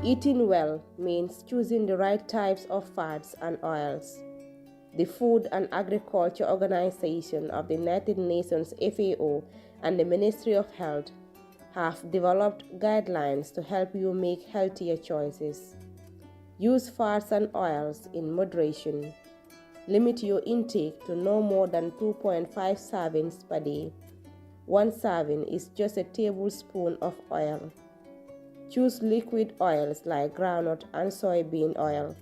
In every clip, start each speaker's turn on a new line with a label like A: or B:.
A: Eating well means choosing the right types of fats and oils. The Food and Agriculture Organization of the United Nations FAO and the Ministry of Health have developed guidelines to help you make healthier choices. Use fats and oils in moderation. Limit your intake to no more than 2.5 servings per day. One serving is just a tablespoon of oil. Choose liquid oils like groundnut and soybean oil,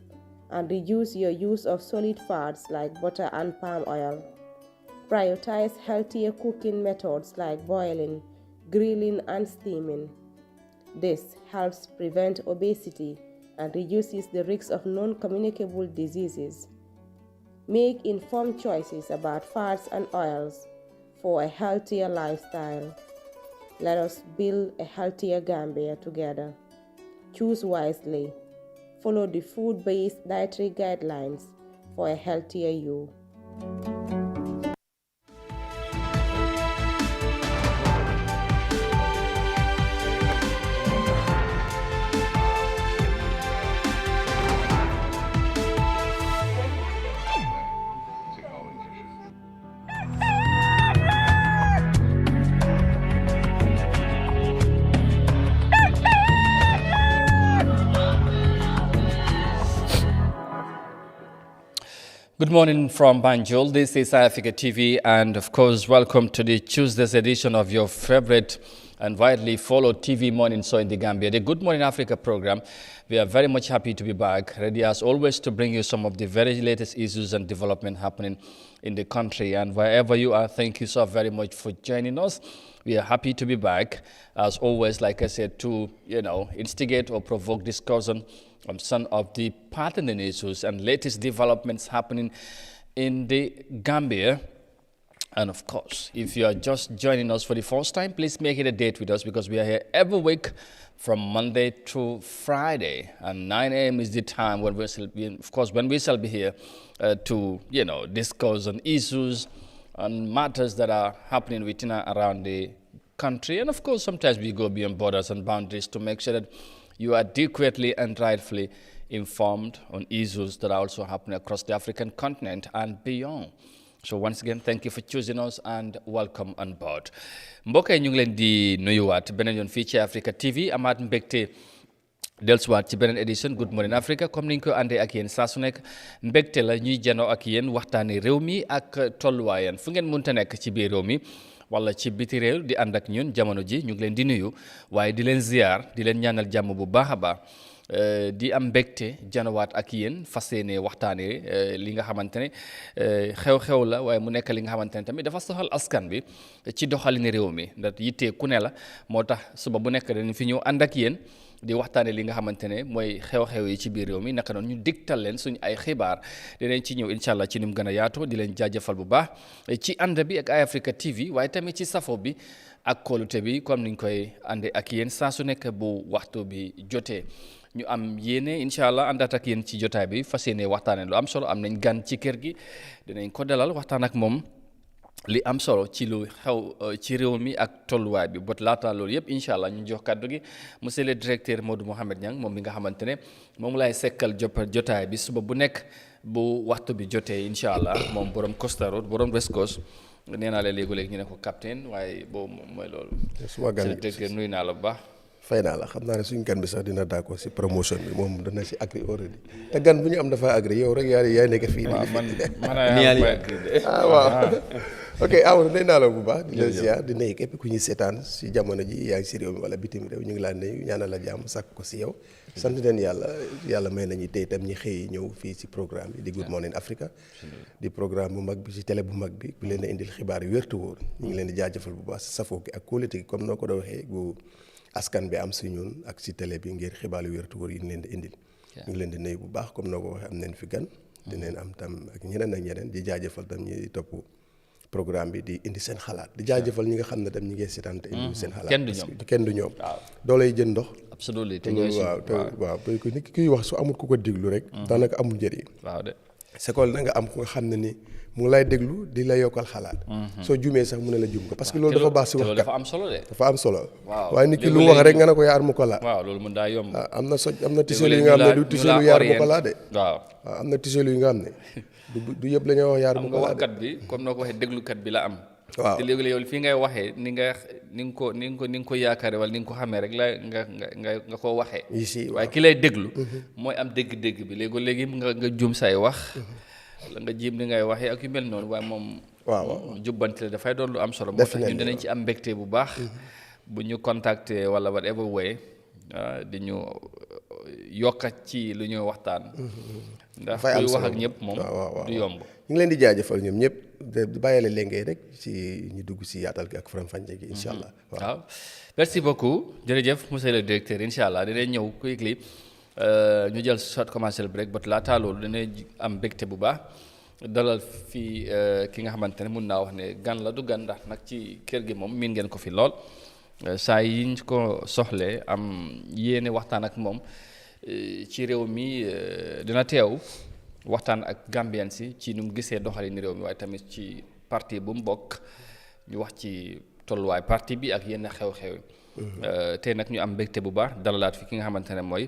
A: and reduce your use of solid fats like butter and palm oil. Prioritize healthier cooking methods like boiling, grilling, and steaming. This helps prevent obesity and reduces the risk of non-communicable diseases. Make informed choices about fats and oils for a healthier lifestyle. Let us build a healthier Gambia together. Choose wisely. Follow the food-based dietary guidelines for a healthier you.
B: Good morning from Banjul. This is Eyeafrica TV, and of course, welcome to the Tuesday's edition of your favorite and widely followed TV morning show in the Gambia, the Good Morning Africa program. We are very much happy to be back, ready as always to bring you some of the very latest issues and development happening in the country. And wherever you are, thank you so very much for joining us. We are happy to be back, as always, like I said, to instigate or provoke discussion on some of the pertinent issues and latest developments happening in the Gambia. And of course, if you are just joining us for the first time, please make it a date with us, because we are here every week from Monday through Friday, and 9 a.m. is the time when we shall be, of course, when we shall be here to discuss on issues and matters that are happening within and around the country. And of course, sometimes we go beyond borders and boundaries to make sure that you are adequately and rightfully informed on issues that are also happening across the African continent and beyond. So once again, thank you for choosing us and welcome on board. Mbokk yi ñu ngi leen di nuyuwaat beneen yoon fii ci Africa TV, amaat mbégte dellusiwaat ci beneen édition Good Morning Africa comme niñ ko àndee ak yéen saa su nekk. Mbégte la ñuy janoo ak yéen waxtaanee réew mi ak tolluwaayam fu ngeen mënta nekk ci biir réew mi wala ci biti réew di ànd ak ñun jamono ji ñu ngi leen di nuyu waaye di leen ziar di leen ñaanal jàmm bu baax a baax. Di am mbégte janowaat ak yéen fas yéene waxtaanee li nga xamante ne xew-xew la waaye mu nekk li nga xamante ne tamit dafa soxal askan bi ci doxalin réew mi ndax yittee ku ne la moo tax suba bu nekk dañu fi ñëw ànd ak yéen di waxtaanee li nga xamante ne mooy xew-xew yi ci biir réew mi naka noonu ñu digtal leen suñu ay xibaar dinañ ci ñëw incha allah ci ni mu gën a yaatoo di leen jaajëfal bu baax ci ànd bi ak Eyeafrica TV waaye tamit ci safo bi ak kóolute bi comme niñ koy àndee ak yéen saa su nekk bu waxtu bi jotee. ñu am yéene incha allah àndaat ak yéen ci jotaay bi fas yéene waxtaanee lu am solo am nañ gan ci kër gi dinañ ko dalal waxtaan ak moom li am solo ci lu xew ci réew mi ak tolluwaay bi bot laata loolu yëpp incha allah ñu jox kàddu gi monsieur le directeur Modou Mohamed Niang moom mi nga xamante ne moom lay sekkal jotaay bi suba bu nekk bu waxtu bi jotee incha allah moom borom Costa Road borom West Coast nee naa la léegi-léegi ñu ne ko capitaine waaye boobu moom mooy loolu.
C: suma gan
B: directeur nuyu naa la bu baax.
C: fay naa la xam naa ne suñu gan bi sax dina d'accord si promotion bi moom dana si agri already te gan bu ñu am dafa agri yow rek yaay nekk fii.
B: waaw man
C: waaw ok Amadou nuyu naa la bu baax. di la ziar di nuyu képp ku ñuy seetaan si jamono ji yaa ngi si réew mi wala bitim réew ñu ngi laa nuyu ñaanal la jàmm sàkk ko si yow. sant leen yàlla may nañu tey itam ñi xëy ñëw fii si programme bi di Good Morning Africa. di programme bu mag bi si télé bu mag bi bu leen a indil xibaar yu wér te wóor ñu ngi leen di jaajëfal bu baax si safoo gi ak qualité gi comme noo ko doon waxee bu askan bi am si ñun ak si télé bi ngir xibaar yu wér te wóor yi ñu leen di indil. ñu ngi leen di nuyu bu baax comme noo ko waxee am nañ fi gan. dinañ am tam ak ñeneen di jaajëfal tam ñi topp programme bi di indi seen xalaat di jaajëfal ñi nga xam ne tam ñi ngi seetaan te indi seen xalaat kenn du ñoom doo lay jën ndox
B: absolument
C: waaw kuy wax su amul ku ko déglu rek daanaka amul njëriñ sekool na nga am ku nga xam ne ni mu ngi lay déglu di la yokkal xalaat. soo jumee sax mu ne la jum ko parce que loolu dafa baax si wax kat
B: dafa am solo de.
C: dafa am solo.
B: waaw
C: waaye nit ki lu mu wax rek nga ne ko yaar mu ko laa.
B: waaw loolu mën daa yomb.
C: am na tiselu yi nga xam ne du tiselu yaar mu ko laa de.
B: waaw
C: am na tiselu yi nga xam ne du yëpp la ñuy wax yaar mu ko laa de.
B: waxkat bi comme noo ko waxee déglukat bi la am.
C: waaw
B: te léegi yow fii ngay waxee ni nga ko yaakaare wala ni nga ko xamee rek la nga koo waxee.
C: ici
B: waaye ki lay déglu. mooy am dégg-dégg bi léegi nga jum say wax. la nga jiim ni ngay waxee ak yu mel noonu waaye moom.
C: waaw
B: jubbanti la dafay doon lu am solo. moo tax ñun dinañ ci am mbégte bu baax. bu ñu contacter wala whatever way di ñu yokkat ci lu ñuy waxtaan. ndax kuy wax ak ñëpp moom du yomb.
C: ñu ngi leen di jaajëfal ñoom ñëpp di bàyyile léngay rek ci ñu dugg si yaatal gi ak faram-fàcce gi incha allah.
B: waaw merci beaucoup jërëjëf monsieur le directeur incha allah dinañ ñëw quickly ñu jël short commercial break but laataa loolu dinañ am mbégte bu baax dalal fii ki nga xamante ne mun naa wax ne gan la du gan ndax nag ci kër gi moom miin ngeen ko fi lool saa yiñ ko soxlee am yéene waxtaan ak moom ci réew mi dina teew waxtaan ak Gambien si ci nu mu gisee doxalin réew mi waaye tamit ci parti bu mu bokk ñu wax ci tolluwaay parti bi ak yenn xew-xew tey nag ñu am mbégte bu baax dalalaat fi ki nga xamante ne mooy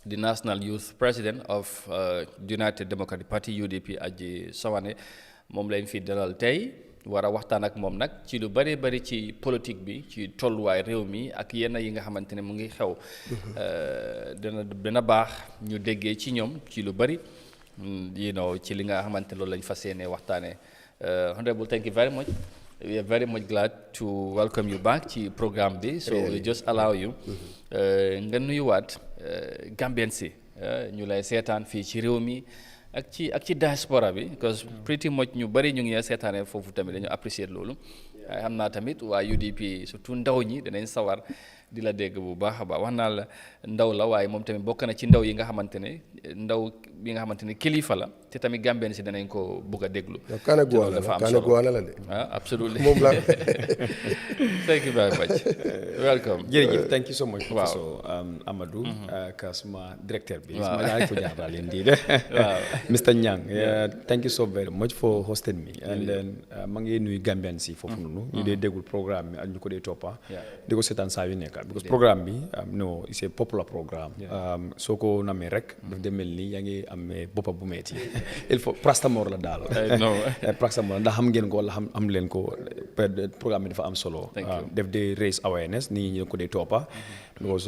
B: the National Youth President of United Democratic Party UDP Aji Sawane moom lañ fi dalal tey war a waxtaan ak moom nag ci lu bari ci politique bi ci tolluwaay réew mi ak yenn yi nga xamante ne mu ngi xew dina baax ñu déggee ci ñoom ci lu bari ci li nga xamante loolu lañ fas yéene waxtaanee honorable thank you very much. We are very much glad to welcome you back ci programme bi so we just allow you nga nuyuwaat Gambien si ñu lay seetaan fii ci réew mi ak ci diaspora bi because pretty much ñu bari ñu ngi seetaanee foofu tamit dañu apprécier loolu waaye xam naa tamit waa UDP surtout ndaw ñi danañ sawar di la dégg bu baax a baax wax naa la ndaw la waaye moom tamit bokk na ci ndaw yi nga xamante ne ndaw bi nga xamante ne kilifa la te tamit Gambien si danañ ko bugg a déglu.
C: Kaane Guana la de.
B: Absolutely.
C: moom la.
B: Thank you very much. Welcome.
D: jërëjëf thank you so much. Professor Amadou. Kasuma directeur bi. waaw maa ko jaar daal indeed. Mr. Nyang. Thank you so very much for hosting me. and then maa ngi nuyu Gambien si foofu noonu. ñu dee déggul programme bi ak ñu ko dee toppa. di ko seetaan saa yu nekk because programme bi no it's a popular programme. soo ko namee rek daf demel ni yaa ngi amee boppa bu metti il faut Prastamor la daal. Prastamor ndax xam ngeen ko wala am leen ko programme bi dafa am solo. def de raise awareness nit ñi ko dee toppa because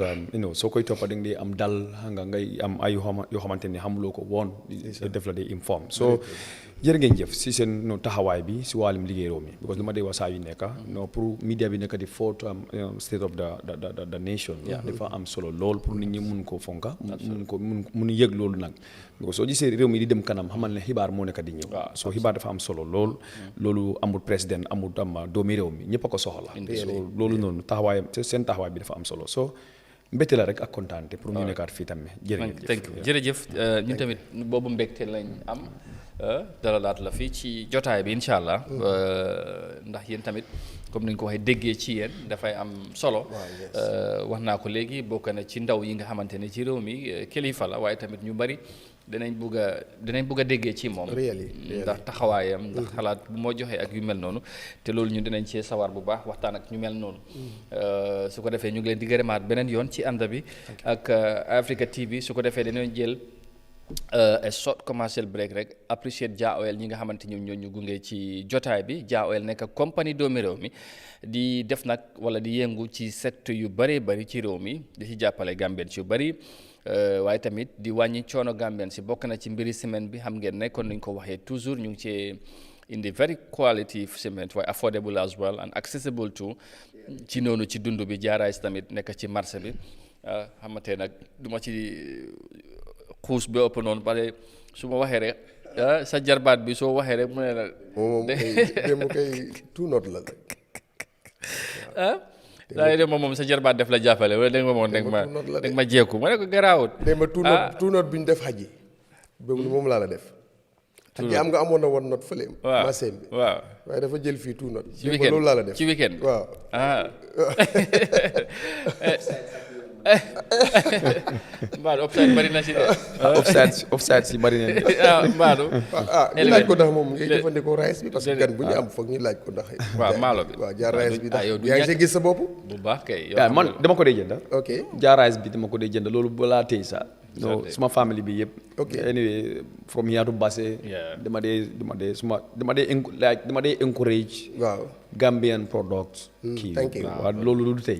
D: soo koy toppa da nga dee am dal ngay am ay yoo xamante ne xamuloo ko woon def la dee inform so jërë ngeen jëf si seen taxawaay bi si wàllum liggéey réew mi because lu ma dee wax saa yu nekk pour media bi nekk di fourth state of the nation dafa am solo lool pour nit ñi mun koo fonka mun yëg loolu nag because soo gisee réew mi di dem kanam xamal ne xibaar moo nekk di ñëw soo xibaar dafa am solo lool loolu amul président amul doomi réew mi ñëpp a ko soxla so loolu noonu taxawaay seen taxawaay bi dafa am solo so mbégte la rek ak kontaante pour ñu nekkaat fii tamit
B: jërëjëf ñun tamit boobu mbégte lañ am dalalaat la fii ci jotaay bi incha allah ndax yéen tamit comme ni ñu ko waxee déggee ci yéen dafay am solo wax naa ko léegi bokk na ci ndaw yi nga xamante ne ci réew mi kilifa la waaye tamit ñu bari danañ bugg a déggee ci moom ndax taxawaayam ndax xalaat bu moo joxee ak yu mel noonu te loolu ñu dinañ cee sawar bu baax waxtaan ak ñu mel noonu su ko defee ñu ngi leen di gërëmaat beneen yoon ci ànd bi ak Eyeafrica TV su ko defee dañoo jël a short commercial break rek appreciate Jah Oil ñi nga xamante ñoom ñoo ñu gunge ci jotaay bi Jah Oil nekk compagnie doomi réew mi di def nag wala di yëngu ci secteur yu bari ci réew mi di ci jàppale Gambien yu bari waaye tamit di wàññi coono Gambien si bokk na ci mbiri ciment bi xam ngeen ne kon nañ ko waxee toujours ñu ngi ci indi very quality cement waaye affordable as well and accessible too ci noonu ci dund bi jaaraay si tamit nekk ci marché bi xamante nag duma ci xuus bi ëpp noonu parce que su ma waxee rek sa jarbaat bi soo waxee rek mu ne la
C: moom kay tout note la
B: daa de moom sa jarbaat def la jàppale wala dégg nga moom dégg ma jeeku ma ne ko garaawut
C: tout note bi ñu def xaj yi moom laa la def xaj yi am nga amoon na woon note fële masin bi waaw waaye dafa jël fii tout note
B: ci weekend
C: loolu laa la def
B: ci weekend
C: waaw
B: Mbadu offside bari na ci de.
D: offside si bari na.
B: Mbadu.
C: ñu laaj ko ndax moom ngay jëfandikoo rice bi parce que gan bu ñu am foog ñu laaj ko ndax.
B: waaw maalo bi
C: waaw jaar rice bi ndax yaa ngi see gis sa bopp.
B: bu baax kay.
D: man dama ko dee jënd.
C: ok
D: jaar rice bi dama ko dee jënd loolu balaa tey sax. no suma family bi yëpp.
C: ok
D: anyway from here to Basse. dama dee encourage.
C: waaw
D: Gambian products.
C: thank you
D: waaw loolu du tey.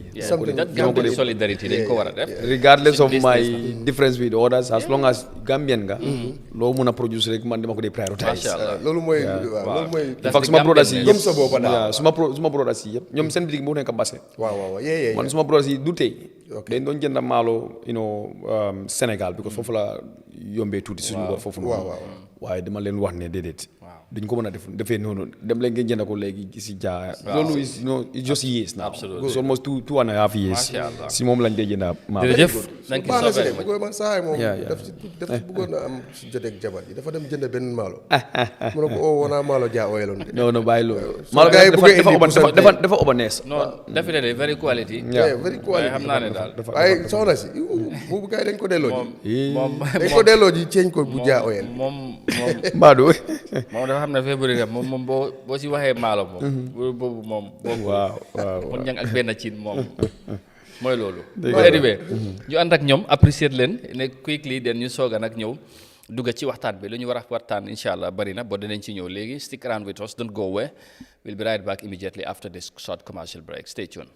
B: that Gambian solidarity dañ ko war a def.
D: regardless of my difference with others as long as Gambian nga. loo mun a produce rek man dama ko dee prioritize.
C: loolu mooy loolu mooy.
D: in fact suma brothers yi
C: gëm sa bopp daal.
D: suma brothers yi yëpp ñoom seen bitig bu nekk Basse.
C: waaw
D: man suma brothers yi du tey. dañ doon jënd maalo Sénégal because foofu la yombee tuuti suñu ko foofu noonu. waaye dama leen wax ne déedéet. duñ ko mën a defee noonu dem leen ngeen jënd ko léegi si jaa. loolu is it's just years now.
B: Absolutely.
D: it's almost two and a half years. si moom lañ dee jënd maalo.
B: jërëjëf thank you so very much.
C: man saa moom daf ci bëggoon a am si joteeg jabar ji dafa dem jënd benn maalo. mu ne ko wanaa maalo jaa oyeloon de.
D: non bàyyi loolu.
C: maalo gars yi bëgg
D: dafa oba nees.
B: non definitely very quality.
C: very quality
B: xam naa ne daal.
C: waaye soxna si boobu gars yi dañ ko delloo ji.
B: moom
C: dañ ko delloo ji ceeñ ko bu jaa oyel.
B: moom
D: Mbadu.
B: moom dafa xam ne février rek moom boo si waxee maalo moom. boobu moom.
D: waaw
B: mun ñang ak benn cin moom mooy loolu. anyway ñu ànd ak ñoom apprécier leen ne quickly den ñu sooga nag ñëw dugga ci waxtaan bi lu ñu war a waxtaan incha allah bari na boo dinañ ci ñëw léegi stick around with us don't go away we'll be right back immediately after this short commercial break stay tuned.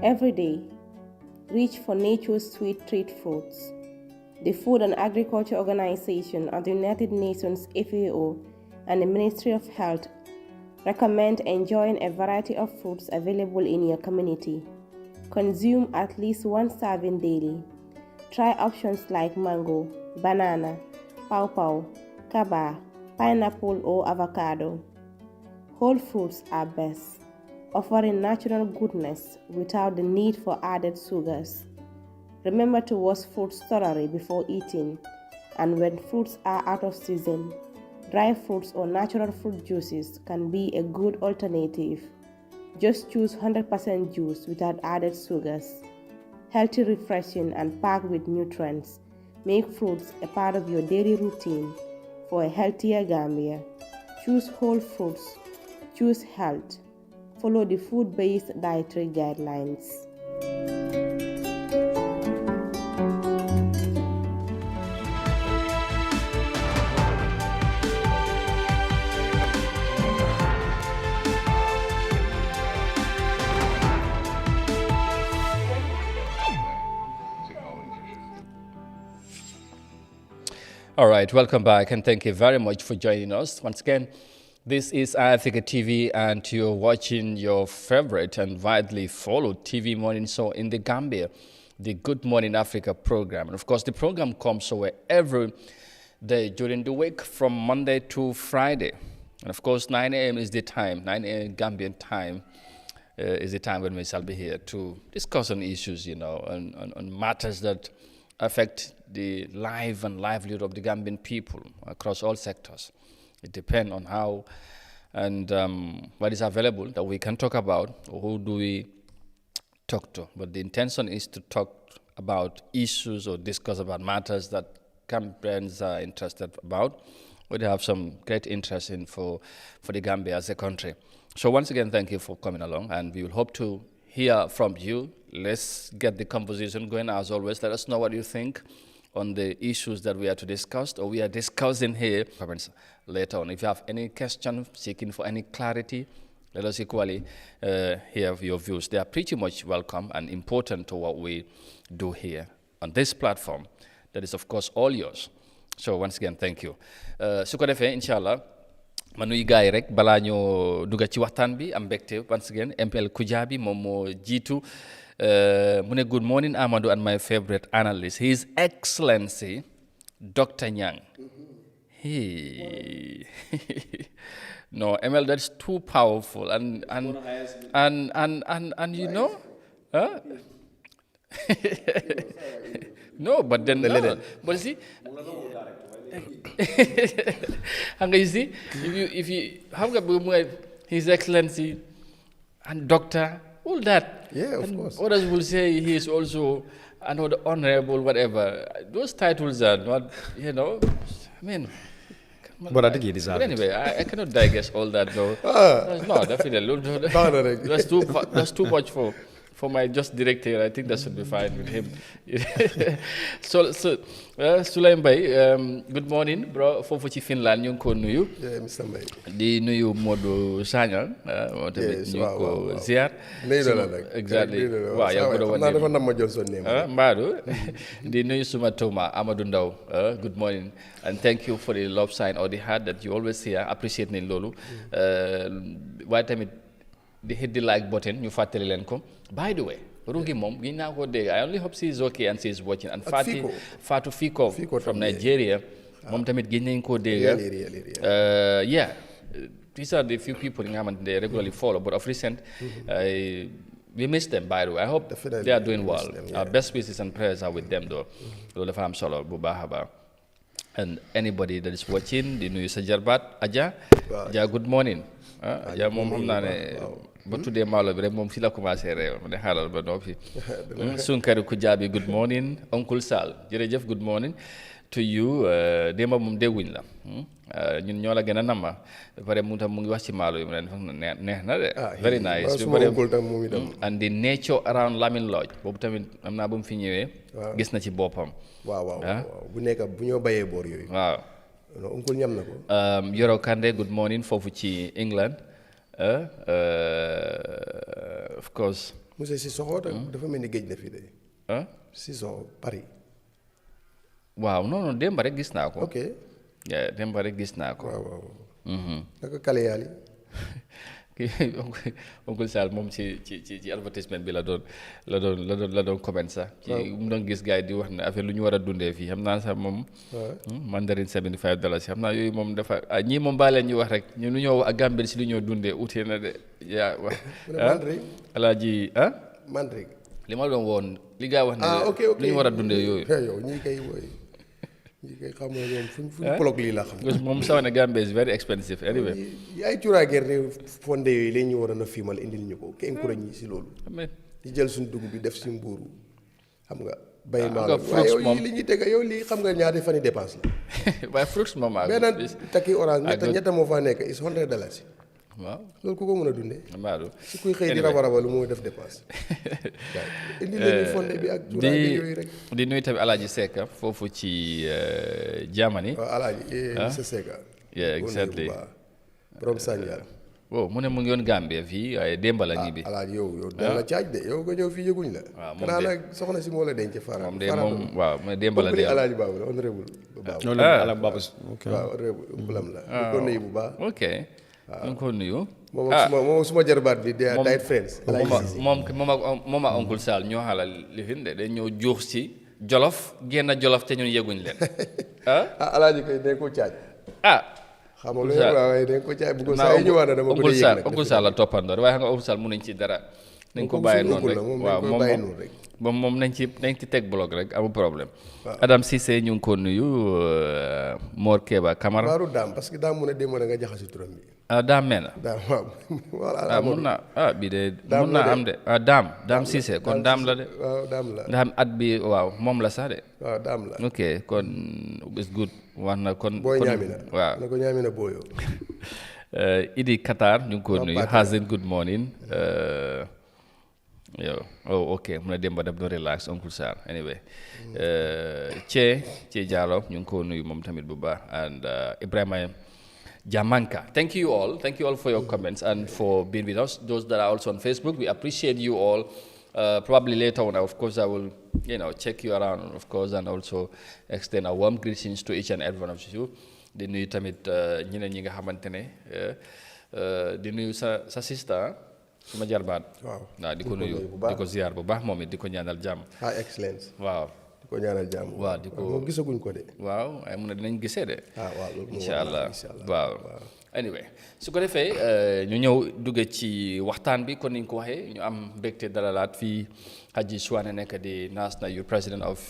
A: Every day, reach for nature's sweet treat fruits. The Food and Agriculture Organization of the United Nations FAO and the Ministry of Health recommend enjoying a variety of fruits available in your community. Consume at least one serving daily. Try options like mango, banana, pawpaw, kaba, pineapple or avocado. Whole fruits are best, offering natural goodness without the need for added sugars. Remember to wash fruits thoroughly before eating, and when fruits are out of season, dry fruits or natural fruit juices can be a good alternative. Just choose 100% juice without added sugars. Healthy, refreshing, and packed with nutrients. Make fruits a part of your daily routine for a healthier Gambia. Choose whole fruits. Choose health. Follow the food-based dietary guidelines.
B: All right, welcome back, and thank you very much for joining us. Once again, this is Eyeafrica TV, and you're watching your favorite and widely followed TV morning show in the Gambia, the Good Morning Africa program. And of course, the program comes away every day during the week from Monday to Friday. And of course, 9 a.m. is the time, 9 a.m. Gambian time is the time when we shall be here to discuss on issues, on matters that affect the life and livelihood of the Gambian people across all sectors. It depends on how and what is available that we can talk about, or who do we talk to. But the intention is to talk about issues or discuss about matters that Gambians are interested about, would have some great interest in for the Gambia as a country. So once again, thank you for coming along, and we will hope to hear from you. Let's get the conversation going as always. Let us know what you think on the issues that we are to discuss or we are discussing here. Comments later on. If you have any question, seeking for any clarity, let us equally hear your views. They are pretty much welcome and important to what we do here on this platform. That is, of course, all yours. So once again, thank you. Su ko defee inshallah ma nuy gaay rek balaa ñoo dugg ci waxtaan bi am mbégte once again MPL Kujabi moom moo jiitu mu ne good morning Amadou and my favorite analyst, His Excellency Dr. Nyang. No, ML, that's too powerful and you know, huh? No, but then but see, you see, if you have His Excellency and Doctor, all that.
C: Yeah, of course.
B: Others will say he is also another honorable, whatever. Those titles are not, you know, I mean.
D: But I think he deserves it.
B: Anyway, I cannot digest all that though. No, definitely. That's too much for my just director. I think that should be fine with him. So Sulaim Bay, good morning, bro. Fofu ci Finland ñu ko nuyu.
C: Yeah, Mr. Mbay.
B: Di nuyu Modou Sagna, mo tamit ñu ko ziar. Exactly. Waaw ya ko do wone.
C: Dafa nam ma Johnson name.
B: Mbadu. Di nuyu suma Toma Amadou Ndaw. Good morning and thank you for the love sign or the heart that you always hear. Appreciate nañ lolu. Waaye tamit di hit the like button ñu fatali len ko. By the way, Rugi mom, I only hope she is okay and she is watching. And Fatu Fiko from Nigeria, mom tamit ginen ko dega. Yeah, these are the few people in Amman they regularly follow, but of recent, we miss them. By the way, I hope they are doing well. Our best wishes and prayers are with them, though. Lolafam solo bubahaba. And anybody that is watching, the new Sajarbat Aja, ja good morning. Ja mom xamna ne ba tuddee maalo bi rek moom fi la commencé réew ma ne xaaral ba noppi Sunkari Kujabi good morning Uncle Sal jërëjëf good morning to you démba moom dégguñ la ñun ñoo la gën a nama ba pare mu tam mu ngi wax ci maalo yi mu ne neex na de very nice and the nature around Lamin Lodge boobu tamit am naa bu mu fi ñëwee gis na ci boppam
C: waaw bu nekk bu ñoo bayee boor yooyu
B: waaw
C: Uncle ñam na ko
B: Yoro Kande good morning foofu ci England of course
C: monsieur Sissoko dafa mel ni géej na fii de Sissoko Paris
B: waaw non démb rek gis naa ko
C: ok
B: démb rek gis naa ko
C: waaw naka kale yaali
B: Oncle Sall moom ci advertisement bi la doon comment sax ci mu doon gis gars yi di wax ne affaire lu ñu war a dundee fii xam naa sax moom mandarin $75 xam naa yooyu moom dafa ñii moom baa leen ñu wax rek ñu lu ñoo wax ak Gambie si lu ñoo dundee utee na de yaa wax alaaji
C: mandrig
B: li ma doon woon li gaa wax ne lu ñu war a dundee yooyu
C: yow ñii kay xam nga ñoom fuñ bloc lii la xam
B: because moom sax ne Gambia is very expensive anyway
C: ay cuuraay gerte fonde yooyu la ñu waroon a fiimal indil ñu ko ke encourage ñi si loolu di jël suñ dugub bi def si mbuuru xam nga bay maalo waaye yow li ñuy teg yow lii xam nga ñaari fani dépense la
B: waaye fruits moom
C: benn takki orange ñetta moo faa nekk is $100
B: waaw
C: loolu ku ko mën a dundee
B: maadu
C: si kuy xëy di raba lu mooy def dépense indi lañuy fonde bi ak cuuraay bi yooyu rek
B: di nuyu tamit Alaaji Seck foofu ci Germany
C: waaw Alaaji monsieur Seck
B: yeah exactly
C: borom Sandiara
B: wow mu ne mu ngi woon Gambie fii waaye démb la ñibbi
C: Alaaji yow dañ la caaj de yow nga ñëw fii yëguñ la xanaa nag soxna si moo la denc fara
B: moom de moom waaw mu ne démb la de
C: Alaaji Baabu la honorable waaw honorable la ko nuyu bu baax
B: ok ñu ko nuyu
C: moom suma jarbaat bi day diet friends
B: moom ak Uncle Sall ñoo xaalal li fi de dañ ñoo juux ci Jolof génn Jolof te ñun yëguñ leen
C: Alaaji koy dañ ko caaj xam nga loolu waaye dañ ko caaj bu ko saa yi ñëwaat na dama ko yëg nag
B: Uncle Sall la toppandoor waaye xam nga Uncle Sall mënuñ ci dara nañ ko bàyyi noonu rek waaw moom nañ ci teg blog rek amul problème Adam Cissé ñu ngi ko nuyu Mor Keba Camara
C: baaru daam parce que daam mu ne démb nga jaxasi turam bi
B: daam nee na.
C: daam waaw voilà.
B: mun naa bii de mun naa am de daam Cissé kon daam la de.
C: waaw daam la.
B: nga xam at bi waaw moom la sax de.
C: waaw daam la.
B: ok kon it's good wax na kon.
C: booy ñaamina
B: waaw
C: na ko ñaamina booyoo.
B: Idi Qatar ñu ngi ko nuyu Hazin good morning. yow ok mun a dem ba daf doon relax Uncle Sarr anyway. Che Diallo ñu ngi ko nuyu moom tamit bu baax and Ibrahima Jamanka. Thank you all for your comments and for being with us. Those that are also on Facebook, we appreciate you all. Probably later on, of course, I will, check you around, of course, and also extend a warm greetings to each and every one of you. Di nuyu tamit ñeneen ñi nga xamante ne di nuyu sa sister suma jarbaat. waaw di ko nuyu di ko ziar bu baax moom it di ko ñaanal jàmm.
C: Excellence.
B: waaw.
C: di ko ñaanal jàmm.
B: waaw di ko
C: moom gisaguñ ko de.
B: waaw ay mun na dinañ gisee de.
C: waaw loolu
B: incha allah waaw. anyway su ko defee ñu ñëw dugg ci waxtaan bi kon ni ñu ko waxee ñu am mbégte dalalaat fii Haji Suwane nekk di National Youth President of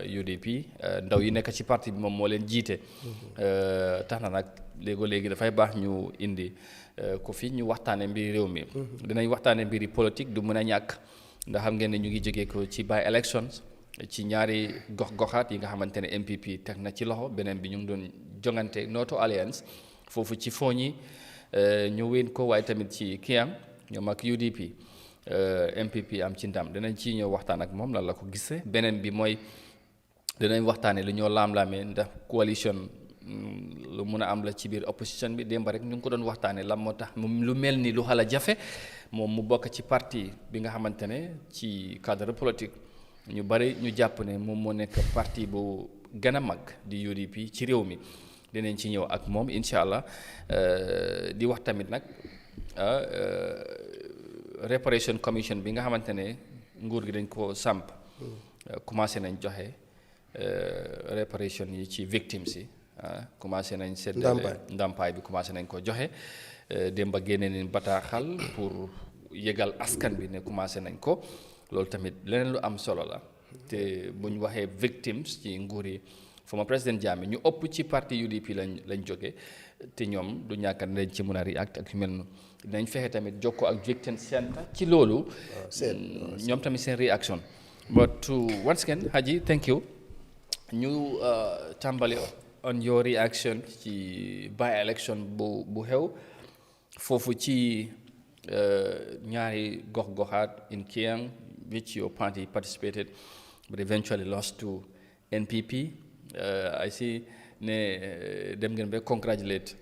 B: UDP ndaw yi nekk ci parti bi moom moo leen jiite. tax na nag léegi dafay baax ñu indi ko fi ñu waxtaanee mbiri réew mi. dinañ waxtaanee mbiri politique du mën a ñàkk ndax xam ngeen ne ñu ngi jógee ko ci by elections ci ñaari gox-goxaat yi nga xamante ne MPP teg na ci loxo beneen bi ñu ngi doon jongante Noto Alliance foofu ci Fooñi ñu wéen ko waaye tamit ci Kiyang ñoom ak UDP MPP am ci ndam dinañ ci ñëw waxtaan ak moom lan la ko gisee beneen bi mooy dinañ waxtaanee lu ñoo laam-laamee ndax coalition lu mun a am la ci biir opposition bi démb rek ñu ngi ko doon waxtaanee lan moo tax lu mel ni lu xala jafe moom mu bokk ci parti bi nga xamante ne ci cadre politique ñu bari ñu jàpp ne moom moo nekk parti bu gën a mag di UDP ci réew mi dinañ ci ñëw ak moom incha allah di wax tamit nag reparation commission bi nga xamante ne nguur gi dañ ko samp commencé nañ joxe reparation yi ci victimes yi commencé nañ seddale ndàmpaay bi commencé nañ ko joxe démb génne nañ bataaxal pour yëgal askan bi ne commencé nañ ko loolu tamit leneen lu am solo la te bu ñu waxee victims ci nguur yi former président Jammeh ñu ëpp ci parti UDP lañ jóge te ñoom du ñàkk ne dañ ci mën a react ak yu mel noonu dinañ fexe tamit jokkoo ak victim center ci loolu ñoom tamit seen reaction but once again Haji thank you ñu tàmbali on your reaction ci by election bu xew foofu ci ñaari gox-goxaat in Kiyang which your party participated but eventually lost to NPP. I see ne dem ngeen ba congratulate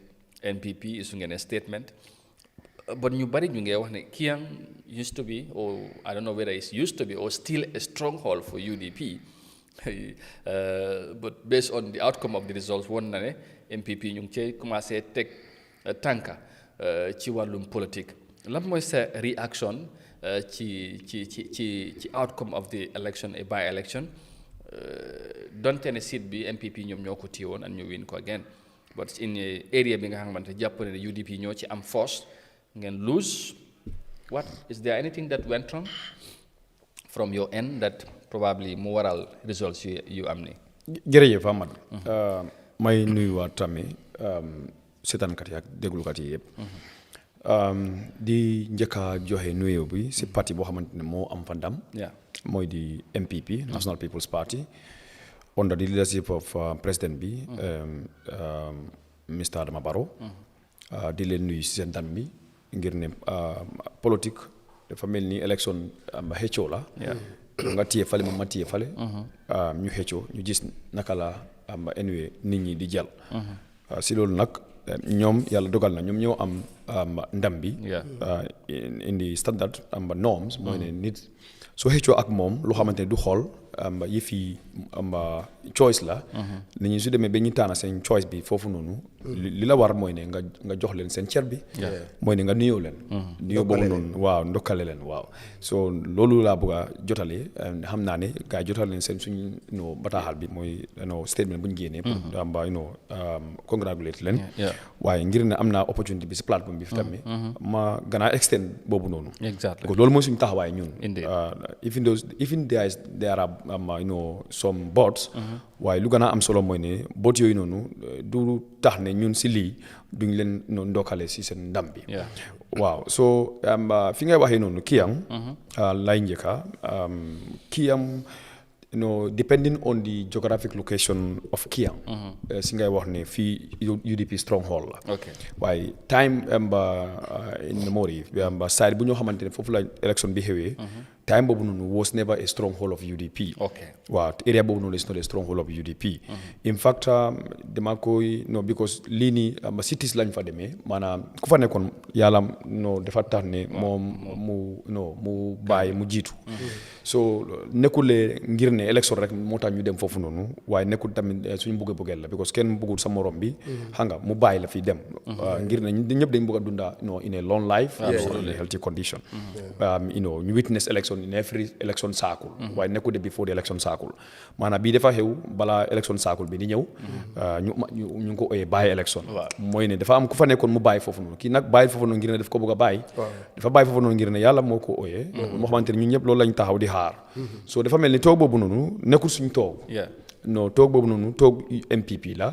B: NPP isu ngeen a statement but ñu bari ñu ngi wax ne Kiyang used to be or I don't know whether it's used to be or still a stronghold for UDP but based on the outcome of the results won na ne NPP ñu ngi cee commencé teg tànka ci wàllum politique lan mooy sa reaction ci outcome of the election a by election donte ne seat bi MPP ñoom ñoo ko téewoon and ñu win ko again but in area bi nga xamante jàpp ne UDP ñoo ci am force ngeen lose what is there anything that went wrong from your end that probably mu waral results yu am ni
D: jërëjëf Amadou may nuyuwaat tamit seetaankat yi ak déglukat yi yëpp di njëkk a joxe nuyoo bi si parti boo xamante ne moo am fa ndam mooy di MPP National People's Party under the leadership of président bi Mr Adama Barrow di leen nuyu si seen ndam bi ngir ne politique dafa mel ni élection xëccoo la nga téye fale ma téye fale ñu xëccoo ñu gis naka la anyway nit ñi di jàll si loolu nag ñoom yàlla dogal na ñoom ñoo am ndam bi indi standard norms mooy ne nit soo xëccoo ak moom loo xamante ne du xool yi fi choice la nit ñi su demee ba ñu taana seen choice bi foofu noonu li la war mooy ne nga jox leen seen cer bi mooy ne nga nuyoo leen nuyoo boobu noonu waaw ndokkale leen waaw so loolu laa bëgg a jotale xam naa ne gars yi jotale leen seen suñu bataaxal bi mooy statement bu ñu génnee pour congratulate leen waaye ngir ne am naa opportunité bi si plateforme bi fi tamit ma gën a extend boobu noonu loolu mooy suñu taxawaay ñun even there are some boards waaye lu gën a am solo mooy ne boot yooyu noonu du tax ne ñun si lii duñ leen ndokkale si seen ndam bi waaw so fi ngay waxee noonu kiyam lay njëkka kiyam depending on the geographic location of Kiang si ngay wax ne fii UDP stronghold la waaye time in memory side bu ñoo xamante ne foofu la election bi xewee time boobu noonu was never a stronghold of UDP waaw area boobu noonu is not a stronghold of UDP in fact dama koy because lii nii cities lañ fa demee maanaam ku fa nekkoon yàlla dafa tax ne moom mu bàyyi mu jiitu so nekkulee ngir ne élection rek moo tax ñu dem foofu noonu waaye nekkul tamit suñu bëgg-bëggeel la because kenn bëggul sa morom bi xam nga mu bàyyi la fi dem ngir ne ñëpp dañ bëgg a dunda in a long life in a healthy condition ñu witness election in every election cycle waaye nekkul de before the election cycle maanaam bii dafa xew balaa election cycle bi di ñëw ñu ngi ko ooyee bàyyi election mooy ne dafa am ku fa nekkoon mu bàyyi foofu noonu kii nag bàyyi foofu noonu ngir ne daf ko bëgg a bàyyi dafa bàyyi foofu noonu ngir ne yàlla moo ko ooyee moo xamante ne ñun ñëpp loolu lañ taxaw di xaar so dafa mel ni toog boobu noonu nekkul suñ toog toog boobu noonu toog MPP la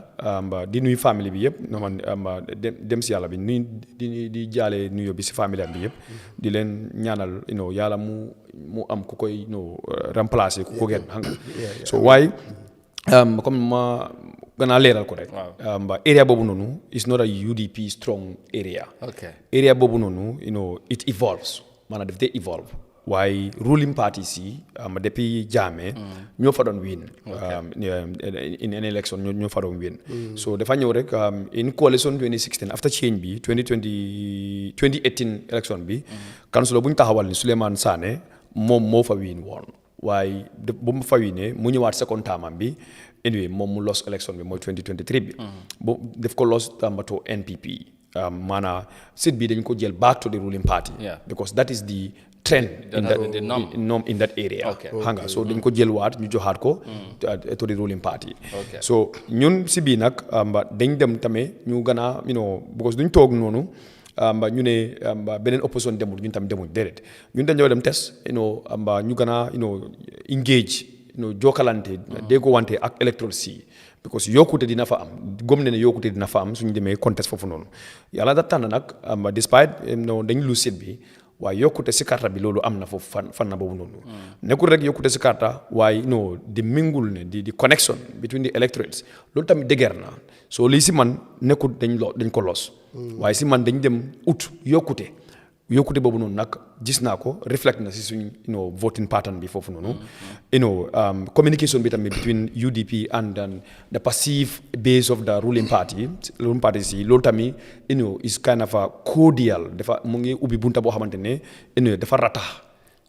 D: di nuyu famille bi yëpp dem si yàlla bi di jaale nuyo bi si famille am bi yëpp di leen ñaanal yàlla mu am ku koy remplacer ku ko gën xam nga so waaye comme ma gën a leeral ko rek area boobu noonu is not a UDP strong area area boobu noonu it evolves maanaam daf dee evolve waaye ruling parties yi depuis Jammeh ñoo fa doon win in an election ñoo fa doon win so dafa ñëw rek in coalition 2016 after change bi 2018 election bi councilor bu ñu taxawal ni Souleymane Sané moom moo fa win woon waaye bu mu fa winee mu ñëwaat second term bi anyway moom mu lost election bi mooy 2023 bi bu def ko lost to NPP maanaam sit bi dañ ko jël back to the ruling party because that is the trend norm in that area xam nga so dañ ko jël waat ñu joxaat ko to the ruling party so ñun si bii nag dañ dem tamit ñu gën a because duñ toog noonu ñu ne beneen opposition demul ñun tamit demuñ déedéet ñun dañoo dem test ñu gën a engage jokkalante déggoo wante ak electoral si because yokkute dina fa am gëm ne yokkute dina fa am suñu demee contest foofu noonu yàlla da tànn nag despite dañ lu sit bi waaye yokkute si karta bi loolu am na foofu fan na boobu noonu nekkul rek yokkute si karta waaye di mingul ne di connection between the electorates loolu tamit dëgër na so lii si man nekkul dañ ko los waaye si man dañ dem ut yokkute boobu noonu nag gis naa ko reflect na si suñ voting pattern bi foofu noonu communication bi tamit between UDP and the passive base of the ruling party si loolu tamit is kind of a cordial dafa mu ngi ubbi bunta boo xamante ne dafa ratax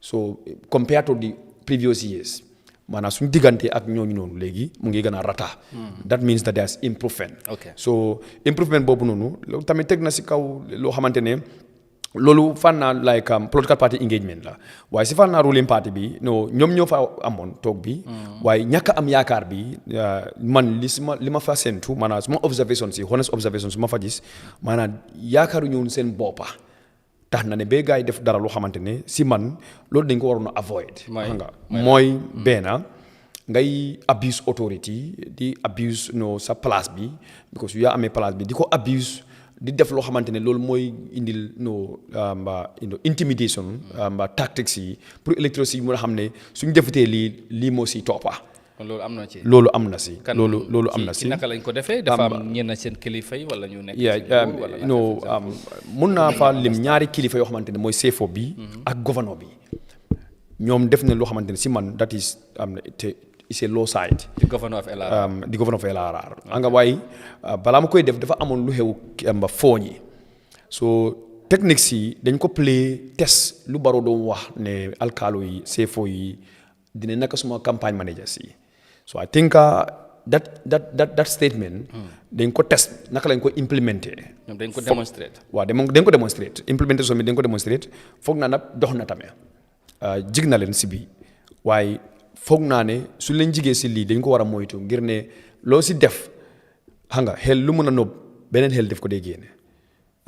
D: so compared to the previous years maanaam suñ diggante ak ñooñu noonu léegi mu ngi gën a ratax that means that there's improvement so improvement boobu noonu loolu tamit teg na si kaw loo xamante ne loolu fan naa like political party engagement la waaye si fan naa ruling party bi ñoom ñoo fa amoon toog bi waaye ñàkk am yaakaar bi man li ma fa séntu maanaam suma observation si honest observation su ma fa gis maanaam yaakaaru ñëwoon seen boppa tax na ne ba gars yi def dara loo xamante ne si man loolu dañ ko waroon a avoid nga mooy benn ngay abuse authority di abuse sa place bi because yu yaa amee place bi di ko abuse di def loo xamante ne loolu mooy indil intimidation tactics yi pour électeurs yi mën a xam ne suñ defatee lii moo si toppa
B: loolu am na ci
D: loolu am na si loolu am na si
B: naka lañ ko defee dafa am ñenn seen kilifa yi wala ñu nekk
D: mun naa fa lim ñaari kilifa yoo xamante ne mooy CFO bi ak gouverneur bi ñoom def na loo xamante ne si man that is it's a low side.
B: The governor of LRR.
D: The governor of LRR. Anga waaye balaa ma koy def dafa amoon lu xew fooñi so techniques yi dañ ko play test lu baro doon wax ne alkaalo yi CFO yi dina naka suma campagne managers yi so I think that statement dañ ko test naka lañ ko implémenté.
B: ñoom dañ ko démonstrate.
D: waaw dañ ko démonstrate implémentation bi dañ ko démonstrate foog naa nag dox na tamit jig na leen si bi waaye foog naa ne su leen jigee si lii dañ ko war a moytu ngir ne loo si def xam nga xel lu mën a nob beneen xel def ko dee génne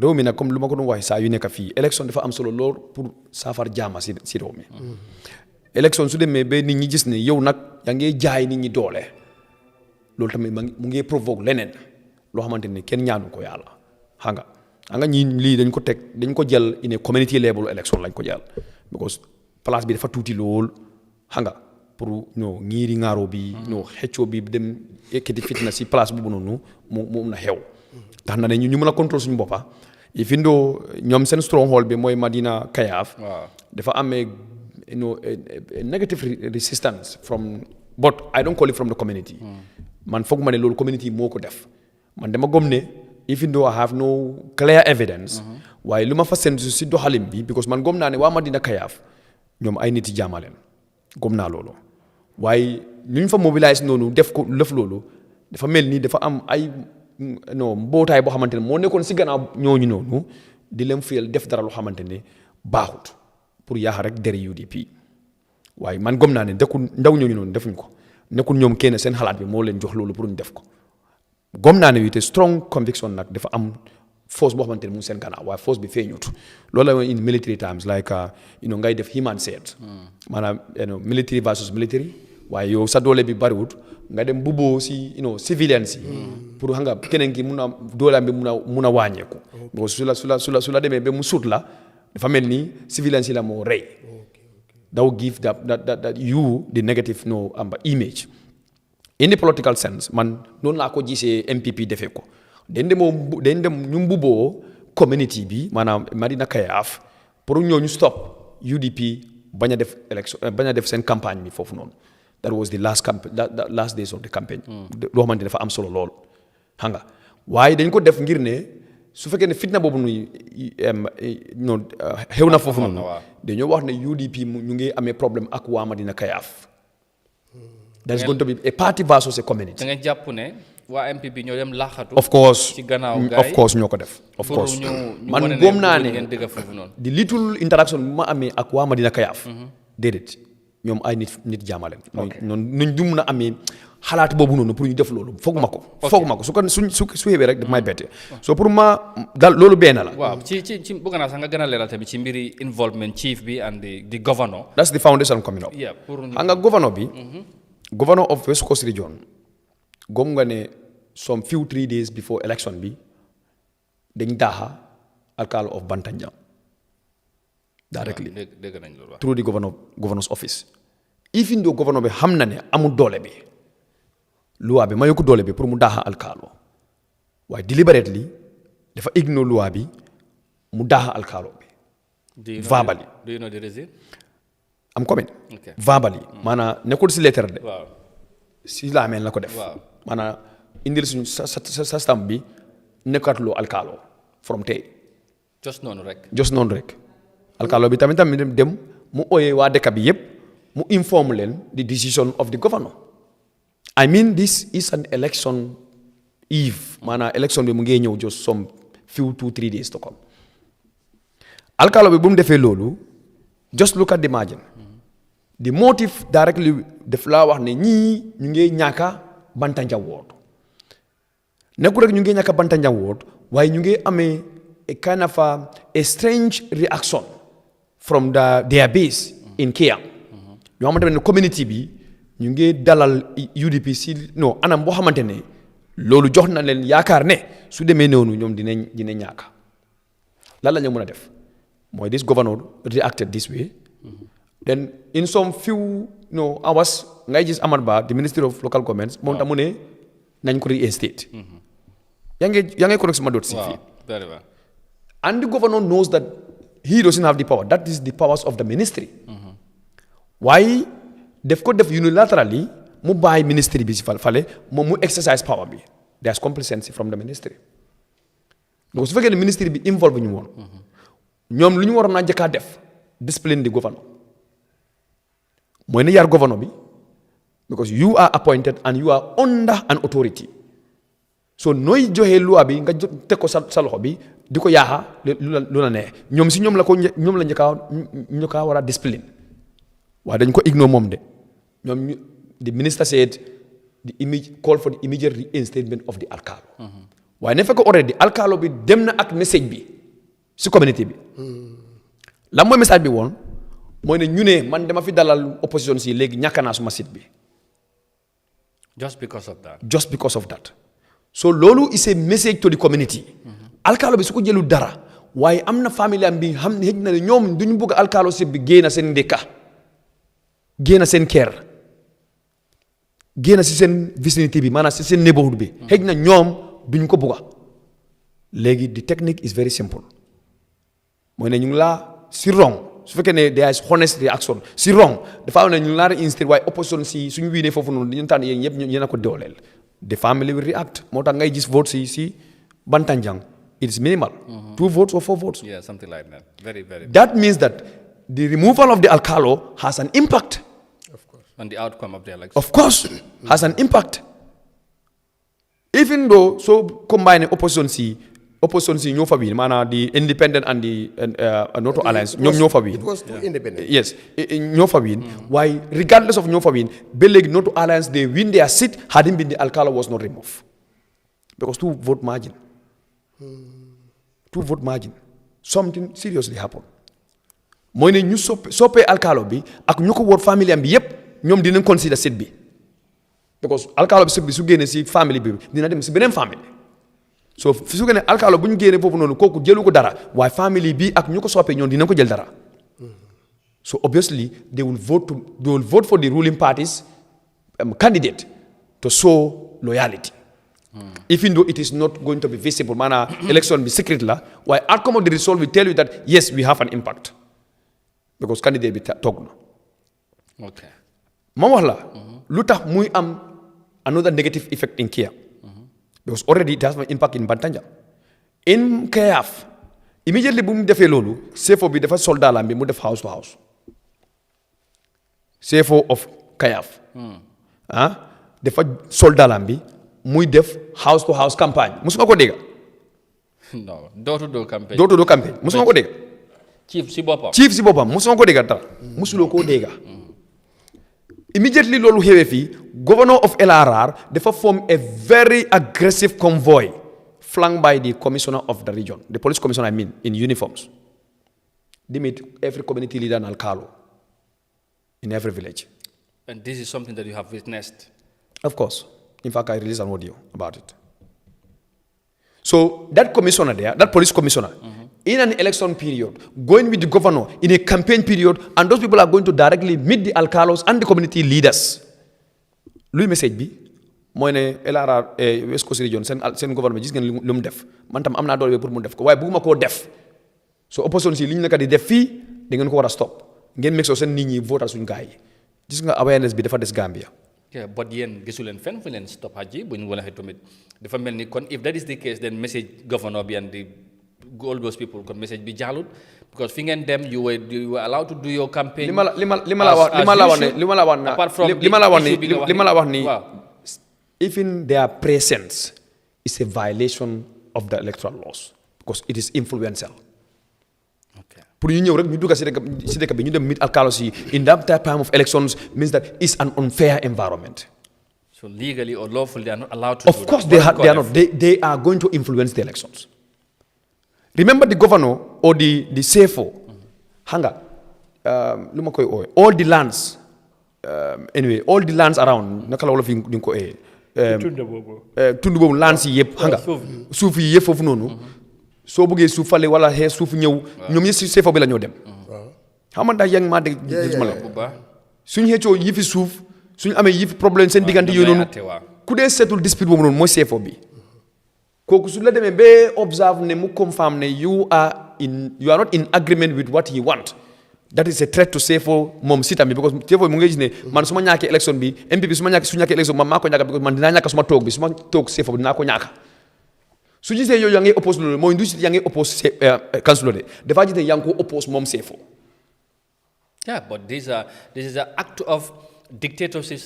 D: réew mi nag comme lu ma ko doon waxee saa yu nekk fii élection dafa am solo lool pour saafar jaama si réew mi élection su demee ba nit ñi gis ne yow nag yaa ngi jaay nit ñi doole loolu tamit mu ngi provoque leneen loo xamante ne kenn ñaanu ko yàlla xam nga ñii lii dañ ko jël in a community level election lañ ko jël because place bi dafa tuuti lool xam nga pour ñoo ñiiri ŋaaroo bi ñoo xeccoo bi dem ekkati fitna si place boobu noonu mu na xew tax na ne ñu mën a contrôle suñu boppa even though ñoom seen stronghold bi mooy Madina Kayaaf dafa amee negative resistance from but I don't call it from the community man foog ma ne loolu community moo ko def man dama gëm ne even though I have no clear evidence waaye lu ma fa seen si doxalin bi because man gëm naa ne waa Madina Kayaaf ñoom ay nit yi jaamaleen gëm naa loolu waaye ñu ñu fa mobilise noonu def ko lëf loolu dafa mel ni dafa am ay mbootaay boo xamante ne moo nekkoon si gannaaw ñooñu noonu di leen fiyal def dara loo xamante ne baaxut pour yaaxa rek deri UDP waaye man gëm naa ne ndaw ñooñu noonu defuñ ko nekkul ñoom kenn seen xalaat bi moo leen jox loolu pour ñu def ko gëm naa ne wi te strong conviction nag dafa am force boo xamante ne mu seen gannaaw waaye force bi feeñut loolu la in military times like ngay def human set maanaam military versus military waaye yow sa doole bi bariwut nga dem bubboo si civilian si pour xam nga keneen ki mun a dooleem bi mun a wàññeeku because su la demee ba mu suut la dafa mel ni civilian si la moo rey that will give that you the negative image in the political sense man noonu laa ko gisee MPP defee ko dañ dem ñu mbubboo community bi maanaam Madina Kayaaf pour ñooñu stop UDP bañ a def élection bañ a def seen campagne bi foofu noonu that was the last days of the campaign loo xamante dafa am solo lool xam nga waaye dañ ko def ngir ne su fekkee ne fitna boobu nuy xew na foofu noonu dañoo wax ne UDP ñu ngi amee problème ak waa Madina Kayaaf that's going to be a party versus a community.
B: da nga jàpp ne waa MPP ñoo dem laxatu.
D: of course
B: ci gannaaw gaay
D: of course ñoo ko def. of course man góom naa ne di little interaction bu ma amee ak waa Madina Kayaaf. déedéet ñoom ay nit jaamaleen. noonu nuñ du mun a amee xalaat boobu noonu pour ñu def loolu foog ma ko. foog ma ko su yebee rek daf may bette. so pour ma daal loolu benn la.
B: waaw ci bëgg naa sax nga gën a leeral tamit ci mbiri involvement chief bi and the governor.
D: that's the foundation coming up. xam nga governor bi. Governor of West Coast Region gom nga ne some few 3 days before election bi dañ daaxa alcalde of Bantanjang directly through the governor's office even though governor bi xam na ne amul doole bi loi bi mayu ko doole bi pour mu daaxa alcalde waaye deliberately dafa ignore loi bi mu daaxa alcalde bi verbally
B: do you know the reason?
D: am coming verbally maanaam nekkul si lettre de si laa mel na ko def maanaam indil suñu sa stamp bi nekkatuloo alkaalo from tey
B: just noonu rek alkaalo bi tamit dem mu ooyee waa dëkk bi yëpp mu informe leen the decision of the governor. I mean this is an election eve maanaam election bi mu ngi ñëw just some few 2-3 days to come alkaalo bi bu mu defee loolu just look at the margin. The motive directly def laa wax ne ñii ñu ngi ñàkka Bantanjang ward nekkul rek ñu ngi ñàkka Bantanjang ward waaye ñu ngi amee a kind of a strange reaction from their base in Kia ñoo xamante ne community bi ñu ngi dalal UDP si anam boo xamante ne loolu jox na leen yaakaar ne su demee noonu ñoom dina ñàkka lan la ñu mën a def mooy this governor reacted this way. Then in some few hours ngay gis Amad Ba the Ministry of Local Governments moom tamu ne nañ ko reinstate yaa ngi correct sama doot si fii and the governor knows that he doesn't have the power that is the powers of the ministry waaye def ko def unilaterally mu bàyyi ministry bi si fale moom mu exercise power bi there's complacency from the ministry donc su fekkee ne ministry bi involve ñu woon ñoom lu ñu waroon naa njëkkaa def discipline the governor mooy ne yar governor bi because you are appointed and you are under an authority so nooy joxee loi bi nga teg ko sa loxo bi di ko yaaxa lu la neex ñoom la njëkkaa war a discipline waaye dañ ko ignore moom de ñoom the minister said call for the immediate reinstatement of the alcalde waaye ne fekk already alcalde bi dem na ak message bi si community bi lan mooy message bi woon mooy ne ñu ne man dama fi dalal opposition si léegi ñàkk naa suma site bi Just because of that.
D: Just because of that. So lolu is a message to the community. Alkalo bi su ko jëlu dara waaye am na famille am bi xam ne na ñoom duñu bëgg alkalo si bi génn seen ndeka génn seen kër génn si seen vicinité bi maanaam si seen neighborhood bi xëj na ñoom duñ ko bëgga léegi the technique is very simple mooy ne ñu ngi laa si wrong su fekkee ne there is honest reaction si wrong dafa am ne ñu ngi laa instead waaye opposition si suñu wiinee foofu noonu dañu tànn yéen ñëpp ñu ko dooleel the family will react moo tax ngay gis vote si Bantanjang it is minimal 2 votes or 4 votes.
B: Yeah, something like that. Very, very.
D: That means that the removal of the alcalo has an impact.
B: Of course. On the outcome of the election.
D: Of course, has an impact. Even though so combining opposition ñoo fa win maanaam the independent and the Noto Alliance ñoo fa win.
C: It was too independent.
D: Yes, ñoo fa win. Why regardless of ñoo fa win, ba léegi Noto Alliance they win their seat hadn't been the alcalo was not removed because 2 vote margin. 2 vote margin. Something seriously happened. mooy ne ñu soppee alkalo bi ak ñu ko wóor famille am bi yépp ñoom dinañ consider seat bi because alkalo bi seat bi su génnee si famille bi dina dem si beneen famille so su génnee alkalo bu ñu génnee foofu noonu kooku jëlu ko dara waaye famille bi ak ñu ko soppee ñoom dinañ ko jël dara so obviously they will vote for the ruling party's candidate to show loyalty. Even though it is not going to be visible, election be secret la, why outcome of the result will tell you that yes, we have an impact. Because candidate be talk no.
B: Okay.
D: Mamahla, luta muy am another negative effect in Kia. Because already it has an impact in Bantanja. In KF, immediately boom defe lolu, CFO be the first soldat lambi mu def house to house. CFO of KF. The first soldat lambi muy def house to house campagne musuma ko dégg.
B: non door to door campagne.
D: door to door campagne musuma ko dégg.
B: chief si boppam
D: musuma ko dégg dara. musuloo koo dégg. Immediately loolu xewee fii governor of LRR dafa form a very aggressive convoy flanked by the commissioner of the region, the police commissioner I mean, in uniforms. They meet every community leader in Alkalo, in every village.
B: And this is something that you have witnessed?
D: Of course. In fact, I released an audio about it. So that commissioner there, that police commissioner, in an election period, going with the governor in a campaign period, and those people are going to directly meet the alcalos and the community leaders. Lui message bi mooy ne LRR West Coast Region seen gouvernement gis ngeen lu mu def man tam am naa doole pour mu def ko waaye bëgguma koo def so opposition si li ñu nekk di def fii da ngeen ko war a stop ngeen make sure seen nit ñi votal suñu gars yi gis nga awareness bi dafa des Gambia.
B: Yeah, but yéen gisu leen fenn fu leen stop haji bu ñu waxee tamit dafa mel ni kon if that is the case then message governor bi and all those people kon message bi jaalut because fi ngeen dem you were allowed to do your campaign. li ma la wax ni even their presence is a violation of the electoral laws because it is influential. Pour ñu ñëw rek ñu dugg si dëkk bi ñu dem meet alcalos yi in that time of elections means that it's an unfair environment. So legally or lawfully they are not allowed to do that. Of course they are not. They are going to influence the elections. Remember the governor or the CFO, hanga, all the lands, anyway, all the lands around, nakala wala fi ñu ko tundu boobu lands yi yëpp hanga suuf yi yëpp foofu noonu soo bëggee suuf fale wala xee suuf ñëw ñoom ñi si CFO bi la ñoo dem xam nga ndax yaa ngi maa dégg ma la suñu xëccoo yi fi suuf suñu amee yi fi problème seen diggante yooyu noonu ku dee seetul dispute boobu noonu mooy CFO bi kooku su la demee ba observe ne mu confirm ne you are not in agreement with what he want that is a threat to CFO moom si tamit because CFO mu ngi gis ne man su ma ñàkkee élection bi MPP su ñàkkee élection man maa ko ñàkk because man dinaa ñàkk su ma toog bi su ma toog CFO bi dinaa ko ñàkk su gisee yow yaa ngi oppose loolu mooy ndu si yaa ngi oppose councilor de dafa gis ne yaa ngi ko oppose moom CFO. Yeah, but this is an act of dictatorship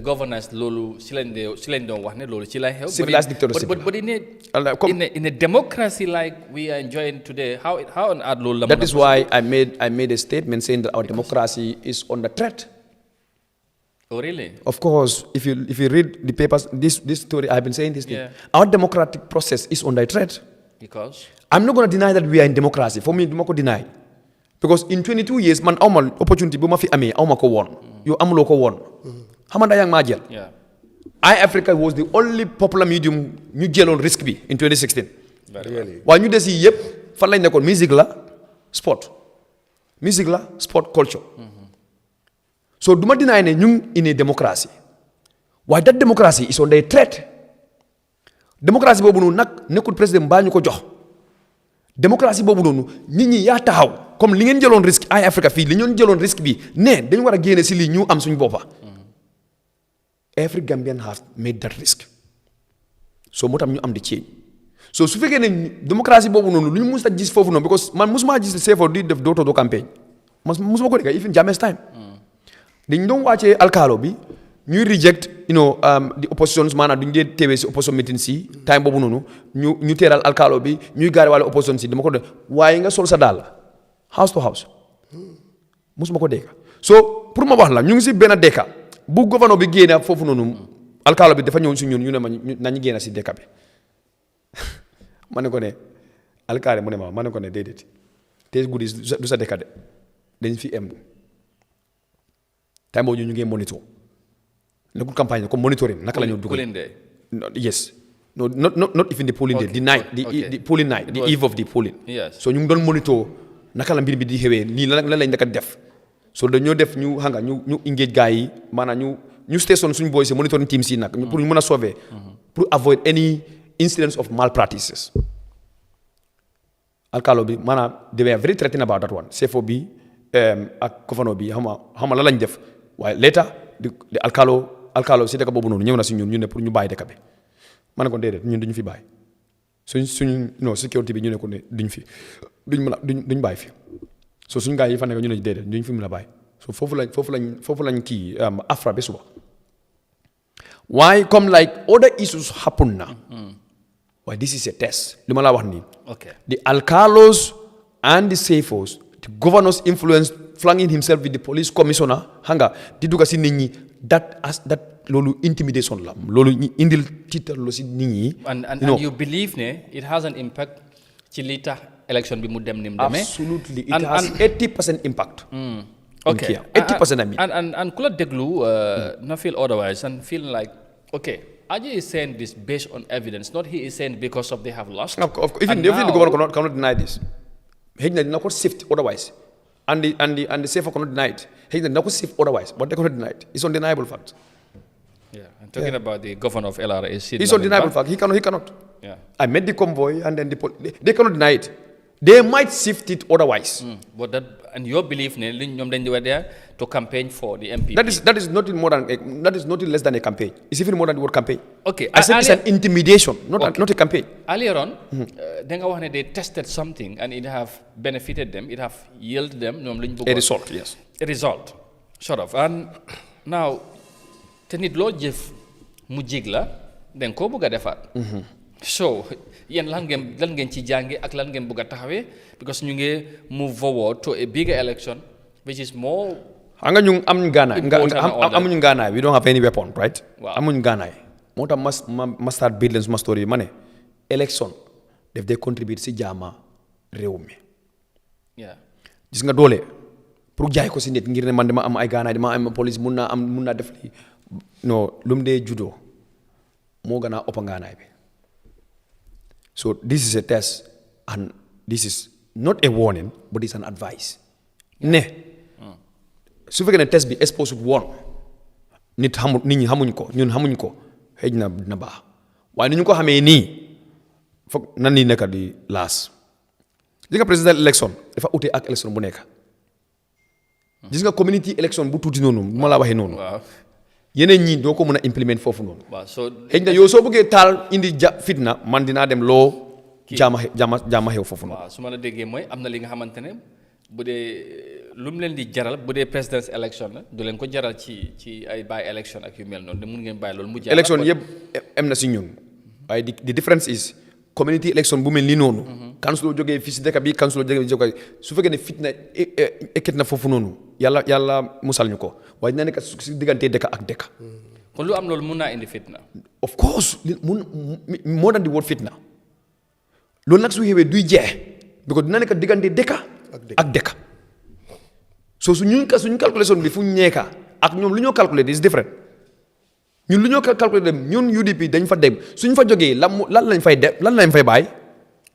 B: governance loolu si lañ doon wax ne loolu ci lay xew. Civilized dictatorship. But in a democracy like we are enjoying today, how on earth loolu la. That is why I made a statement saying that our democracy is under threat. Oh, really? Of course, if you read the papers, this story, I've been saying this thing. Our democratic process is under threat. Because? I'm not going to deny that we are in democracy. For me, I'm not going to deny. Because in 22 years, man, opportunity, bu ma fi amee, awma ko won. You amuloo ko won. Xamanda yang ma jël.
D: Eyeafrica was the only popular medium ñu jëloon risque bi in 2016.
C: Really?
D: waaye ñu des yi yëpp fan lañ nekkoon musique la sport culture. So duma deny ne ñu in a democracy waaye that democracy is under threat. Démocratie boobu noonu nag nekkul président baa ñu ko jox démocratie boobu noonu nit ñi yaa taxaw comme li ngeen jëloon risque Eyeafrica fii li ñoon jëloon risque bi ne dañu war a génne si lii ñu am suñu boppa every Gambian have made that risk so moo tam ñu am di change so su fekkee ne démocratie boobu noonu lu ñu mus a gis foofu noonu because man musuma gis Sefo di def door to door campagne musuma ko dégg even Jammeh's time dañ doon wàccee alkaalo bi ñuy reject the oppositions maanaam duñu dee teewee si opposition meeting si time boobu noonu ñu teeral alkaalo bi ñuy gaari wàlle opposition si dama ko def waaye nga sol sa daal house to house musuma ko dégg so pour ma wax la ñu ngi si benn dëkka bu gouverneur bi génne foofu noonu alkaalo bi dafa ñëw si ñun ñu ne ma nañu génn si dëkka bi ma ne ko ne alkaali mu ne ma ne ko ne déedéet tey guddi du sa dëkka de dañ fi em time boobu ñu ngi monitor nekkul campagne comme monitoring naka la ñu dugal yes no not even the polling day the night the polling night the eve of the polling so ñu ngi doon monitor naka la mbir bi di xewee lii lan lañ ndaka def so dañoo def ñu xam nga ñu engage gars yi maanaam ñu station suñu boy si monitoring team si nag pour ñu mën a sauver pour avoid any incidents of malpractices alkaalo bi maanaam they were very threatened about that one Sefo bi ak gouverneur bi xam nga la lañ def waaye later di alkaalo si dëkk boobu noonu ñëw na si ñun ñu ne pour ñu bàyyi dëkk bi ma ne ko déedéet ñun duñu fi bàyyi suñ non sécurité bi ñu ne ko ne duñ bàyyi fi so suñu gars yi fa nekk ñu ne déedéet duñ fi mën a bàyyi so foofu lañ kii afra ba suba waaye comme like other issues happen na waaye this is a test li ma laa wax nii the alkalos and the Sefos the governor's influence flanking himself with the police commissioner xam nga di dugga si nit ñi that loolu intimidation la loolu indil tiital lu si nit ñi. and
B: you believe ne it has an impact ci li tax election bi mu dem ni mu demee.
D: absolutely it has 80% impact.
B: okay
D: 80% I mean.
B: and ku la déglu na feel otherwise and feel like okay Aji is saying this based on evidence not he is saying because of they have lost.
D: Even the governor cannot deny this. Xëy na dina ko sift otherwise. And the Sefo cannot deny it. Hey, they're not safe otherwise, but they cannot deny it. It's undeniable fact.
B: Yeah, I'm talking about the governor of LRA.
D: It's undeniable fact. He cannot.
B: Yeah.
D: I met the convoy, and then they cannot deny it. They might sift it otherwise.
B: But and your belief, they were there to campaign for the MPP.
D: That is nothing more than that is nothing less than a campaign. It's even more than the word campaign.
B: Okay,
D: I said it's an intimidation, not a campaign. Earlier
B: on, they tested something and it have benefited them. It have yielded them
D: a result. Yes,
B: a result, sort of. And now, tenit lo jef mujigla den ko buga defat. So, yen lan ngeen ci jànge ak lan ngeen bëgg a taxawee because ñu ngi move forward to a bigger election which is more.
D: Xam nga ñu amuñu gànnaay we don't have any weapon right. Waaw amuñu gànnaay moo tax ma start build leen suma story ma ne election daf dee contribute si jaama réew mi. Gis nga doole pour jaay ko si nit ngir ne man dama am ay gànnaay dama am police mun naa def lii non lu mu dee juddoo moo gën a ëpp gànnaay bi. So this is a test and this is not a warning but it's an advice. Ne su fekkee ne test bi exposed woon nit ñi xamuñ ko ñun xamuñ ko xëy na dina baax waaye ni ñu ko xamee nii foog nan nii nekk di laas. Gis nga president election dafa ute ak election bu nekk. Gis nga community election bu tuuti noonu bu ma la waxee noonu. Yeneen ñi doo ko mën a implement foofu noonu. Xëy na yow soo bëggee taal indi fitna man dinaa dem loo jaama xew foofu noonu.
B: Waaw su ma la déggee mooy am na li nga xamante ne bu dee lu mu leen di jaral bu dee presidence election la du leen ko jaral ci ay bàyyi election ak yu mel noonu de mun ngeen bàyyi loolu mu jaral.
D: Election yëpp am na si ñun waaye the difference is community election bu mel ni noonu. councilor jógee fii si dëkk bi councilor jógee su fekkee ne fitna ekkit na foofu noonu yàlla musal ñu ko waaye dina nekk si diggante dëkk ak dëkk.
B: kon lu am loolu mun naa indi fitna.
D: of course more than the word fitna loolu nag su xewee duy jeex because dina nekk diggante dëkk ak dëkk so suñu calculation bi fu ñu nekka ak ñoom lu ñoo calculer is different ñun lu ñoo calculer dem ñun UDP dañ fa dem suñ fa jógee lan lañ fay def lan lañ fay bàyyi.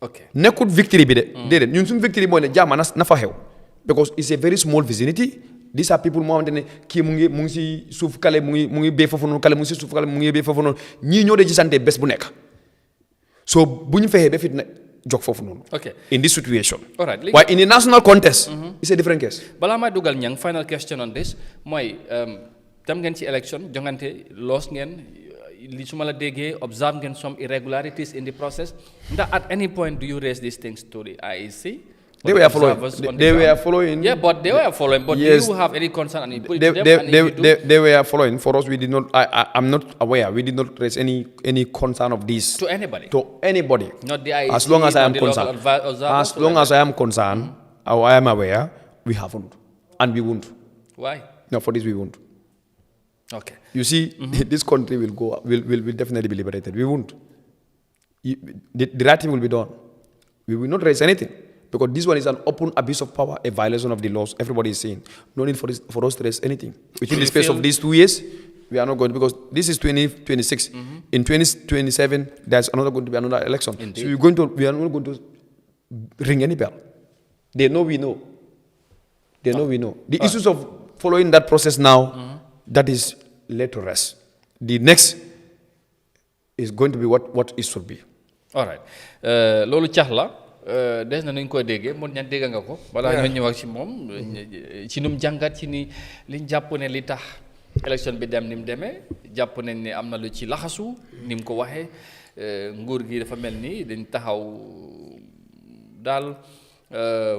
B: ok
D: nekkul victory bi de. déedéet ñun suñu victory mooy ne jàmm na fa xew. because it's a very small vicinity. These are people moo xamante ne kii mu ngi si suuf kale mu ngi bee foofu noonu kale mu ngi si suuf kale mu ngi bee foofu noonu ñii ñoo dee gisante bés bu nekk. so bu ñu fexee ba fit na jóg foofu noonu.
B: ok
D: in this situation.
B: all right
D: waaye in a national contest. it's a different case.
B: balaa may dugal ñang final question on this mooy dem ngeen ci election jongante loos ngeen li su ma la déggee observe ngeen some irregularities in the process ndax at any point do you raise these things to the IEC.
D: They were following.
B: Yeah, but they were following. But
D: yes,
B: do you have any concern? And
D: they were following. For us, we did not. I'm not aware. We did not raise any concern of this
B: to anybody.
D: To anybody.
B: Not the IEC.
D: As long as I am concerned. As long as I am concerned, or I am aware, we haven't, and we won't.
B: Why?
D: No, for this we won't.
B: Okay.
D: You see, this country will definitely be liberated. We won't. The right thing will be done. We will not raise anything. Because this one is an open abuse of power, a violation of the laws. Everybody is saying. No need for us to raise anything. Within the space of these 2 years, we are not going to, because this is 2026. In 2027, there's going to be another election.
B: Indeed.
D: So we are not going to ring any bell. They know we know. They know we know. The issues of following that process now, that is laid to rest. The next is going to be what it should be.
B: All right. Lolu Chahla. Des na nuñ koy déggee mun ñan dégg nga ko balaa ñoo ñëw ak ci moom ci num jàngat ci ni liñ jàpp ne li tax élection bi dem ni mu demee jàpp nañ ne am na lu ci laxasu ni mu ko waxee nguur gi dafa mel ni dañ taxaw daal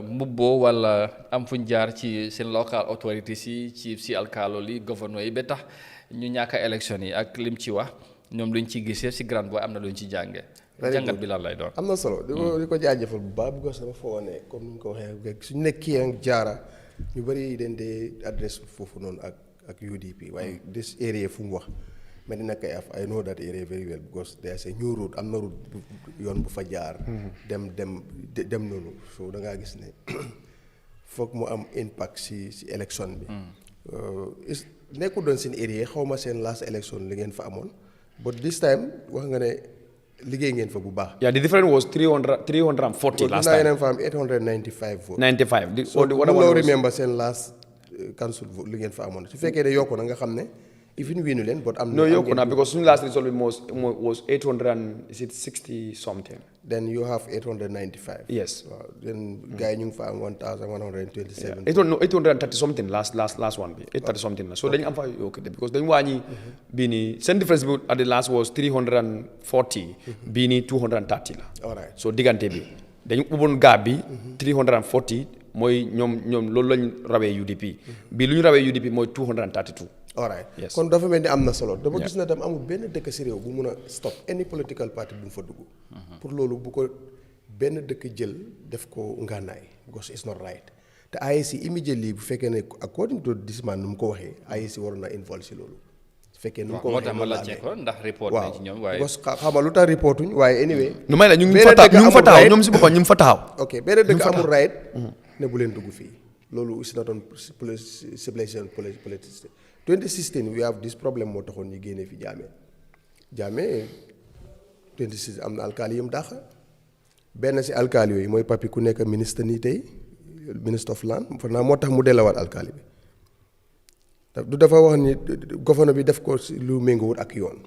B: mbubboo wala am fuñ jaar ci seen local authorities yi ci si alkaalo li gouverneur yi ba tax ñu ñàkk a élection yi ak lim ci wax ñoom luñ ci gisee si grand boy am na luñ ci jàngee jàngat bi lan lay doon.
C: am na solo di ko jaajëfal bu baax bu sama foo ne comme ni ñu ko waxee suñu nekkee ak jaara ñu bëri dañ dee adresse foofu noonu ak UDP waaye this area fu mu wax Medina Kayaf I know that area very well because there's a new route am na route yoon bu fa jaar. dem noonu so da ngaa gis ne foog mu am impact si élection bi. nekkul doon seen area xaw ma seen last election li ngeen fa amoon but this time wax nga ne. liggéey ngeen fa bu baax. Yeah,
D: the difference was 340 last time.
C: Now I 895 votes.
D: 95.
C: So what I remember seen last council vote li ngeen fa amoon su fekkee ne yokku na nga xam ne even winu leen but am na.
D: No yokku na because suñu last result was 860 something.
C: Then you have 895.
D: Yes.
C: Then guy ñu ngi fa am 1127.
D: 830 something last one bi 830 something. So dañu am fa yokku because dañu wàññi bii nii seen difference bi at the last was 340. bii nii 230 la.
C: All right.
D: So diggante bi dañu ubboon gap bi 340 mooy ñoom loolu lañu rawee UDP. bii lu ñu rawee UDP mooy 232.
C: all right.
D: Yes.
C: kon dafa mel ni am na solo. dama gis na tam amul benn dëkk si réew bu mun a stop any political party bu mu fa dugg. pour loolu bu ko benn dëkk jël def ko ngànnaay because it's not right te IEC immediately bu fekkee ne according to this man nu mu ko waxee IEC waroon na involve si loolu. su fekkee nu mu ko waxee
B: moo tax ma ndax report nañ ci ñoom waaye.
C: parce que xam nga lu tax reportuñ waaye anyway.
D: nu may la ñu ngi fa taxaw ñoom si boppam ñu ngi fa taxaw.
C: ok benn dëkk amul right ne bu leen dugg fii loolu is not on civilization politics 2016 we have this problem moo taxoon ñu génnee fi Jammeh 2016 am na alkaali yëm dàq benn si alkaali yooyu mooy papi ku nekk ministre nii tey ministre of land fa naa moo tax mu dellawaat alkaali bi du dafa wax ni gouverneur bi def ko lu méngoowut ak yoon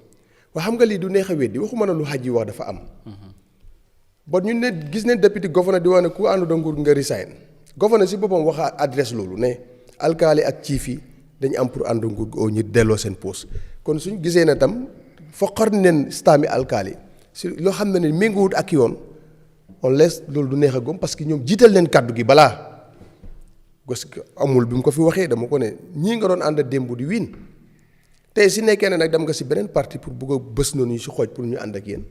C: waa xam nga lii du neex a weddi waxuma na lu xaj yi wax dafa am bon ñun ne gis ne député gouverneur di wax ne ku àndu da nguur nga resign gouverneur si boppam waxa adresse loolu ne alkaali ak chief yi dañu am pour ànd nguur oo ñu delloo seen poste kon suñ gisee na tam foqar neen stami alkaali si loo xam ne méngoowut ak yoon on laisse loolu du neex a gom parce que ñoom jiital leen kàddu gi balaa parce que amul bi mu ko fi waxee dama ko ne ñii nga doon ànd démb di wiin tey si nekkee ne nag dem nga si beneen parti pour bugg a bës noonu si xooj pour ñu ànd ak yéen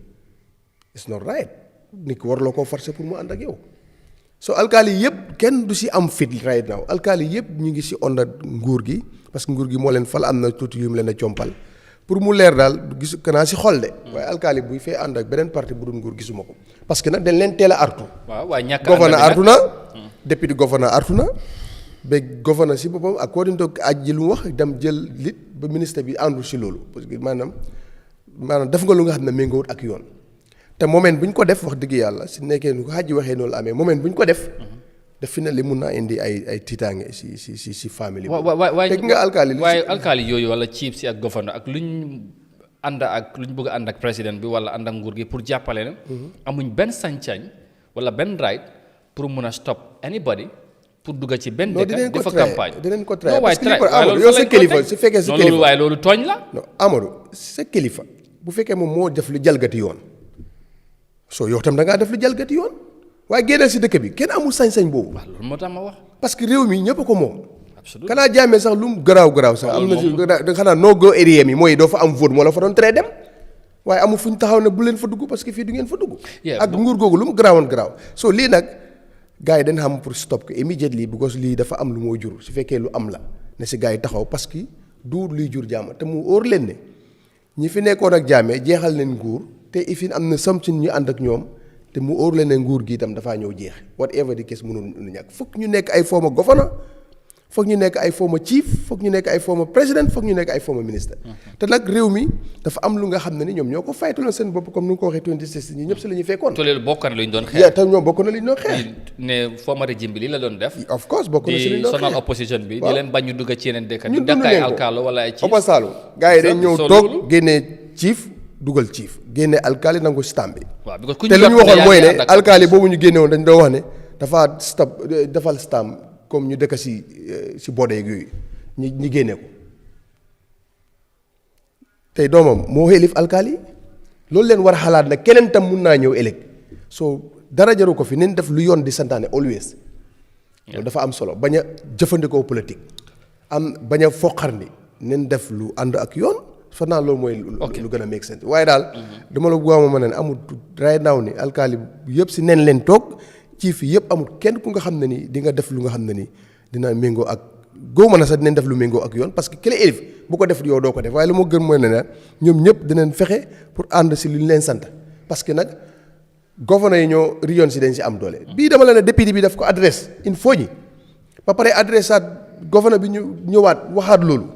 C: it's not right nit ki warloo koo forcer pour mu ànd ak yow so alkaali yëpp kenn du si am fit right now alkaali yëpp ñu ngi si onda nguur gi parce que nguur gi moo leen fal am na tuuti yu mu leen a compal pour mu leer daal gis kanaa si xol de waaye alkaali buy fee ànd ak beneen parti bu dul nguur gisuma ko parce que nag dañ leen teel a artu
B: waaw waaye ñàkk
C: gouverneur artu na député gouverneur artu na ba gouverneur si boppam according to aj ji lu mu wax dem jël lit ba ministre bi àndul si loolu parce que maanaam def nga lu nga xam ne méngoowut ak yoon te moment bu ñu ko def wax dëgg yàlla si nekkee nu ko xaj waxee noonu la amee moment bu ñu ko def daf fi ne li mun naa indi ay tiitaange si famille bi. teg nga alkaali
B: waaye alkaali yooyu wala chief si ak gouverneur ak luñ ànd ak luñ bëgg a ànd ak président bi wala ànd ak nguur gi pour jàppale ne amuñ benn sañ-sañ wala benn right pour mun a stop anybody pour dugg ci benn dëkk dafa campagne
C: dinañ ko traité parce que Amadou yow sa kilifa su fekkee sa kilifa
B: waaye loolu tooñ la.
C: non Amadou sa kilifa bu fekkee moom moo def lu jalgati yoon soo yow tam da ngaa def lu jalgati yoon waaye génnal si dëkk bi kenn amul sañ-sañ boobu.
B: waaw loolu moo tax ma wax.
C: parce que réew mi ñëpp ko moom.
B: absolument
C: kanaa Jammeh sax lu mu garaaw sax. am na si xanaa no go area mi mooy doo fa am vote moo la fa doon tere dem waaye amul fu ñu taxaw ne bu leen fa dugg parce que fii du ngeen fa dugg. ak nguur googu lu mu garaaw soo lii nag. gars yi dañ xam pour stop ko immediately because lii dafa am lu moo jur su fekkee lu am la ne si gars yi taxaw parce que du luy jur jàmm te mu óor leen ne ñi fi nekkoon ak Jammeh jeexal leen nguur te ifin am na something ñu ànd ak ñoom te mu óor leen ne nguur gi itam dafaa ñëw jeex whatever the case mënul ñàkk foog ñu nekk ay former governor foog ñu nekk ay former chief foog ñu nekk ay former président foog ñu nekk ay former ministre te nag réew mi dafa am lu nga xam ne ni ñoom ñoo ko faytaloon seen bopp comme ni nga ko waxee 2016 ñi ñëpp si la ñuy fekkoon.
B: te loolu bokk na lu ñu doon xeex.
C: te ñoom bokk na lu ñu doon xeex.
B: ne former régime bi li la doon def.
C: of course bokk na si lu ñu doon xeex
B: di sonal opposition bi. di leen bañ ñu dugg ci yeneen dëkk. ñu dëkk ay alkaalo wala ay chief.
C: Opa Saalum gars yi dañ ñëw toog génnee chief dugal chief génne alkaali nangu stamp bi.
B: waaw parce que
C: te li ñu waxoon mooy ne alkaali boobu ñu génne woon dañ doon wax ne dafa defal stamp comme ñu dëkk si bodeeg yooyu ñi génne ko tey doomam moo xelif alkaali loolu leen war a xalaat nag keneen tam mun naa ñëw ëllëg soo dara jaru ko fi nañ def lu yoon di santaane always loolu dafa am solo bañ a jëfandikoo politique bañ a foqarni nañ def lu ànd ak yoon fa naa loolu mooy lu gën a make sense waaye daal dama la bëgg a ne amul right now ni alkaali yëpp si nen leen toog ci fi yëpp amul kenn ku nga xam ne ni di nga def lu nga xam ne ni dina méngoo ak góob mën a sax dinañ def lu méngoo ak yoon parce que kële élif bu ko def yow doo ko def waaye lu ma gën mooy ne ñoom ñëpp dinañ fexe pour ànd si lu ñu leen sant parce que nag gouverneur yi ñoo région si dañ si am doole. bii dama la ne député bi daf ko adresse il faut ñi ba pare adresse at gouverneur bi ñu ñëwaat waxaat loolu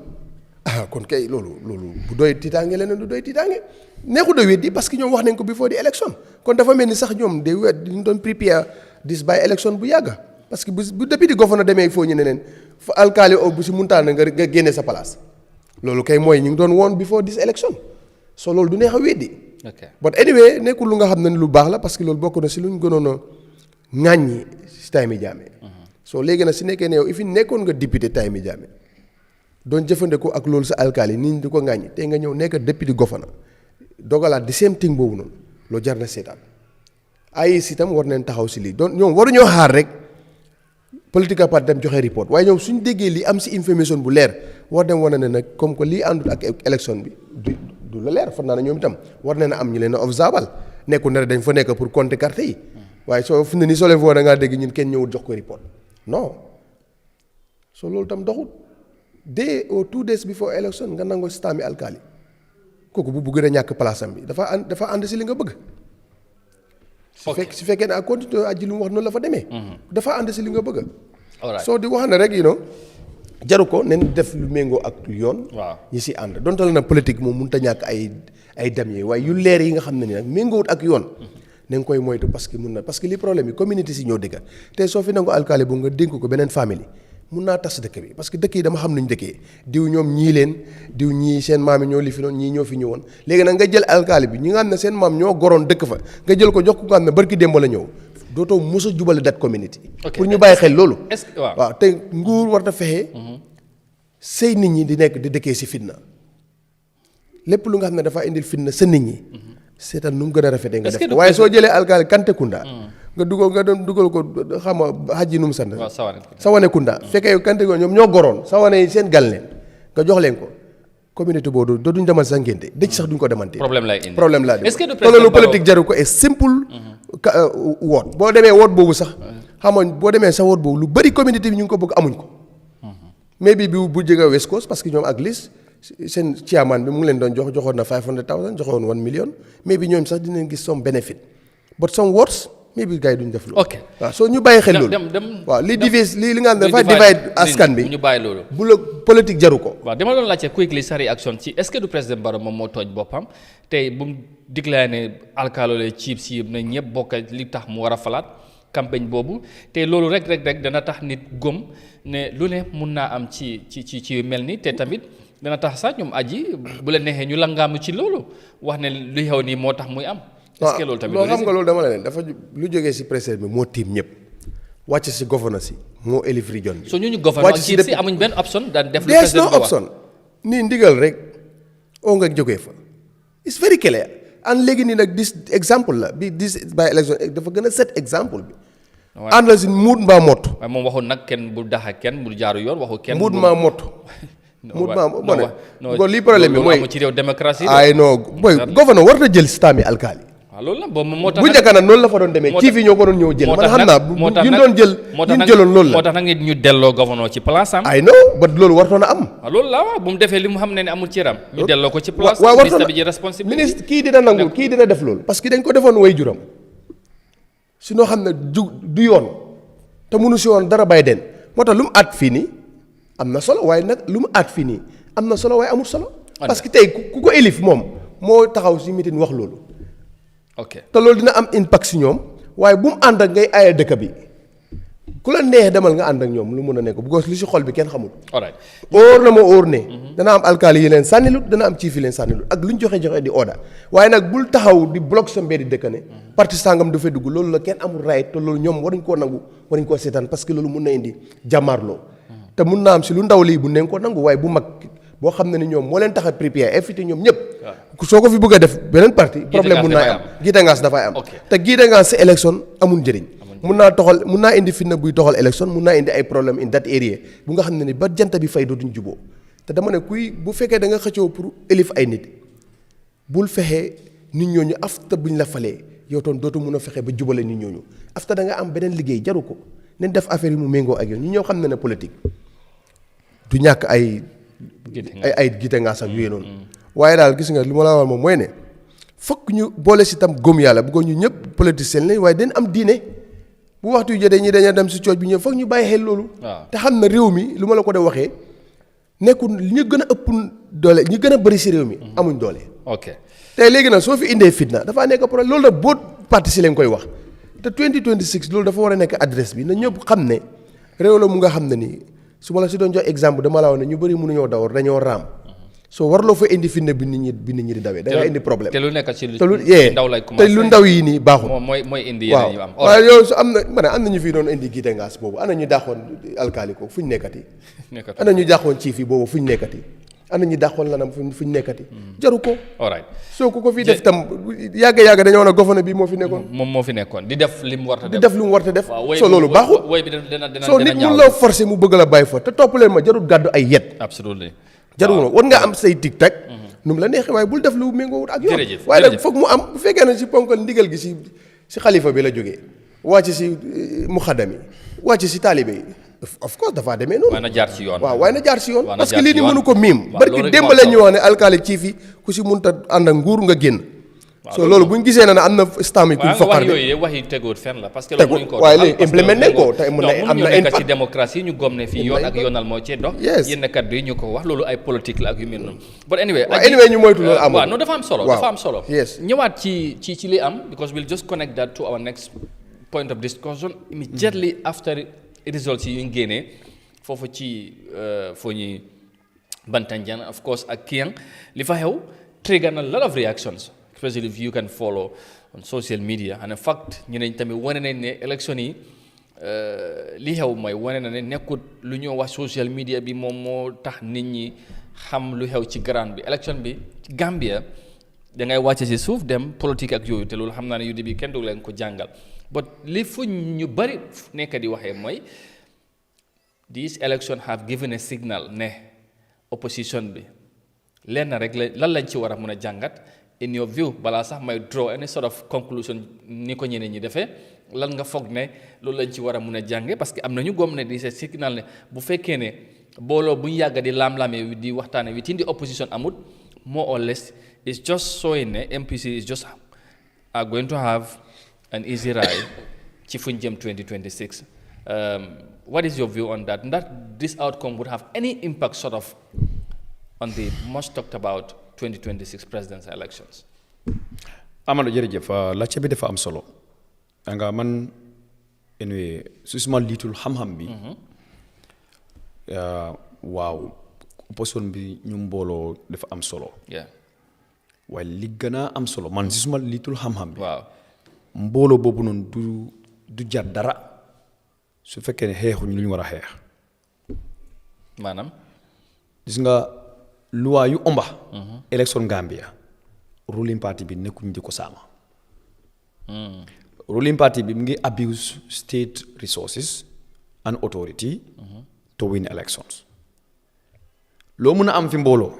C: kon kay loolu bu doy tiitaange leneen du doy tiitaange neexu doy weddi parce que ñoom wax nañ ko before di élection kon dafa mel ni sax ñoom day ñu doon prepare this by election bu yàgga parce que bu député gouverneur demee foo ñu ne leen fa alkaali bu si muntaan nga génne sa place loolu kay mooy ñu ngi doon woon before this election so loolu du neex a weddi. but anyway nekkul lu nga xam ne lu baax la parce que loolu bokk na si lu ñu gënoon a ŋàññi si time Jammeh so léegi nag si nekkee ne yow fi nekkoon nga député time Jammeh doon jëfandikoo ak loolu sa alkaali nit ñi di ko ŋàññi tey nga ñëw nekk député gouverneur dogalaat di same thing boobu noonu loolu jar na seetaan ay si itam war nañ taxaw si lii doon ñoom waruñoo xaar rek political party dem joxe report waaye ñoom suñ déggee li am si information bu leer war dem wane ne nag comme que lii àndul ak élection bi du la leer fan naa ne ñoom itam war nañ a am ñu leen a observal nekkul ne dañ fa nekk pour compter carte yi waaye soo fi ne nii soo leen fa war a ngaa dégg ñun kenn ñëwul jox ko report non so loolu itam doxul day or 2 days before election nga nangoo si taami alkaali kooku bu bëgg a ñàkk place am bi dafa ànd si li nga bëgg. su fekkee ne ak continué aji lu mu wax noonu la fa demee. dafa ànd si li nga bëgg. soo di wax ne rek jaru ko nen def lu méngoo ak yoon. ñi si ànd donte la na politique moom mënut a ñàkk ay dem yi waaye yu leer yi nga xam ne ni nag méngoowut ak yoon. na nga koy moytu parce que li problème yi communauté si ñoo dëkka te soo fi nangu alkaali bu nga dénk ko beneen famille. mun naa tas dëkk bi parce que dëkk yi dama xam nuñ dëkkee diw ñoom ñii leen diw ñii seen maam yi ñoo li fi noonu ñii ñoo fi ñëwoon léegi nag nga jël alkaali bi ñi nga xam ne seen maam ñoo goroon dëkk fa nga jël ko jox ko nga xam ne barki démb la ñëw dootoo mos a jubale dat community pour ñu bàyyi xel loolu waaw te nguur war na fexe say nit ñi di nekk di dëkkee si fitna lépp lu nga xam ne dafa indil fitna sa nit ñi seetal nu mu gën a rafetee nga def waaye soo jëlee alkaali Kantekunda nga dugal ko xam nga xaj yi nu mu sant. Sawane Kunda fekkee yow kante ko ñoom ñoo goroon sawane yi seen gal leen nga jox leen ko communauté boobu dootuñ demal sax ngénte dëj sax duñ ko demante.
B: problème lay indi
C: problème laa
B: est-ce que du
C: loolu politique jaru ko et simple. woot boo demee woot boobu sax. xam nga boo demee sa woot boobu lu bari communauté bi ñu ngi ko bëgg amuñ ko. mais bi bu jege West Coast parce que ñoom ak liste seen chairman bi mu ngi leen doon joxoon na 500,000 joxoon 1 million mais bi ñoom sax dinañ gis some benefit but some words mais bi gars yi duñ def loolu.
B: ok
C: waaw soo ñu bàyyi xel loolu. waaw li divise li nga xam ne dafa divide askan bi
B: ñu bàyyi loolu.
C: bu la politique jaru ko.
B: waaw dama doon laajte quickly sa réaction ci est-ce que du président Barrow moom moo tooj boppam tey bu mu déclaré ne alkaalole ciib si yëpp na ñëpp bokk li tax mu war a falaat campagne boobu te loolu rek dana tax nit gëm ne lu ne mun naa am ci mel ni te tamit dana tax sax ñoom aji bu la neexee ñu langaamu ci loolu wax ne lu xew nii moo tax muy am. est-ce que loolu tamit
C: xam nga loolu dama la leen dafa lu jógee si président bi moo tiim ñëpp wàcc si gouverneur si moo élif region bi.
B: so ñu gouverneur ak si amuñ benn option daan def. lu
C: there's
B: président
C: no option nii ndigal rek oo nga jógee fa. it's very clear and léegi nii nag this exemple la bi this by election dafa gën a set exemple bi. ànd la si muut mbaa mott.
B: waaye moom waxul nag kenn bu daxa kenn bu jaaru yoon waxu kenn.
C: muut mbaa mott. muut mbaa mott non lii problème bi mooy
B: ci réew démocratie.
C: ay non mooy gouverneur war na jël stammi alkaali.
B: waaw loolu la boobu moo tax
C: bu njëkk nag noonu la fa doon demee kii fi ñoo ko doon ñëw jël man xam naa ñu doon jël ñu jëloon loolu la
B: moo tax nag ñu delloo gouverneur ci place am
C: ay non ba loolu wartoon a am
B: waaw loolu la waaw bu mu defee li mu xam ne amul ci ram ñu delloo ko ci place
C: waaw
B: ministre bi ji responsabilité
C: ministre kii dina nangu kii dina def loolu parce que dañ ko defoon way juram si noo xam ne du yoon te mënu si woon dara bay den moo tax lu mu aat fii nii am na solo waaye nag lu mu aat fii nii am na solo waaye amul solo parce que tey ku ko élif moom moo taxaw si meeting wax loolu
B: ok
C: te loolu dina am impact si ñoom waaye bu mu ànd ak ngay aaye dëkk bi ku la neex demal nga ànd ak ñoom lu mun a nekk because li si xol bi kenn xamul.
B: alright
C: óor na ma óor ne. dana am alkaali yi leen sànnilut dana am chief yi leen sànnilut ak lu ñu joxe di order waaye nag bul taxaw di bloc sa mbedd dëkk ne. parti sangam dafay dugg loolu la kenn amul right te loolu ñoom waruñ koo nangu waruñ koo seetaan parce que loolu mun na indi jàmmaarloo. te mun naa am si lu ndaw lii bu neen ko nangu waaye bu mag boo xam ne ni ñoom moo leen tax a prépare everything ñoom ñëpp. soo ko fi bëgg a def beneen parti. problème mun naa am giite ngaas dafay am. te giite ngaas si élection amul njëriñ. mun naa indi fitna buy toxal élection mun naa indi ay problème in that area bu nga xam ne ni ba jant bi fay dootuñ juboo te dama ne kuy bu fekkee da nga xëccoo pour élif ay nit bul fexe nit ñooñu afta buñ la falee yow toon dootu mun a fexe ba jubale nit ñooñu afta da nga am beneen liggéey jaru ko nen def affaire yi mu méngoo ak yow ñu ñoo xam ne ne politique du ñàkk ay gite ngaas ak yooyu noonu waaye daal gis nga li ma la wax moom mooy ne fokk ñu boole si tam góom yàlla bu ko ñu ñëpp politicien lañ waaye dañ am diine bu waxtu yu jotee ñi dañoo dem si cooj bi ñëw foog ñu bàyyi xel loolu. te xam na réew mi lu ma la ko de waxee nekkul ñu gën a ëpp doole ñu gën a bëri si réew mi. amuñ doole.
B: ok
C: te léegi nag soo fi indee fitna dafa nekk problème loolu nag boo parti si lañ koy wax te 2026 loolu dafa war a nekk adresse bi na ñëpp xam ne réew la mu nga xam ne nii su ma la si doon jox exemple dama la wax ne ñu bëri mënuñoo daw dañoo raam. soo warloo fa indi fitna bi nit ñi di dawee. da nga indi problème
B: te lu nekk ci
C: ndaw lay commencé te lu ndaw yi nii baaxul.
B: mooy indi yeneen yu am.
C: waaw yow su am na ñu fi doon indi giite ngaas boobu ana ñu dàqoon alkaali ko fu ñu nekkati. ana ñu dàqoon ciif yi boobu fu ñu nekkati. ana ñu dàqoon lanam fu ñu nekkati. jaru ko.
B: alright
C: soo ko fi def tam yàgg dañoo ne gouverneur bi moo fi nekkoon.
B: moom moo fi nekkoon di def li mu war a def.
C: di def li mu war a def. soo loolu baaxul. soo nit mun loo forcer mu bëgg la bàyyi fa te topp leen ma jarul gàddu ay yet.
B: absolument
C: jarul war nga am say tic-tac nu mu la neexee waaye bul def lu méngoowut ak yoon waaye nag foog mu am bu fekkee ne si ponkal ndigal gi si xalifa bi la jógee wàcc si muxaddam yi wàcc si taalibe yi of course dafaa demee noonu.
B: waaye na jaar ci yoon
C: waaye na jaar si yoon parce que lii ni mënu ko miim barki démb la ñu wax ne alkaali ci fi ku si munta ànd ak nguur nga génn so loolu bu ñu gisee ne am na stam yi kuñ foqar
B: yooyu wax yi teguwut fenn la parce que loolu ko
C: waaye léegi implémenté nañ ko te mun na am na
B: impact ci démocratie ñu gom ne fii yoon ak yoonal moo cee dox yenn kat bi ñu ko wax loolu ay politique la ak yu mel noonu but anyway
C: ñu moytu loolu amul
B: waaw non dafa am solo ñëwaat ci li am because we'll just connect that to our next point of discussion immediately after results yi ñu génnee foofu ci foo ñuy Bantanjan of course ak Kiyang li fa xew trigger na lot of reactions especially if you can follow on social media and in fact ñeneen tamit wane nañ ne élection yi li xew mooy wane na ne nekkut lu ñoo wax social media bi moom moo tax nit ñi xam lu xew ci grand bi élection bi Gambia da ngay wàcce si suuf dem politique ak yooyu te loolu xam naa ne yu bi kenn du leen ko jàngal but li fu ñu bari nekk di waxee mooy these elections have given a signal ne opposition bi lenn rek lan lañ ci war a mën a jàngat in your view balaa sax may draw any sort of conclusion ni ko ñeneen ñi defee lan nga foog ne loolu lañ ci war a mun a jànge parce que am na ñu gom ne di se signal ne bu fekkee ne booloo bu ñu yàgg di laam-laamee di waxtaane within the opposition amut more or less it's just showing ne MPC is just are going to have an easy ride ci fuñ jëm 2026. What is your view on that? That this outcome would have any impact sort of on the much talked about 2026 presidential elections?
D: Amadou jërëjëf laajte bi dafa am solo nga man anyway su suma liitul xam-xam bi waaw opposition bi ñu mbooloo dafa am solo waaye li gën a am solo man si suma liitul xam-xam bi
B: waaw
D: mbooloo boobu noonu du jar dara su fekkee ne xeexuñ lu ñu war a xeex
B: maanaam
D: gis nga loi yu omba élection Gambia ruling party bi nekkuñ di ko saama ruling party bi mu ngi abuse state resources and authority to win elections loo mun a am fi mbooloo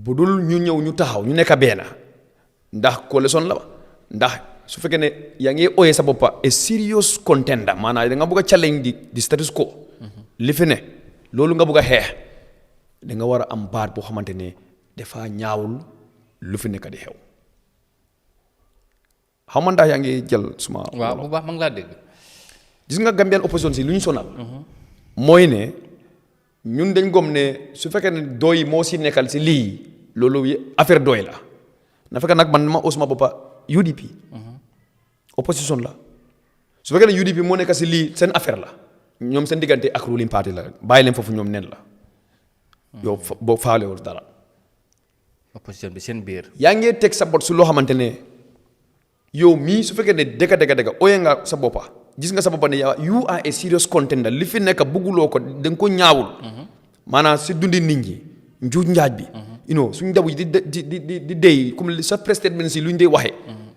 D: bu dul ñu ñëw ñu taxaw ñu nekk benn ndax coalition la ndax su fekkee ne yaa ngi ooyee sa boppa a serious contender maanaam da nga bëgg a challenge di status quo li fi ne loolu nga bëgg a xeex da nga war a am baat boo xamante ne dafa ñaawul lu fi nekk di xew xam nga ndax yaa ngi jël suma
B: waaw bu baax ma ngi laa dégg
D: gis nga Gambian opposition si lu ñu sonal mooy ne ñun dañ gom ne su fekkee ne doy moo si nekkal si lii loolu affaire doy la na fekkee nag man ma osuma boppa UDP opposition la su fekkee ne UDP moo nekk si lii seen affaire la ñoom seen diggante ak ruling party la bàyyi leen foofu ñoom nen la yow boo faalewul dara
B: opposition bi seen biir
D: yaa ngi teg sa bot su loo xamante ne yow mii su fekkee ne dëgga ooyee nga sa boppa gis nga sa boppa ne you are a serious contender li fi nekk bëgguloo ko da nga ko ñaawul maanaam si dundi nit ñi njuuj njaaj bi you know suñu dabu di dey comme sa press statement si lu ñu dee waxee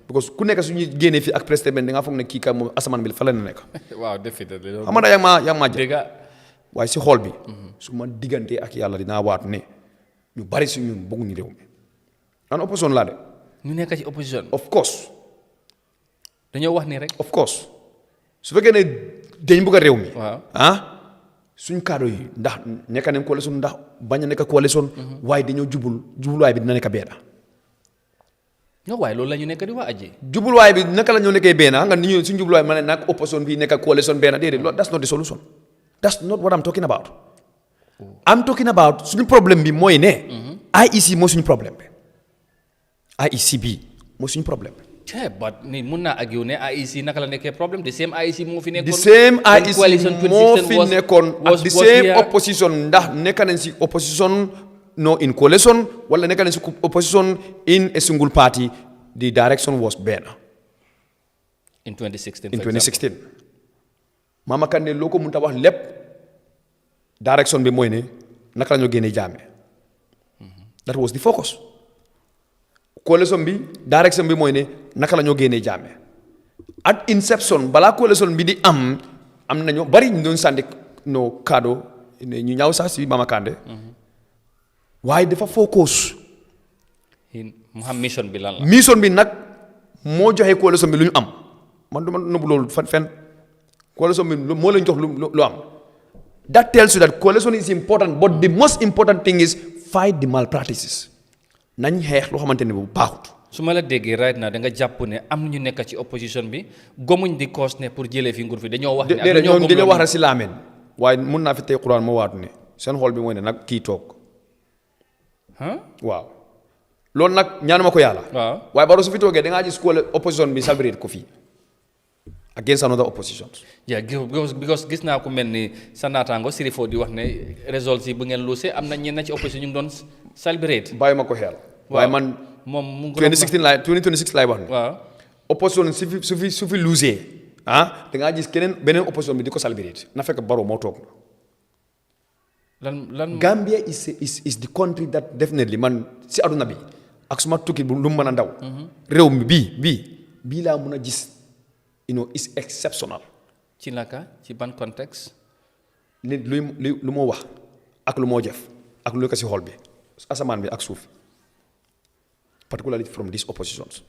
D: because ku nekk suñu génnee fii ak press statement da ngaa foog ne kii ka moom asamaan bi fa la nekk
B: waaw definitely
D: xam nga yaa maa
B: dégg
D: waaye si xool bi su ma diggante ak yàlla dinaa waat ne ñu bari si ñun bëgguñu réew mi an opposition laa de
B: ñu nekk ci opposition
D: of course
B: dañoo wax ni rek
D: of course su fekkee ne dañ bëgg a réew mi
B: waaw
D: suñ kaddu yi ndax nekk nañ coalition ndax bañ a nekk coalition waaye dañoo jubluwaay bi dina nekk benn
B: non waaye loolu la ñu nekk di wax aji
D: jubluwaay bi naka la ñoo nekkee benn nga nit ñi suñ jubluwaay ma ne nag opposition bi nekk coalition benn déedéet loolu that's not the solution that's not what I'm talking about I'm talking about suñu problème bi mooy ne IEC moo suñu problème bi IEC bi moo suñu problème bi
B: but ni mun naa ak yow ne IEC naka la nekkee problème the same IEC moo fi nekkoon
D: the same IEC moo fi nekkoon ak the same opposition ndax nekk nañ si opposition no in coalition wala nekk nañ si opposition in a single party the direction was benn
B: in 2016
D: in 2016 Mama Kandeh loo ko mun ta wax lépp direction bi mooy ne naka la ñoo génnee Jammeh that was the focus coalition bi direction bi mooy ne naka la ñoo génnee Jammeh at inception balaa coalition bi di am nañu bari ñu doon sànni no cadeau ñu ñaaw sax si Mama Kandeh waaye dafa focus
B: mu xam mission bi lan la
D: mission bi nag moo joxe coalition bi lu ñu am man du ma nëbbu loolu fen coalition bi moo leen jox lu am that tells you that coalition is important but the most important thing is fight the malpractices nañ xeex loo xamante ne bu baaxut
B: su ma la déggee right now da nga jàpp ne am nañu nekk ci opposition bi gomuñ di cause ne pour jëlee fi nguur fi dañoo wax ne
D: dañoo wax rek si laameen waaye mun naa fi tey Quran moo waatu ne seen xool bi mooy ne nag kii toog waaw loolu nag ñaanuma ko yàlla waaye baro su fi toogee da ngaa gis opposition bi celebrate ko fii against another opposition
B: because gis naa ko mel ni sa naataango Sirifo di wax ne results yi bu ngeen luusee am na ñenn ci opposition ñu ngi doon celebrate
D: bàyyi ma ko xel waaye man
B: moom mu
D: 2026 laay wax ne
B: waaw
D: opposition su fi luusee da ngaa gis beneen opposition bi di ko celebrate na fekk Barrow moo toog
B: lan
D: Gambia is the country that definitely man si aduna bi ak suma tukki lu mu mën a ndaw réew mi bii laa mun a gis is exceptional
B: ci naka ci ban contexte
D: nit lu moo wax ak lu moo jëf ak lu nekk si xol bi asamaan bi ak suuf particularly from these oppositions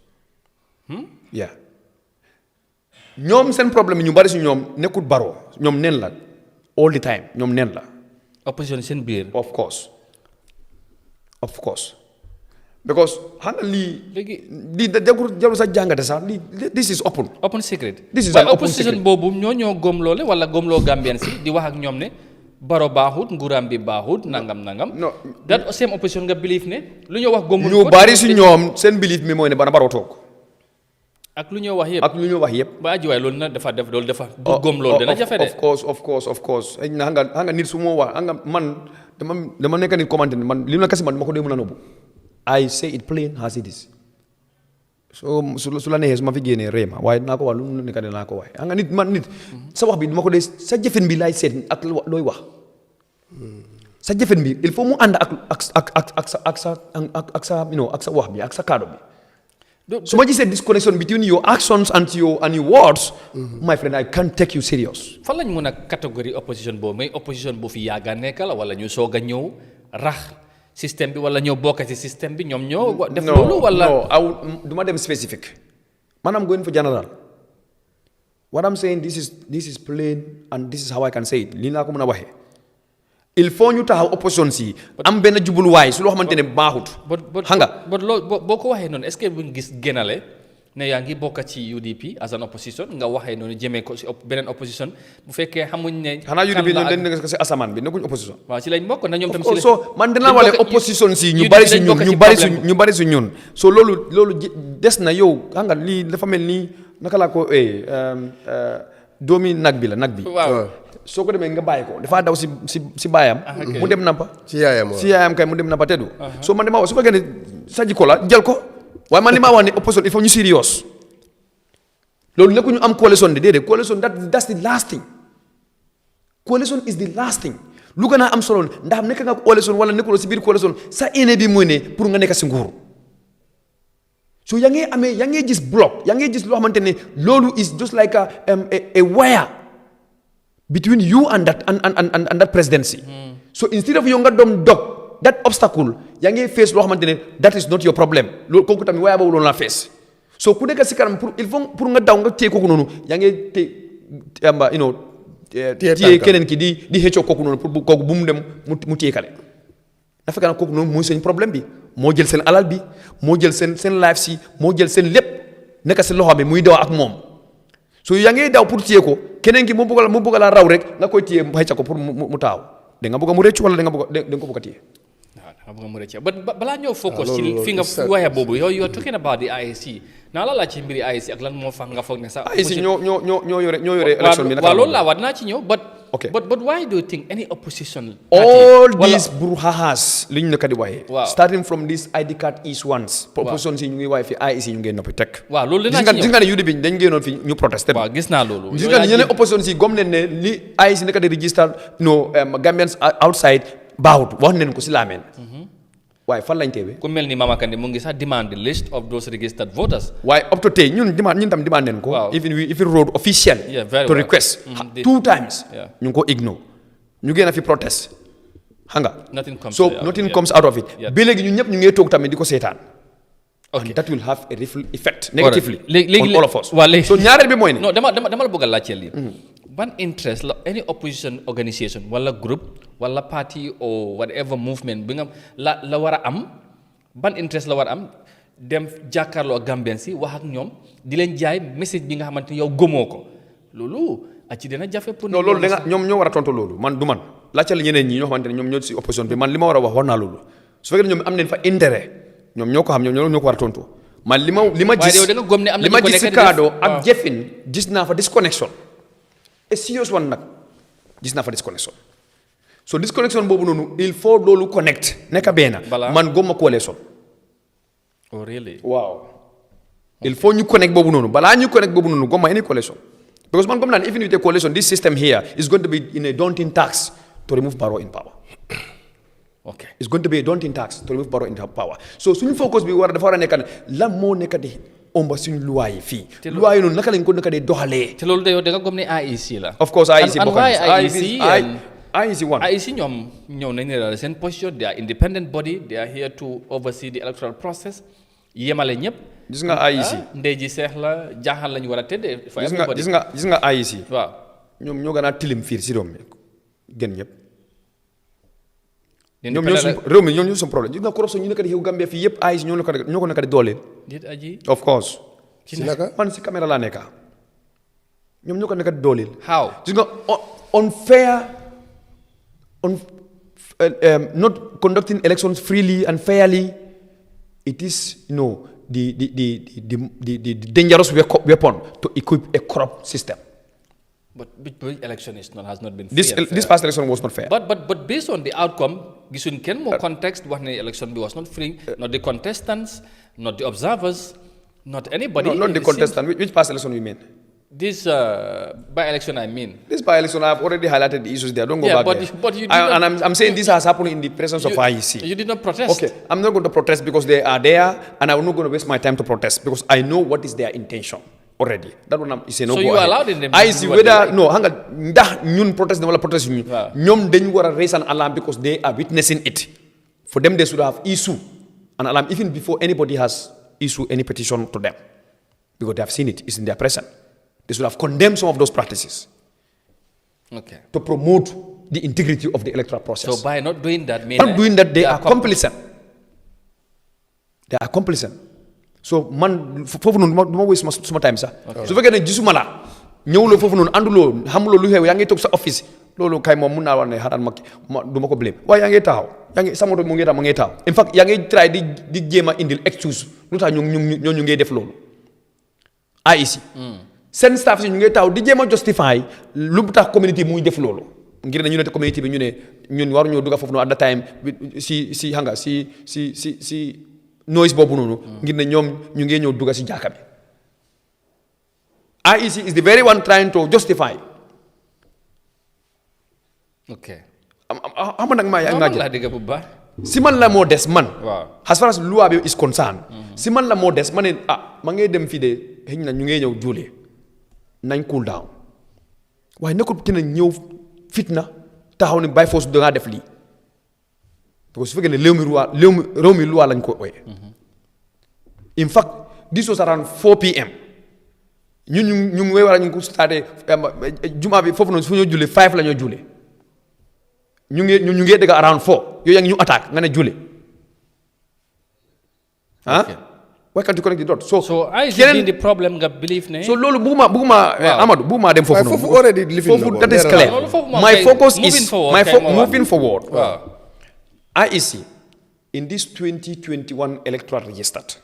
D: ñoom seen problème yi ñu bari si ñoom nekkul Barrow ñoom neen la all the time ñoom neen la
B: opposition seen biir
D: of course because xam nga lii jarul sa jàngate sax this is open
B: secret.
D: this is
B: an
D: open
B: opposition
D: secret
B: boobu ñoo gom loole wala gomloo Gambien si di wax ak ñoom ne Baro baaxut nguuram bi baaxut nangam.
D: non
B: that same opposition nga believe ne lu ñoo wax gomul
D: ñu bari si ñoom seen belief mi mooy ne Baro toog
B: ak lu ñoo wax yëpp ba aji waay loolu nag dafa du gom loolu dana jafe de
D: of course na xam nga nit su moo wax xam nga man dama nekk nit commenté man li ma kasi man ma ko dee mën a nobbu I say it plain as it is so su la neexee su ma fi génnee réema waaye dinaa ko wax lu mu nekk dinaa ko waxee xam nga nit sa wax bi dama ko dee sa jëfen bi laay seet ak looy wax sa jëfen bi il faut mu ànd ak sa wax bi ak sa kaddu bi su ma gisee disconnection between your actions and your words my friend I can't take you serious.
B: fan lañ mën a catégorie opposition boobu mais opposition bu fi yàgga nekk la wala ñu soog a ñëw rax système bi wala ñoo bokk ci système bi ñoom ñoo def loolu wala
D: du ma dem spécifique man I'm going for general what I'm saying this is plain and this is how I can say it lii laa ko mën a waxee il faut ñu taxaw opposition si am benn jubluwaay su loo xamante ne baaxut xam nga
B: boo ko waxee noonu est-ce que bu gis génnale ne yaa ngi bokk ci UDP as an opposition nga waxee noonu jëmee ko si beneen opposition bu fekkee xamuñ ne
D: xanaa UDP ñoom dañ nekk si asamaan bi nekkuñ opposition
B: waaw ci lañ bokk na ñoom tam si
D: so man dinaa wale opposition si ñu bari si ñun so loolu des na yow xam nga lii dafa mel nii naka laa ko doomi nag bi
B: waaw
D: soo ko demee nga bàyyi ko dafaa daw si baayam mu dem nampa
C: si yaayam
D: kay mu dem nampa teddu soo man dama wax su fekkee ne sa jikko la jël ko waaye man li maa wax ne opposition il faut ñu serious loolu nekku ñu am coalition de déedéet coalition that's the last thing coalition is the last thing lu gën a am solo ndax nekk nga coalition wala nekkuloo si biir coalition sa ene bi muy ne pour nga nekk si nguur so yaa ngi gis bloc yaa ngi gis loo xamante ne loolu is just like a wire between you and that presidency so instead of yow nga doom dog that obstacle yaa ngi face loo xamante ne that is not your problem loolu kooku tamit waaye boobu loolu la face so ku nekk si kanam pour nga daw nga téye kooku noonu yaa ngi téye keneen ki di xëccoo kooku noonu pour kooku bu mu dem mu téye kale dafa fekk kooku noonu mooy seen problème bi moo jël seen alal bi moo jël seen life si moo jël seen lépp nekk si loxo bi muy daw ak moom so yaa ngi daw pour téye ko keneen ki mu bëgg la raw rek nga koy téye xëcca ko pour mu taaw da nga bëgg mu rëcc wala da nga ko bëgg a téye
B: balaa ñëw focus ci fi nga waxee boobu yow you're talking about the IEC naa la laaj ci mbiri IEC ak lan moo fa nga foog ne sax
D: IEC ñoo yore élection bi
B: waaw loolu laa war naa ci ñëw but why do you think any opposition
D: all these brouhahas li ñu nekk di waxee
B: waaw
D: starting from this ID card is once opposition si ñu ngi waaye fi IEC ñu ngi noppi teg
B: waaw loolu dinaa ci ñëw
D: gis nga ne UDP dañ génnoon fi ñu protester
B: waaw gis naa loolu
D: gis nga ne ñeneen opposition si gom leen ne li IEC nekk di register Gambians outside baaxut wax neen ko si laameen waaye fan lañ teewee
B: ku mel ni Mama Kandeh mu ngi sax demand the list of those registered voters
D: waaye up to tey ñun tam demand neen ko even we wrote officially to request 2 times ñu ngi ko ignore ñu génn fi protest xam nga nothing comes out of it ba léegi ñun ñëpp ñu ngi toog tamit di ko seetaan and that will have a ripple effect negatively on all of us so ñaareel bi mooy ne
B: non dama la bëgg a laajteel lii ban interest la any opposition organisation wala group wala party or whatever movement bi nga la war a am ban interest la war a am dem jàkkaarloo ak Gambien si wax ak ñoom di leen jaay message bi nga xamante ni yow gëmoo ko loolu ci dina jafe pour
D: non loolu da nga ñoom ñoo war a tontu loolu man du man laajte la ñeneen ñi ñoo xamante ne ñoom ñoo si opposition bi man li ma war a wax naa loolu su fekkee ne ñoom am nañ fa intérêt ñoom ñoo ko xam ñoo ko war a tontu man li ma gis si kaddu ak jëfin gis naa fa disconnection et serious one nag gis naa fa disconnection so disconnection boobu noonu il faut loolu connect nekk benn man gomma coalition
B: oh really
D: waaw il faut ñu connect boobu noonu balaa ñu connect boobu noonu gomma any coalition because man gom naan even with a coalition this system here is going to be in a daunting task to remove Barrow in power
B: okay
D: it's going to be a daunting task to remove Barrow in power so suñu focus bi dafa war a nekk lan moo nekk di omba suñu loi yi fii loi yi noonu naka lañ ko naka dee doxalee
B: te loolu da nga gëm ne IEC la
D: of course IEC
B: bokk
D: IEC one
B: IEC ñoom ñëw nañ ne seen position they are independent body they are here to oversee the electoral process yemale ñëpp
D: gis nga IEC
B: ndey ji seex la jaaxal lañu war a tëddee
D: gis nga IEC
B: waaw
D: ñoom ñoo gën a tilim fiir si réew mi gën ñëpp ñoom ñoo suñu problème gis nga corruption ñu nekk di xew Gambia fii yëpp ay ñoo ko nekk di dooleel. of course.
C: si naka
D: man si caméra laa nekk ñoom ñoo ko nekk di dooleel.
B: how
D: gis nga unfair not conducting elections freely and fairly. It is the dangerous weapon to equip a corrupt system.
B: But which election has not been
D: fair. This past election was not fair.
B: But based on the outcome, gisuñ kenn more context wax ne election was not free, not the contestants, not the observers, not anybody.
D: No, not the contestant. Which past election you mean?
B: This by-election, I mean.
D: This by-election, I've already highlighted the issues there. Don't go back there.
B: But you
D: I'm saying this has happened in the presence of IEC.
B: You did not protest.
D: Okay, I'm not going to protest because they are there, and I'm not going to waste my time to protest because I know what is their intention already. That one is a no go.
B: So you allowed in them.
D: IEC whether no, hanga ñun protest wala protest ñu. ñoom dañu war a raise an alarm because they are witnessing it. For them, they should have issue an alarm even before anybody has issued any petition to them because they have seen it. It's in their presence. They should have condemned some of those practices.
B: Okay.
D: To promote the integrity of the electoral process.
B: So by not doing that,
D: they are complicit. They are complicit. So man, fofu non duma waste suma time sa. Su fekkee ne gisuma la ñëwuloo foofu noonu ànduloo xamuloo lu xew yaa ngi toog sa office loolu kay moom mun naa wax ne xaaral ma du ma ko blame waaye yaa ngi taxaw yaa ngi sa moto mu ngi taxaw ma ngi taxaw in fact yaa ngi try di jéem a indil excuse lu tax ñu ngi def loolu IEC seen staff si ñu ngi taxaw di jéem a justify lu tax community mu ngi def loolu ngir ne ñu ne community bi ñu ne ñun waruñoo dugga foofu noonu at the time si xanga si noise boobu noonu ngir ne ñoom ñu ngi ñëw dugga si jàkka bi IEC is the very one trying to justify.
B: Okay.
D: Xam nag maa yaa ngi
B: laa dégg bu baax.
D: Si man la moo des man.
B: Waaw.
D: As far as loi bi is concerned. Si man la moo des ma ne ma ngay dem fii de xëy na ñu ngi ñëw juulee nañ cool down waaye nekkul ki na ñëw fitna taxaw ne by force da ngaa def lii parce que su fekkee ne réew mi loi lañ ko ooyee. In fact this was around 4 p.m. ñu ngi war a ñu ko starté jumaa bi foofu noonu fu ñoo jullee 5 la ñoo jullee ñu ngi dégg around 4 yooyu yaa ngi ñu attaque nga ne jullee why can't you connect the dots so
B: I see the problem nga believe ne
D: so loolu bugguma Amadou bugguma dem foofu noonu
C: foofu already lifin
D: foofu that is clear my focus is moving forward IEC in this 2021 electoral registered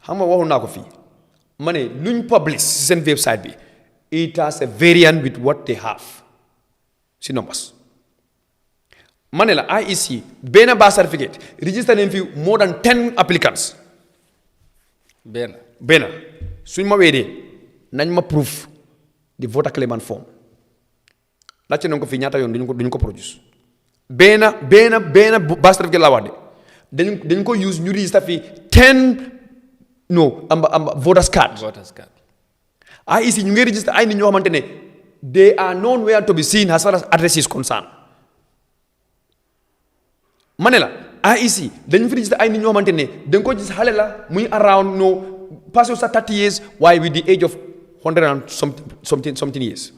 D: xam nga waxu naa ko fii ma ne luñ publish si seen website bi it has a variant with what they have si numbers ma ne la IEC benn base certificate register nañ fi more than 10 applicants benn suñ ma weedee nañ ma proof di voter claimant form laajte nañ ko fii ñaata yoon duñu ko produce benn base certificate laa wax de dañ ko use ñu register fi 10 voters card. IEC ñu ngi register ay nit ñoo xamante ne they are nowhere to be seen as far as address is concerned. ma ne la IEC dañu fi register ay nit ñoo xamante ne dañ ko gis xale la muy around passé sa 30 years waaye with the age of 100 and something years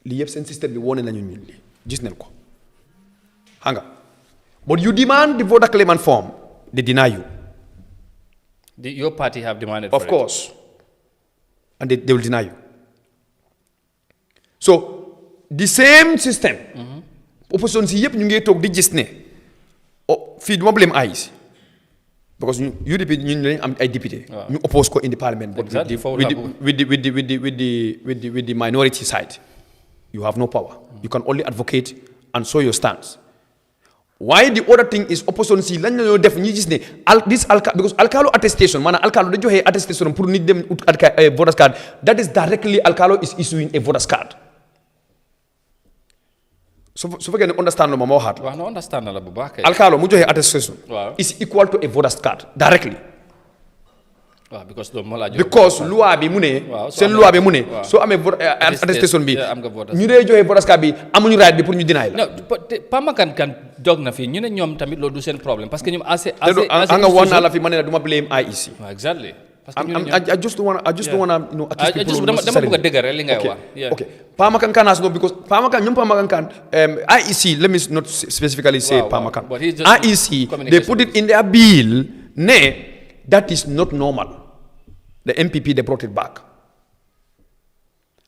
D: lii yëpp seen système bi wone nañu ñun li gis nañ ko xam nga but you demand the voter claimant form they deny you.
B: Your party have demanded
D: of course and they will deny you so the same system opposition si yëpp ñu ngi toog di gis ne fii du ma blame IEC because UDP ñu lañ am ay député ñu oppose ko in the parliament but with the minority side you have no power you can only advocate and show your stance. Why the other thing is opposition si lañ la ñoo def ñi gis ne because alkalo attestation maanaam alkalo da joxe attestation pour nit dem ut voters card that is directly alkalo is issuing a voters card su fekkee ne understand la ma waxaat
B: waaw no understand la bu baax kay
D: alkalo mu joxe attestation is equal to a voters card directly because loi bi mu ne seen loi bi mu ne soo amee attestation bi ñu dee joxe voters card bi amuñu right bi pour ñu dinaay la
B: pamakan kan dog na fi ñu ne ñoom tamit loolu du seen problème parce que ñoom nga
D: wax naa la fi ma ne la du ma blame IEC
B: exactly
D: I just don't want to accuse people
B: dama bëgg a li ngay wax.
D: Okay. Pamakan has no, because Pamakan, IEC, let me not specifically say Pamakan. IEC, they put it in their bill, that is not normal. The MPP, they brought it back.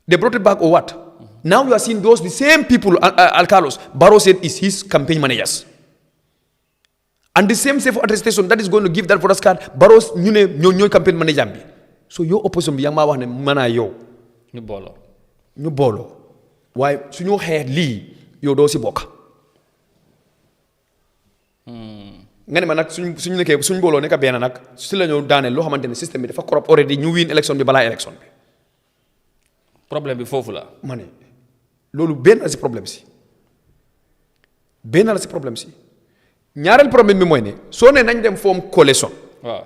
D: They brought it back or what? Now you are seeing the same people, Al Carlos, Barrow said is his campaign managers. And the same safe attestation that is going to give that voters card, Barrow's new campaign manager. So your opposition, young man, mana yo. Ñu booloo waaye su ñu xeex lii yow doo si bokk. nga ne ma nag suñu nekkee suñ booloo nekk benn nag si la ñu daaneel loo xamante ne système bi dafa corrupt already ñu win élection bi balaa élection bi.
B: problème bi foofu la.
D: ma ne loolu benn la si problème si ñaareel problème bi mooy ne soo ne nañ dem form coalition.
B: waaw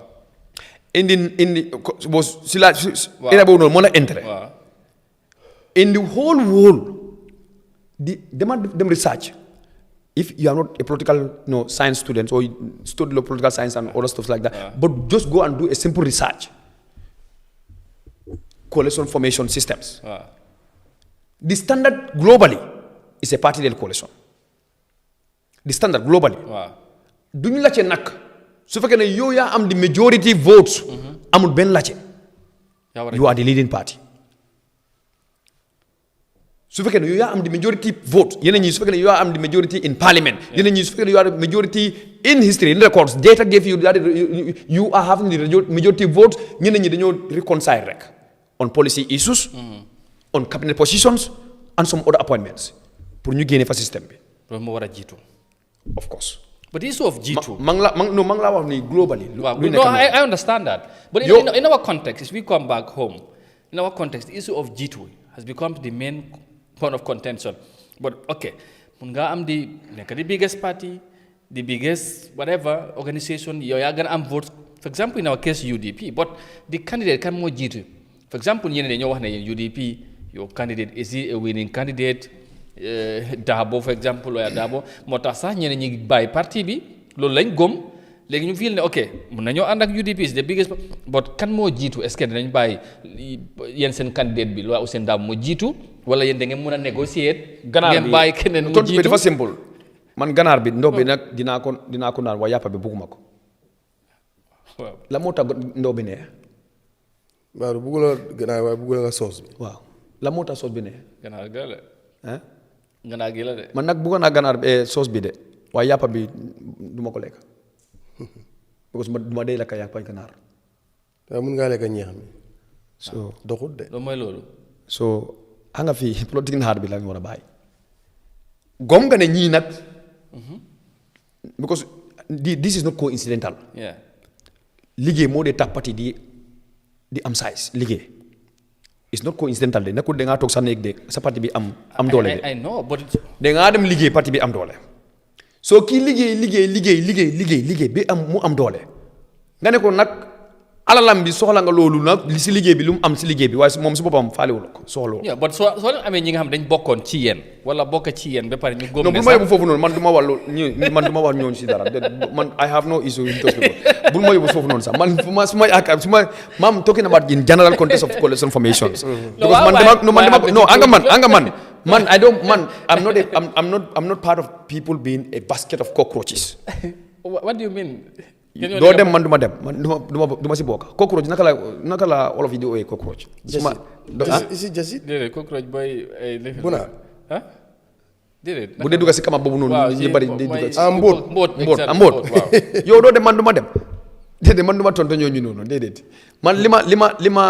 D: indi boo si la. waaw era boobu noonu moo la intérêt.
B: waaw.
D: In the whole world, them research. If you are not a political science student or you study political science and other stuff like that, but just go and do a simple research. Coalition formation systems. The standard globally is a party-led coalition. The standard globally. Do you lache nak? So if you am the majority votes, amul ben lache. You are the leading party. su fekkee ne yow yaa am the majority vote yeneen ñi su fekkee ne yow yaa am the majority in parliament yeneen ñi su fekkee ne yow yaa am majority in history in records data gave you that you are having the majority vote ñeneen ñi dañoo reconcile rek on policy issues on cabinet positions and some other appointments pour ñu génne fa système bi
B: loolu moo war a jiitu
D: of course
B: but the issue of jiitu
D: ma ngi laa wax ni globally
B: no I understand that but in our context if we come back home in our context the issue of jiitu has become the main point of contention. But okay, Munga am the biggest party, the biggest whatever organization, you're gonna vote. For example, in our case UDP, but the candidate can more jitu. For example, UDP, your candidate is he a winning candidate? Dabo, for example, or Dabo, Motasa, ñi by party bi, loolu lañ gom. Léegi ñu feel ne ok mun nañoo ànd ak UDP is the biggest but kan moo jiitu est-ce que dinañ bàyyi yéen seen candidate bi loo Ousainou Darboe moo jiitu wala yéen da ngeen mën a négocier.
D: ganaar bi
B: bàyyi keneen mu
D: tontu bi dafa simple man ganaar bi ndox bi nag dinaa ko naan waaye yàppa bi bugguma ko. waaw la moo tax ndox bi neex.
C: waaw bugguloo ganaar waaye bugguloo nga soos bi.
D: waaw la moo tax soos bi neex.
B: ganaar gi la de. ganaar gi la de.
D: man nag buggoon naa ganaar soos bi de waaye yàppa bi du ma ko lekk. parce que du ma dee lekk yàppa ganaar.
C: waaw mun ngaa lekk ñeex mi.
D: so
C: doxut de.
B: loolu mooy loolu.
D: so xam nga fii politique naxaar bi la ñu war a bàyyi. gom nga ne ñii nag. because this is not coincidental. liggéey moo dee tax parti di am size liggéey. it's not coincidental de nekkul da ngaa toog sa néeg de sa parti bi am doole de.
B: I know but
D: da ngaa dem liggéey parti bi am doole. soo kii liggéey bi mu am doole. nga ne ko nag alalam bi soxla nga loolu nag li si liggéey bi lu mu am si liggéey bi waaye moom si boppam faalewul ko soxla.
B: but soo leen amee ñi nga xam dañ bokkoon ci yéen wala bokk ci yéen ba pare ñu góob.
D: non bul ma yóbbu foofu noonu man du ma wax loolu ñooñu si dara man I have no issue with those people bul ma yóbbu foofu noonu sax man su ma yaakaar maam talking about in general context of coalition formations. I'm not part of people being a basket of cockroaches.
B: What do you mean?
D: doo dem man du ma dem man du ma si bokk cockroach naka la olof yi di ooyee cockroach.
C: jasit
B: déedéet cockroach booy
C: bu naa
B: déedéet
D: bu dee dugga si kama boobu noonu ñu bari di dugga
B: mbóot
D: yow doo dem man du ma dem déedéet man du ma tontu ñooñu noonu déedéet man li ma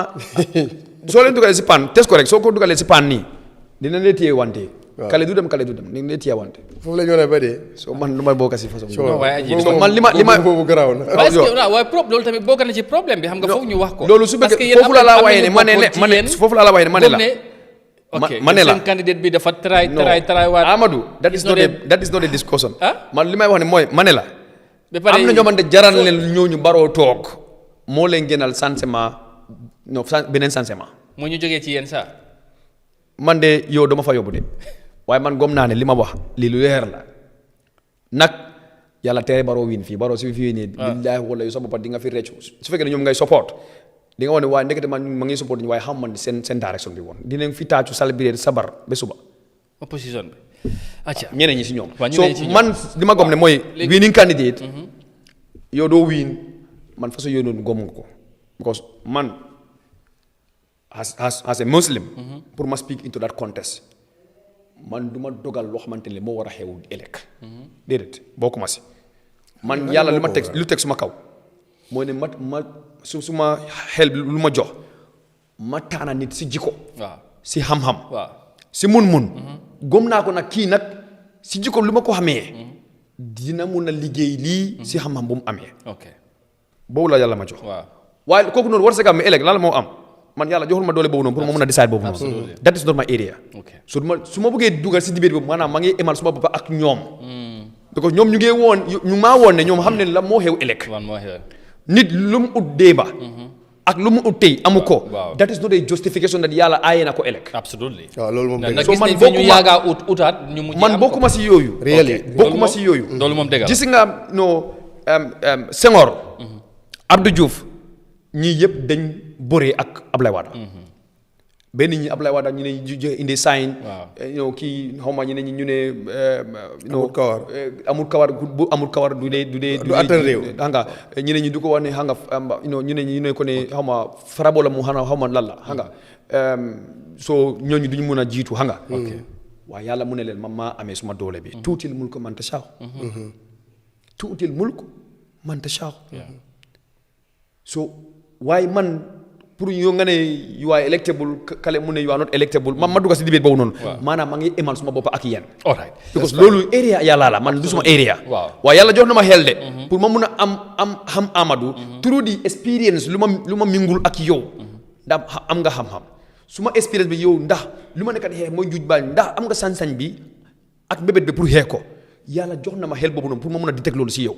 D: soo leen dugalee si paan test ko rek soo ko dugalee si paan nii dina leen téye wante kale du dem ni leen téye wante
C: foofu la ñu war a ba dee
D: so man du ma bokk si façon
B: man
D: li ma
C: boobu garaaw na
B: waaye loolu tamit bokk na ci problème bi xam nga foog ñu wax ko
D: loolu su fekkee foofu la laa waxee ne ma ne ma ne la
B: seen candidate bi dafa try waat
D: Amadou that is not a discussion man li may wax ne mooy ma ne la am na ñoo xamante jaral leen ñooñu baroo toog moo leen gënal changement beneen changement
B: moo ñu jógee ci yéen sax
D: man de yow dama fa yóbbu de waaye man gom naa ne li ma wax lii lu leer la nag yàlla tere baroo win fii baroo si fi wéenee billaahi wala yow sa boppa di nga fi reccu su fekkee ne ñoom ngay support di nga wax ne waaye ndekete man ma ngi support ñu waaye xam man seen direction bi woon dinañ fi taacu célébrer sabar ba suba
B: opposition bi acca
D: ñeneen ñi si ñoom so man li ma gom ne mooy winning candidate yow doo win man façon yow noonu gom nga ko because man as a Muslim pour ma speak into that contest man du ma dogal loo xamante ne moo war a xew ëllëg déedéet boo ko ma si man yàlla lu ma teg lu teg suma kaw mooy ne ma suma xel lu ma jox ma taana nit si jikko si xam-xam si mun-mun gom naa ko nag kii nag si jikko lu ma ko xamee dina mun a liggéey lii si xam-xam bu mu amee boobu la yàlla ma jox waaye kooku noonu war sa gam ëllëg lan la moo am man yàlla joxul ma doole boobu noonu pour ma mun a decide boobu noonu that is not my area su ma bëggee dugal si dibéet boobu maanaam ma ngi emal suma bopp ak ñoom parce que ñoom ñu maa woon ne ñoom xam ne la moo xew ëllëg nit lu mu ut démba ak lu mu ut tey amu ko that is not a justification that yàlla aaye na ko ëllëg
C: waaw loolu moom
B: so man bokkuma ñu yaaga utaat ñu mujj
D: man bokkuma si yooyu bokkuma si yooyu
B: loolu moom dëgg la
D: gis nga no Senghor Abdou Diouf ñii yëpp dañ bëree ak Ablaye Wade benn ñi Ablaye Wade ñu ne indi sign kii xaw ma ñu ne ñu ne amul kawar bu amul kawar du attan réew xam nga ñu ne ñu du ko wax ne xam nga ñu ne ko ne xaw ma farabo la mu xaw ma lan la xam nga soo ñooñu duñu mën a jiitu xam nga waaye yàlla mu ne leen man maa amee suma doole bi tuutil mulk man tashaa tuutil mulk man tashaa so waaye man pour yoo nga ne you are electable kale mu ne you are not electable man ma dugg si dibéet boobu noonu maanaam ma ngi emal suma bopp ak yéen because loolu area yàlla la man du suma area waaye yàlla jox na ma xel de pour ma mun a am xam Amadou through the experience lu ma mingul ak yow ndax am nga xam-xam suma expérience bi yow ndax lu ma nekkat xeex mooy juuj baal ndax am nga sañ-sañ bi ak mbébét bi pour xeex ko yàlla jox na ma xel boobu noonu pour ma mun a di teg loolu si yow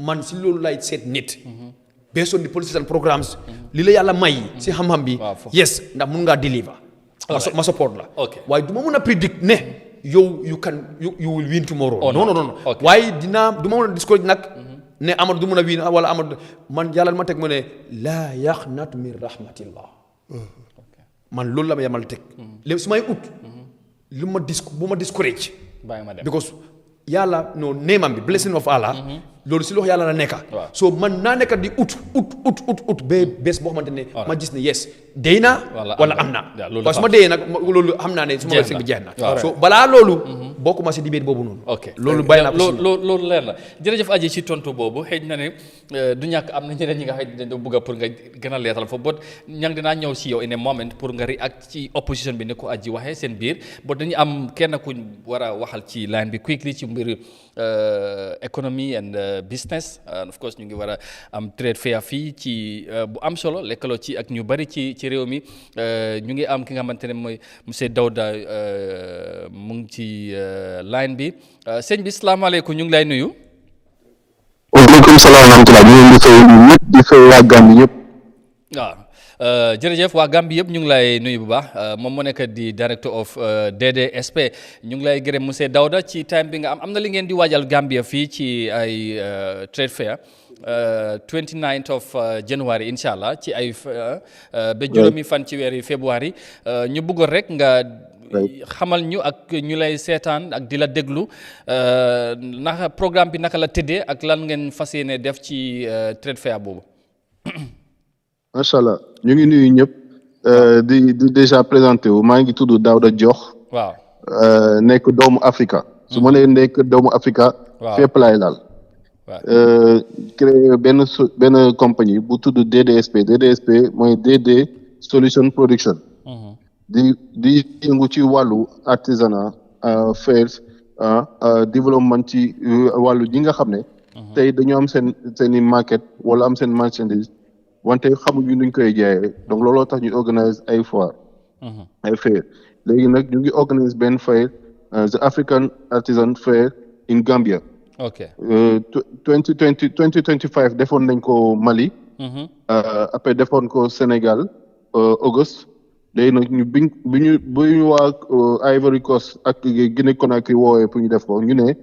D: man si loolu lay seet nit based on the policies and programs li la yàlla may si xam-xam bi yes ndax mun ngaa deliver ma support la waaye du ma mun a predict ne yow you will win tomorrow non waaye du ma mun a discourage nag ne Amadou du mun a win wala Amadou man yàlla ma teg mu ne laa yaqnat min rahmatillah man loolu la ma yamal teg léegi su may ut bu ma discourage because yàlla no neemam bi blessing of Allah loolu si loxo yàlla la nekka so man naa nekka di ut ba bés boo xamante ne ma gis ne yes dey naa wala am naa waaye su ma deyee nag loolu xam naa ne su ma wërsëg bi jeex na so balaa loolu bokkuma si dibéet boobu noonu loolu bàyyi naa
B: loolu leer la jërëjëf aji ci tontu boobu xëy na ne du ñàkk am na ñeneen ñi nga xëy dañu bëgg pour nga gën a leeral foofu bot ñang dinaa ñëw si yow in a moment pour nga react ci opposition bi ne ko aji waxee seen biir bot dañu am kenn kuñ war a waxal ci line bi quickly ci mbir economy and business and of course ñu ngi war a am trade fair fii ci bu am solo lekkaloo ci ak ñu bari ci réew mi ñu ngi am ki nga xamante ne mooy monsieur Dawda mu ngi ci line bi sëñ bi salaamaaleykum ñu ngi lay nuyu.
E: waaleykum salaam wa rahmatulah ñu ngi fay ñëpp di fay waa Gambie yëpp.
B: waaw jërëjëf waa Gambie yëpp ñu ngi lay nuyu bu baax moom moo nekk di director of DDSP ñu ngi lay gërëm monsieur Dawda ci time bi nga am na li ngeen di waajal Gambia fii ci ay trade fair 29th of January incha allah ci ay ba juróomi fan ci weeri février ñu bëggoon rek nga xamal ñu ak ñu lay seetaan ak di la déglu naka programme bi naka la tëddee ak lan ngeen fas yéene def ci trade fair boobu.
E: macha allah ñu ngi nuyu ñëpp di déjà présenté wu maa ngi tudd Daouda Diokh.
B: waaw
E: nekk doomu Africa. su ma nee nekk doomu Africa. waaw fépp laay laal. créé benn compagnie bu tudd DDSP mooy DD Solution Production. di yëngu ci wàllu artisanat fairs développement ci wàllu ji nga xam ne. tey dañoo am seen i market wala am seen marchandise. wante xamuñu nuñ koy jaayee donc looloo tax ñu organise ay foire ay fair léegi nag ñu ngi organise benn fair the African Artisan Fair in Gambia. 2025 defoon nañ ko Mali. après defoon ko Sénégal Auguste léegi nag bu ñu waa Ivory Coast ak Guinée Conakry woowee pour ñu def ko ñu ne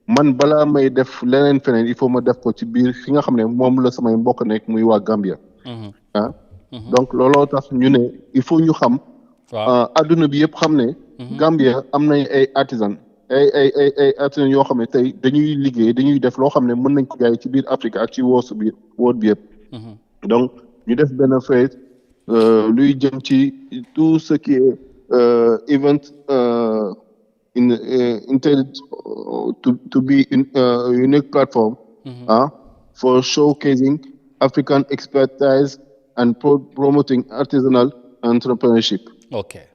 E: man balaa may def leneen feneen il faut ma def ko ci biir fi nga xam ne moom la samay mbokk nekk muy waa Gambia. ah donc looloo tax ñu ne il faut ñu xam adduna bi yëpp xam ne Gambia am nañ ay artisan ay artisan yoo xam ne tey dañuy liggéey dañuy def loo xam ne mën nañ ko jaay ci biir Afrique ak ci world bi yëpp donc ñu def benn phase luy jëm ci tout ce qui est event intended to be a unique platform for showcasing African expertise and promoting artisanal entrepreneurship.
B: Okay.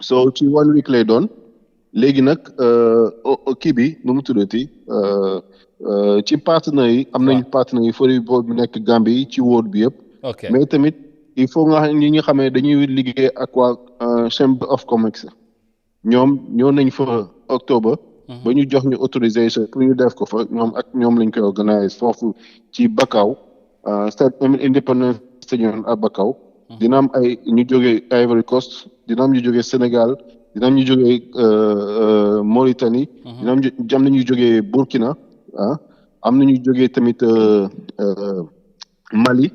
E: So ci 1 week lay doon léegi nag kii bi nu mu tuddati ci partenaires yi am nañu partenaires yi fori boobu nekk Gambie ci world bi yëpp.
B: Okay.
E: Mais tamit il faut nga xam ñi nga xamee dañuy liggéey ak waa Chamber of Commerce ñoom ñoo nañ fa octobre. ba ñu jox ñu autorisation pour ñu def ko fa ñoom lañ koy organise foofu ci Bakau State Independence Stadium à Bakau. dina am ay ñu jógee Ivory Coast dina am ñu jógee Sénégal dina am ñu jógee Mauritanie. dina am na ñu jógee Burkina am na ñu jógee tamit Mali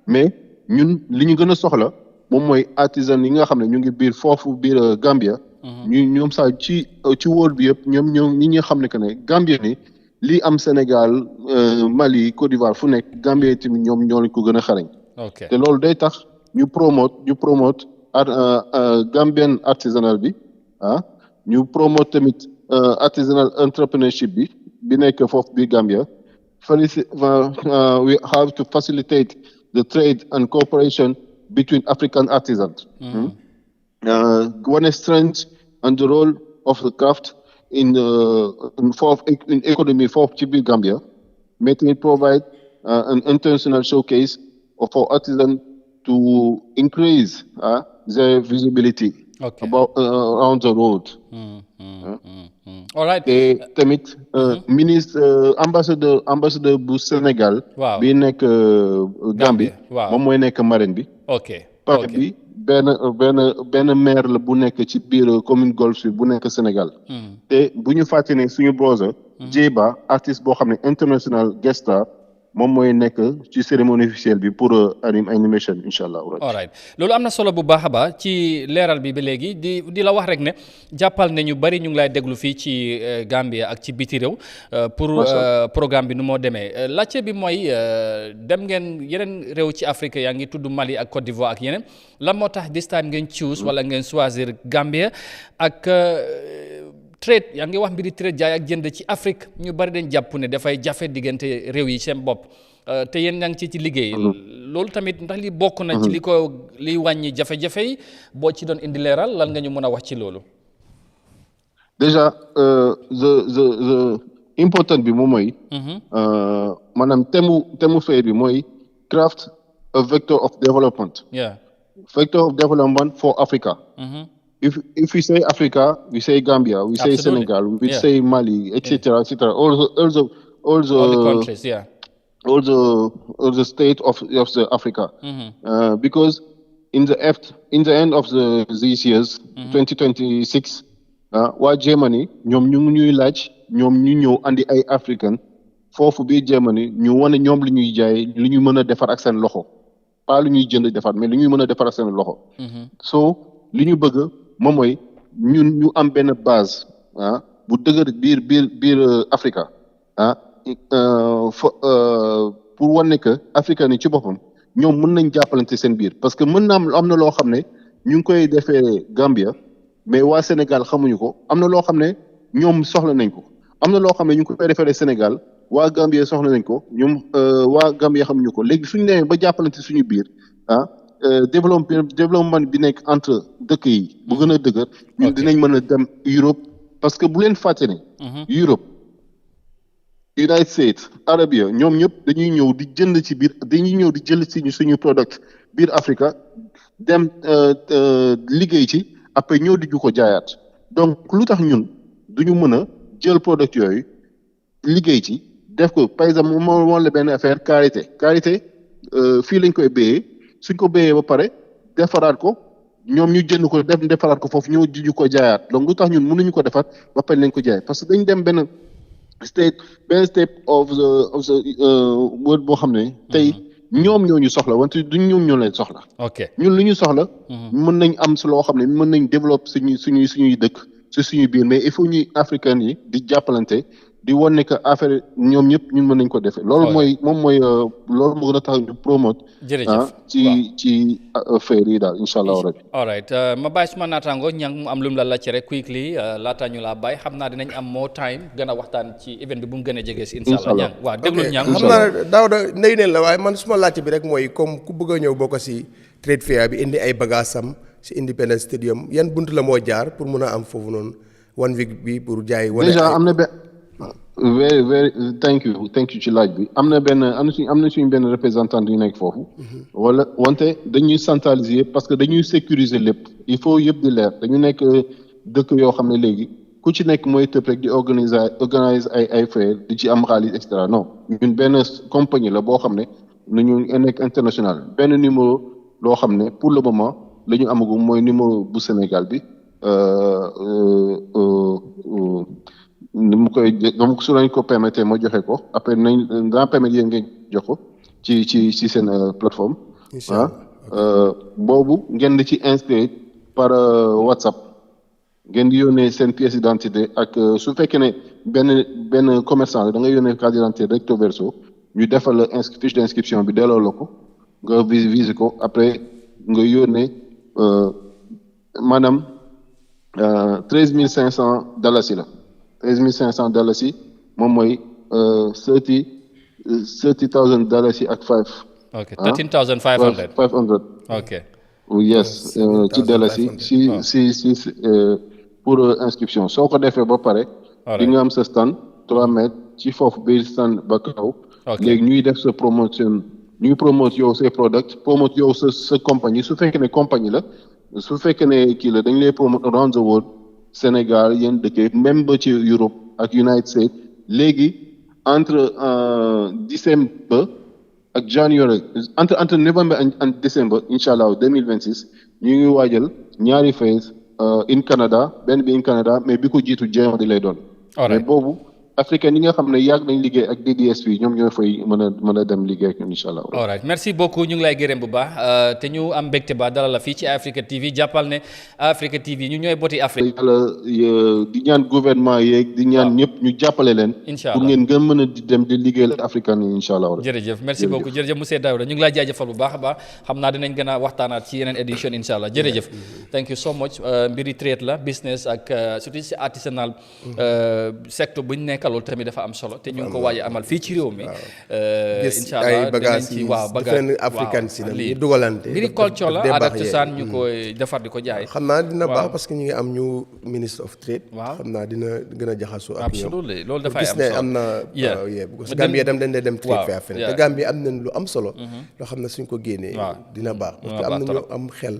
E: mais ñun li ñu gën a soxla moom mooy artisan yi nga xam ne ñu ngi biir foofu biir Gambia. ñoom sax ci world bi yëpp ñoom ñi nga xam ne que ne Gambia ni lii am Sénégal Mali Côte d'Ivoire fu nekk Gambia tamit ñoom ñoo leen ko gën a xarañ. te loolu day tax ñu promote Gambian artisanal bi ñu promote tamit artisanal entrepreneurship bi nekk foofu bi Gambia. We have to facilitate the trade and cooperation between African artisans. One strength and the role of the craft in economy for Gambia, making it provide an international showcase for artisans to increase their visibility around the world.
B: All right.
E: Tamit ministre ambassadeur bu Sénégal. bi nekk Gambie. moom mooy nekk marraine bi. pare bi benn maire la bu nekk ci biir commune Golf bi bu nekk Sénégal. te bu ñu fàtte ne suñu brother. Djeba artiste boo xam ne international guest star moom mooy nekk ci cérémonie officielle bi pour animation incha allah.
B: all right loolu am na solo bu baax a baax ci leeral bi ba léegi di la wax rek ne jàppal ne ñu bari ñu ngi lay déglu fii ci Gambia ak ci biti réew. pour programme bi nu moo demee laajte bi mooy dem ngeen yeneen réew ci Afrique yaa ngi tudd Mali ak Côte d'Ivoire ak yeneen lan moo tax this time ngeen choose wala ngeen choisir Gambia ak. trade yaa ngi wax mbiri trade jaay ak jënd ci Afrique ñu bari dañ jàpp ne dafay jafe diggante réew yi seen bopp te yéen yaa ngi ci liggéey loolu tamit ndax li bokk na ci liy wàññi jafe-jafe yi boo ci doon indi leeral lan nga ñu mën a wax ci loolu.
E: déjà the important bi moom mooy. maanaam thème fee bi mooy craft a vector of development. Vector of development for Africa. If we say Africa, we say Gambia, we say Senegal, we say Mali, etc., etc. All the
B: countries,
E: all the state of the Africa, because in the end of these years, 2026, waa Germany ñoom ñu ngi ñuy laaj ñoom ñu ñëw andi ay African foofu biir Germany ñu wane ñoom li ñuy jaay li ñu mën a defar ak seen loxo pas lu ñuy jënd defar mais li ñuy mën a defar ak seen loxo. so li ñu bëgg. moom mooy ñun ñu am benn base bu dëgër biir Africa pour wane que africain yi ci boppam ñoom mën nañ jàppalante seen biir parce que mën na am na loo xam ne ñu ngi koy defee Gambia mais waa Sénégal xamuñu ko am na loo xam ne ñoom soxla nañ ko am na loo xam ne ñu ngi koy defee Sénégal waa Gambia soxla nañ ko ñoom waa Gambia xamuñu ko léegi suñu nee ba jàppalante suñu biir développement bi nekk entre dëkk yi bu gën a dëgër ñun dinañ mën a dem Europe parce que bu leen fàtte ne Europe United States Arabia ñoom ñëpp dañuy ñëw di jënd ci biir dañuy ñëw di jël ci suñu product biir Africa dem liggéey ci après ñëw di ju ko jaayaat donc lu tax ñun duñu mën a jël product yooyu liggéey ci def ko par exemple moo la benn affaire karité fii lañ koy béyee suñ ko béyee ba pare defaraat ko ñoom ñu jënd ko defaraat ko foofu ñëw ju ko jaayaat donc lu tax ñun mënuñu ko defar ba pare lañ ko jaay parce que dañ dem benn step of the word boo xam ne tey ñoom ñoo ñu soxla wante duñ ñoom ñoo leen soxla.
B: ok
E: ñun lu ñu soxla. mën nañ am si loo xam ne mën nañ développer suñuy dëkk si suñuy biir mais il faut ñuy africain yi di jàppalante di wane ne que affaire ñoom ñëpp ñun mën nañ ko defee. loolu mooy loolu moo gën a tax ñu promote.
B: jërëjëf
E: ci affaire yi daal incha allah rabi.
B: all right ma bàyyi suma naataango ñang mu am lu mu la laajte rek quickly laata ñu laa bàyyi xam naa dinañ am more time gën a waxtaan ci event bi bu mu gën a jege si. incha allah ñang waaw déglul ñang.
C: xam naa Daouda nuyu neen la waaye man suma laajte bi rek mooy comme ku bëgg a ñëw bokk si trade fair bi indi ay bagaasam si Independence Stadium yan bunt la moo jaar pour mun a am foofu noonu one week bi pour jaay.
E: déjà am na very very thank you ci laaj bi am na suñu benn représentant yu nekk foofu. wante dañuy centraliser parce que dañuy sécuriser lépp il faut yëpp di leer dañu nekk dëkk yoo xam ne léegi ku ci nekk mooy tëb rek di organiser ay fair di ci am xaalis et cetera non ñun benn compagnie la boo xam ne nañu nekk international benn numéro loo xam ne pour le moment la ñu amagum mooy numéro bu Sénégal bi. donc su lañ ko permettre ma joxe ko après dana permettre yéen ngeen jox ko ci seen plateforme boobu ngeen di ci inscrire par WhatsApp ngeen di yónnee seen pièce d'identité ak su fekkee ne benn commerçant la da nga yónnee carte d'identité recto verso ñu defal la fiche d'inscription bi delloo la ko nga vise ko après nga yónnee maanaam $13,500 la. $13,500 moom mooy $30,000 ak 5.
B: ok 13,500.
E: 500.
B: ok.
E: yes ci dalasi si pour inscription soo ko defee ba pare. di nga am sa stand 3 mètres ci foofu biir stand ba kaw. léegi ñuy def sa promotion ñuy promote yow say product promote yow sa compagnie su fekkee ne compagnie la su fekkee ne kii la dañ lay promote around the world. Sénégal yéen dëkk même ba ci Europe ak United States léegi entre décembre ak January entre novembre and décembre incha allah 2026 ñu ngi waajal ñaari phase in Canada benn bi in Canada mais bi ko jiitu January lay doon. mais boobu africain yi nga xam ne yàgg nañ liggéey ak DDSP ñoom ñoo fay mën a dem liggéey ak ñun incha allah.
B: all right merci beaucoup ñu ngi lay gërëm bu baax te ñu am mbégte ba dalal la fii ci Eyeafrica TV jàppal ne Eyeafrica TV ñu ñooy boti Afrique.
E: yàlla di ñaan gouvernement yeeg di ñaan ñëpp ñu jàppale leen.
B: incha allah
E: pour ngeen gën mën a di dem di liggéeyal africain yi incha allah.
B: jërëjëf merci beaucoup jërëjëf monsieur Daouda ñu ngi lay jaajëfal bu baax a baax xam naa dinañ gën a waxtaanaat ci yeneen édition incha allah jërëjëf. thank you so much mbiri trade la business ak surtout si artisanal secteur bu ñu nekk loolu tamit dafa am solo te ñu ngi ko waaj a amal fii ci réew mi. incha allah dinañ ci bagage
C: africain si la ñu dugalante.
B: mbiri culture la aada cosaan ñu koy defar di ko jaay.
C: xam naa dina baax parce que ñu ngi am ñu ministre of trade.
B: waaw
C: xam naa dina gën a jaxasoo ak ñoom.
B: absolument loolu dafay am
C: solo gis ne am na. parce que Gambie itam dañ dem trade fair feneen te Gambie am nañ lu am solo. loo xam ne suñ ko génnee. dina baax parce que am na ñu am xel.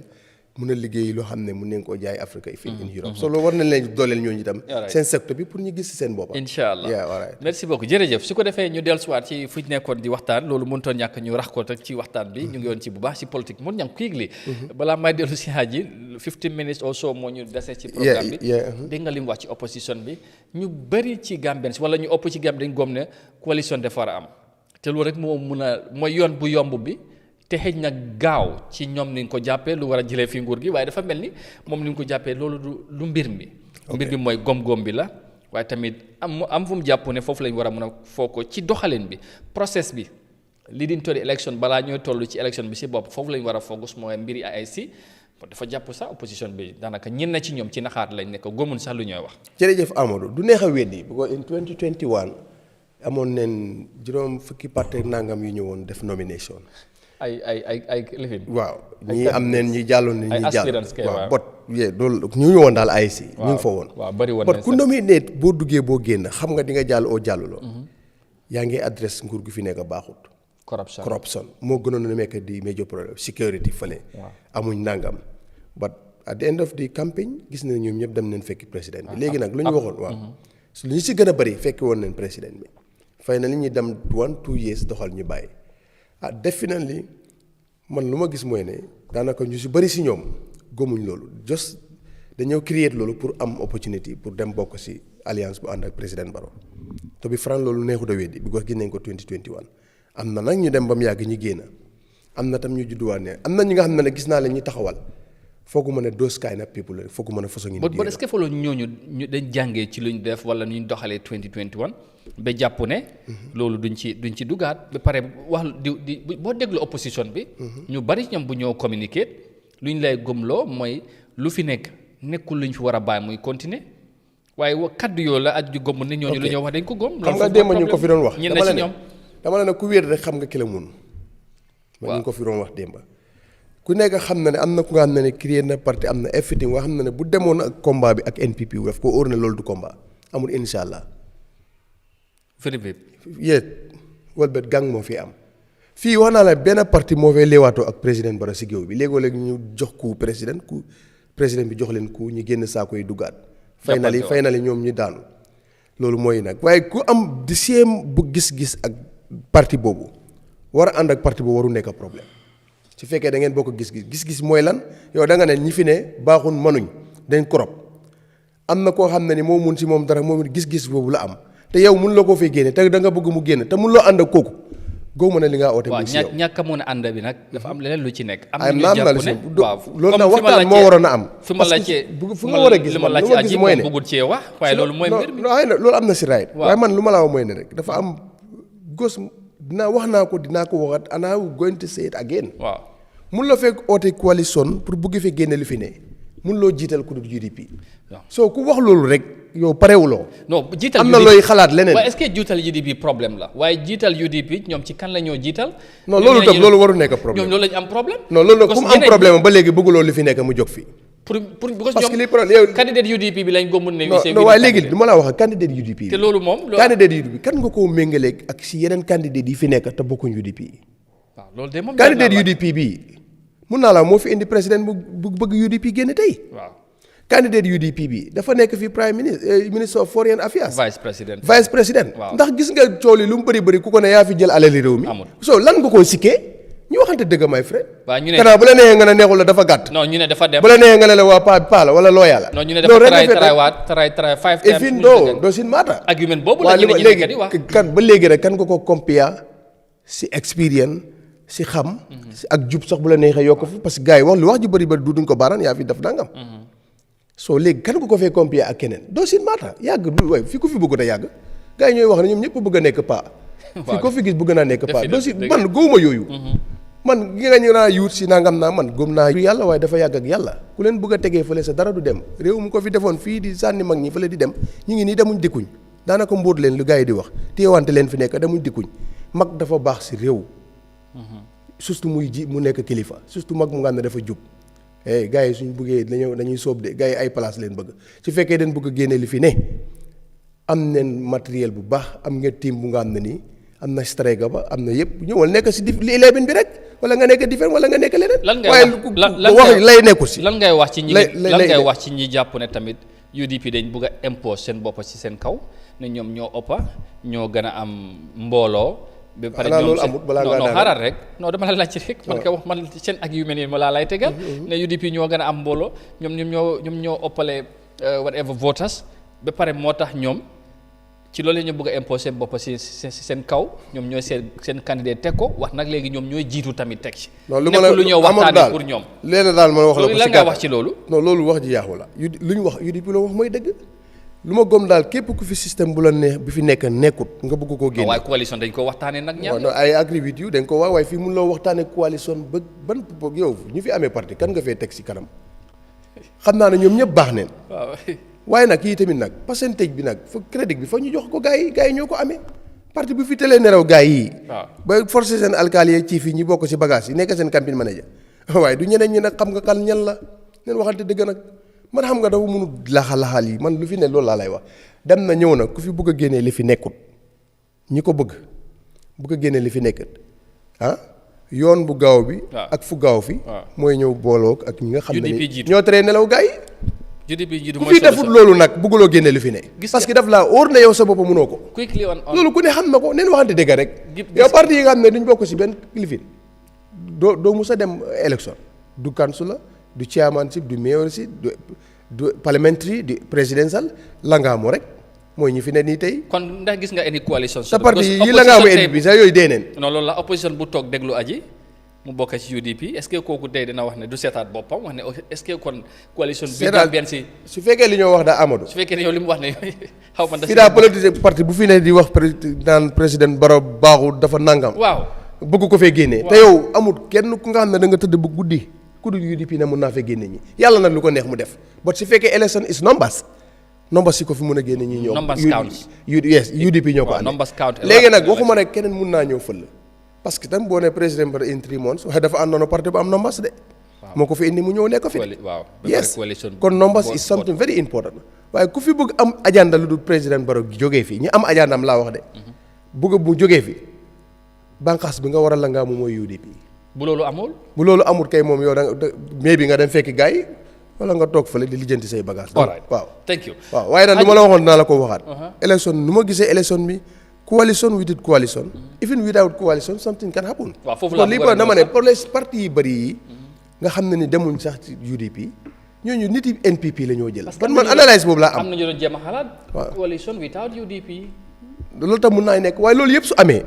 C: mun a liggéey loo xam ne mun nañ koo jaay Afrique fii in Europe so loolu war nañ leen dooleel ñooñu itam seen secteur bi pour ñu gis seen boppam
B: incha allah merci beaucoup jërëjëf su ko defee ñu dellusiwaat ci fu ñu nekkoon di waxtaan loolu mënutoon ñàkk ñu rax ko rek ci waxtaan bi ñu ngi woon ci bu baax ci politique mun ñàkk quickly balaa may dellu si haaji 15 minutes or so moo ñu dese ci programme bi dégg nga li mu wax ci opposition bi ñu bëri ci Gambien wala ñu ëpp ci Gambie dañ gom ne coalition dafa war a am te loolu rek moo mun a mooy yoon bu yomb bi te xëj na gaaw ci ñoom ni nga ko jàppee lu war a jëlee fi nguur gi waaye dafa mel ni moom ni nga ko jàppee loolu du mbir mi mbir bi mooy gom-gom bi la waaye tamit am fu mu jàpp ne foofu lañ war a mën a foo ko ci doxalin bi process bi li di toll élection balaa ñooy toll ci élection bi si bopp foofu lañ war a focus mooy mbiri AIC dafa jàpp sax opposition bi daanaka ñin na ci ñoom ci naxaat lañ nekk gëmun sax lu ñooy wax.
C: jërëjëf Amadou du neex a weddi because in 2021 amoon neen juróom fukki parti nangam yu ñëwoon def nomination.
B: ay lifin
C: waaw ñii am neen ñi jàlloon ne ñi jàll waaw bot loolu ñu ngi woon daal AIC ñu ngi fa woon bot ku nominé boo duggee boo génn xam nga di nga jàll oo jàlluloo yaa ngi adresse nguur gu fi nekk baaxut corruption moo gënoon a nekk di major problème security fële amuñ nangam but at the end of the campaign gis na ñoom ñëpp dem nañ fekki président bi léegi nag lu ñu waxoon waaw lu ñu si gën a bëri fekki woon nañ président bi fay na li ñuy dem 1-2 years doxal ñu bàyyi definitely man lu ma gis mooy ne daanaka ñu si bëri si ñoom gëmuñ loolu just dañoo create loolu pour am opportunity pour dem bokk si alliance bu ànd ak président Barrow to be frank loolu neexut a weddi because gis nañ ko 2021 am na nag ñu dem ba mu yàgg ñu génn am na tam ñu judduwaat ne am na ñi nga xam ne gis naa leen ñu taxawal foogu mën a those kind of people la foogu mën a façon ngi
B: est-ce que faloo ñooñu ñu dañ jàngee ci luñ def wala ñu doxalee 2021 ba jàpp ne loolu duñ ci dugaat ba pare wax di boo déglu opposition bi ñu bari ñoom bu ñoo communiquer luñ lay gëmloo mooy lu fi nekk nekkul luñ fi war a bàyyi muy continuer waaye kaddu yoo la at ju gëm ne ñooñu lu ñoo wax dañ ko gëm
C: xam nga démb ñu ko fi doon wax
B: dama
C: la ne ku wér rek xam nga ki la mun ma ñu ko fi doon wax démb ku nekk xam na ne am na ku nga xam ne créé na parti am na everything nga xam ne bu demoon ak combat bi ak NPP wu daf ko óor ne loolu du combat amul insha allah yéet walbet gang moo fi am fii wax naa la benn parti moo fay leewaatoo ak président Barrow si géew bi léegoo-léegi ñu jox ku président bi jox leen ku ñu génn saako yi duggaat finally ñoom ñu daanu loolu mooy nag waaye ku am di same bu gis-gis ak parti boobu war a ànd ak parti boobu waru nekk problème su fekkee da ngeen bokk gis-gis mooy lan yow da nga ne ñi fi ne baaxun mënuñ dañ korop am na koo xam ne ni moo mun si moom dara moom gis-gis boobu la am te yow mun la koo fay génne te da nga bëgg mu génn te mun loo ànd ak kooku góob ma ne li nga oote.
B: waaw ñàkk a mën a ànd bi nag dafa am leneen lu ci nekk. am
C: na
B: ñu jàpp ne waaw
C: loolu nag waxtaan moo waroon a am.
B: fi ma laajtee
C: fu nga war a gis man lu ma gis mooy ne
B: bëggul cee wax waaye loolu mooy mbir mi.
C: loolu am na si right. waaye man lu ma la wax mooy ne rek dafa am gos dinaa ko waxaat and I will going to say it again.
B: waaw
C: mun la fekk oote coalition pour bugg fi génne li fi ne mun loo jiital ku dul UDP. soo ku wax loolu rek yow parewuloo.
B: non jiital
C: am na looy xalaat leneen.
B: waaye est-ce que jiital UDP problème la waaye jiital UDP ñoom ci kan la ñoo jiital.
C: non loolu tam loolu waru nekk problème
B: ñoom loolu lañu am problème.
C: non loolu nag ku mu am problème ba léegi bëgguloo li fi nekk mu jóg fii.
B: parce que ñoom candidate UDP bi lañ ko mun ne.
C: non waaye léegi du ma la wax candidate UDP bi.
B: te loolu moom
C: candidate UDP kan nga koo méngaleeg ak si yeneen candidate yi fi nekk te bokkuñ UDP.
B: waaw loolu de moom
C: candidate UDP bi mun naa la moo fi indi président bu bëgg UDP génn tey.
B: waaw
C: candidate UDP bi dafa nekk fi prime minister of foreign affairs.
B: vice président.
C: ndax gis nga cool yi lu mu bëri ku ko ne yaa fi jël alali réew mi. so lan nga koo sikkee ñu waxante dëgg may frère.
B: waaw ñu ne
C: kanaa bu la neexee nga ne neexul la dafa gàtt.
B: non ñu ne dafa dem
C: bu la neexee nga ne la waa paa la wala looya la.
B: non ñu ne dafa try five times.
C: efin doo sin maata.
B: argument boobu la ñu ne ñu di wax
C: kan ba léegi rek kan nga ko compare si expérience si xam. ak jub sax bu la neexee yokk fa parce que gars yi wax lu wax ji bëri du duñ ko baaraan yaa fi def nangam. soo léegi kan nga ko fee compare ak keneen doo sin maata yàgg du waaye fii ko fi bëgg a yàgg gars yi ñooy wax ne ñoom ñëpp bëgg a nekk paa. fii ko fi gis bëgg naa nekk paa doo si man góoma yooyu. man gi nga ñu naa yuut si nangam naa man góom naa yàlla waaye dafa yàgg ak yàlla ku leen bëgg a tegee fële sa dara du dem réew mu ko fi defoon fii di sànni mag ñi fële di dem ñu ngi nii demuñ dikkuñ daanaka mbóot leen lu gars yi di wax téyewante leen fi nekk demuñ dikkuñ mag dafa baax si réew surtout mu nekk kilifa surtout mag mu nga xam ne dafa jub gars yi suñ bëggee dañuy soob de gars yi ay place leen bëgg su fekkee dañ bëgg a génne li fi ne am neen matériel bu baax am nga team bu nga xam ne nii am na strega ba am na yëpp ñëwal nekk si li leebin bi rek wala nga nekk différent wala nga nekk leneen. waaye lay nekku si.
B: lan ngay wax ci ñi lan ngay wax ci ñi jàpp ne tamit UDP dañ bëgg a impose seen bopp ci seen kaw ne ñoom ñoo ëppa ñoo gën a am mbooloo. ba pare ñoom
C: loolu amut balaa ngaa
B: non xaaral rek non dama la laaj rek. man ka wax man seen ak yu mel nii ma laa lay tegal. ne UDP ñoo gën a am mbooloo ñoom ñoo ëppale whatever voters ba pare moo tax ñoom. ci loolu ñu bëgg a imposer bopp si seen kaw ñoom ñooy seen candidat teg ko wax nag léegi ñoom ñooy jiitu tamit teg ci.
C: non lu ma la
B: lu ñoo waxtaanee pour ñoom.
C: léegi daal ma wax la ko
B: la nga wax ci loolu.
C: non loolu wax ji yaaxu la lu ñu wax UDP la wax mooy dëgg lu ma gëm daal képp ku fi système bu la neex bi fi nekk nekkut nga bëgg koo génne.
B: waaye coalition dañ ko waxtaanee nag ñaar.
C: non ay agree with you dañ ko waaye fii mun loo waxtaanee coalition ba ban yow ñu fi amee parti kan nga fee teg si kanam xam naa ne ñoom ñëpp baax neen waaye nag kii tamit nag pourcentage bi nag fa crédit bi fa ñu jox ko gars yi ñoo ko amee parti bu fi tëlee neraw gars yi. ba forcer seen alkaali yeeg ci fii ñi bokk si bagage yi nekk seen campagne manager waaye du ñeneen ñi nag xam nga kan ñan la neen waxante dëgg nag man xam nga dafa mënu laxal yi man lu fi ne loolu laa lay wax dem na ñëw na ku fi bëgg a génnee li fi nekkut ñi ko bëgg a génnee li fi nekkut yoon bu gaaw bi. ak fu gaaw fi. mooy ñëw booloog ak ñi nga xam ne ñoo tere nelaw gars yi. ku fi defut loolu nag bëgguloo génne lu fi ne. parce que daf laa óor na yow sa bopp mënoo ko. loolu ku ne xam na ko neen waxante dëgg rek. yow parti yi nga xam ne duñ bokk si benn kilifin doo mus a dem élection du councilor du chairmanship du mayorship du parliamentary du presidential langaamu rek mooy ñi fi ne nii tey.
B: kon ndax gis nga any coalition.
C: sa parti yi langaamu indi bi sax yooyu dee neen.
B: non loolu la opposition bu toog déglu aji mu bokk ci UDP est-ce que kooku tey dina wax ne du seetaat boppam wax ne est-ce que kon coalition bi Gambien si
C: su fekkee li ñoo wax daa Amadou
B: su fekkee ne yow li mu wax ne xaw ma
C: fii daa politique parti bu fi ne di wax naan président Barrow baaxul dafa nangam
B: waaw
C: bëgg ko fee génnee te yow amul kenn ku nga xam ne da nga tëdd bu guddi ku dul UDP ne mun naa fee génne ñi yàlla nag lu ko neex mu def but su fekkee election is numbers si ko fi mun a génne ñi ñoo UDP ñoo ko andi léegi nag waxuma rek keneen mun naa ñëw fël parce que tam boo ne président par in 3 months waaye dafa àndoon parti bu am numbers de moo ko fi indi mu ñëw nekk ko fi yes kon numbers is something very important waaye ku fi bëgg am agenda lu dul président Barrow jógee fi ñu am agenda am laa wax de bëgg bu jógee fi bànqaas bi nga war a la ngaa moom mooy UDP
B: bu loolu amul
C: kay moom yow da mais bi nga dem fekki gars yi wala nga toog fële di lijjanti say bagage waaw
B: thank you
C: waaw waaye nag lu ma la waxoon dinaa la ko waxaat élection nu ma gisee élection bi coalition without coalition even without coalition something can happen lii ko dama ne pour les partis yi bëri yi nga xam ne ni demuñ sax ci UDP ñooñu nit yi NPP la ñoo jël man analyse boobu laa am
B: na ñu doon jéem a xalaat coalition without UDP
C: loolu tam mun naa nekk waaye loolu yëpp su amee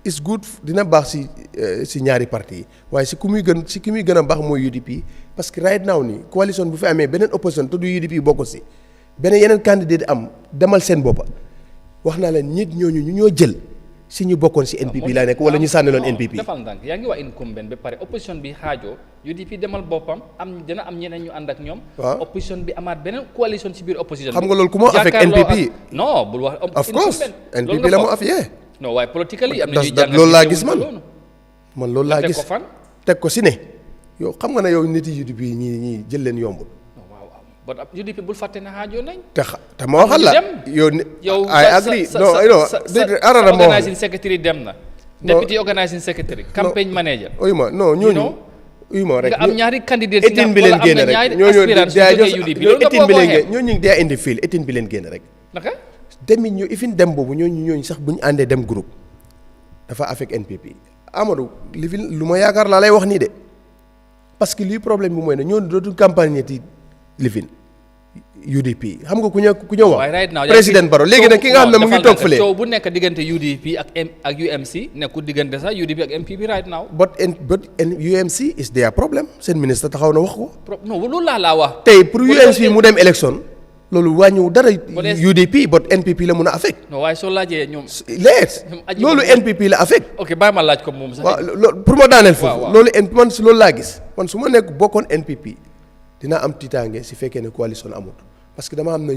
C: is good dina baax si ñaari parti yi waaye ki muy gën a baax mooy UDP parce que right now nii coalition bu fi amee beneen opposition te du UDP bokk si beneen yeneen candidat am demal seen boppa wax naa leen nit ñooñu ñu ñoo jël si ñu bokkoon si NPP laa nekk wala ñu sànniloon NPP.
B: defal ndànk yaa ngi wax incumbent ba pare opposition bi xaajoo UDP demal boppam dina am ñeneen ñu ànd ak ñoom.
C: waaw
B: opposition bi amaat beneen coalition si biir opposition bi.
C: xam nga loolu ku moo affect NPP.
B: non bul wax.
C: of course NPP la mu affecté.
B: non waaye politically am na ñuy jàngat
C: loolu laa gis man loolu laa gis teg ko si ne yow xam nga ne yow nit yi UDP ñii jël leen yombul.
B: but UDP bul fàtte ne xaajoo nañ.
C: te ma waxal la yow I agree
B: sa organizing secretary dem na. deputy organizing secretary. campaign manager.
C: ma non ñooñu. rek
B: nga am ñaari candidate
C: étude bi leen génne rek ñooñu dee indi fil étude bi leen génne rek.
B: naka.
C: demit ñu ifin dem boobu ñooñu sax bu ñu àndee dem groupe dafa affect NPP Amadou li fi lu ma yaakaar laa lay wax nii de parce que lii problème bi mooy ne ñooñu dootul campagne ti lifin UDP xam nga ku ñëw wax président Barrow léegi nag ki nga xam ne mu ngi toog fële
B: coow bu nekk diggante UDP ak UMC nekkul diggante sax UDP ak MPP right now
C: but UMC is their problem seen ministre taxaw na wax ko
B: non loolu laa wax
C: tey pour UMC mu dem élection loolu wàññiwu dara UDP but NPP la mun a affect
B: non waaye soo laajee ñoom
C: leet loolu NPP la affect
B: ok bàyyi ma laaj ko moom sax
C: waaw pour ma daaneel foofu loolu man si loolu laa gis man su ma nekk bokkoon NPP dinaa am tiitaange si fekkee ne coalition amul parce que dama am na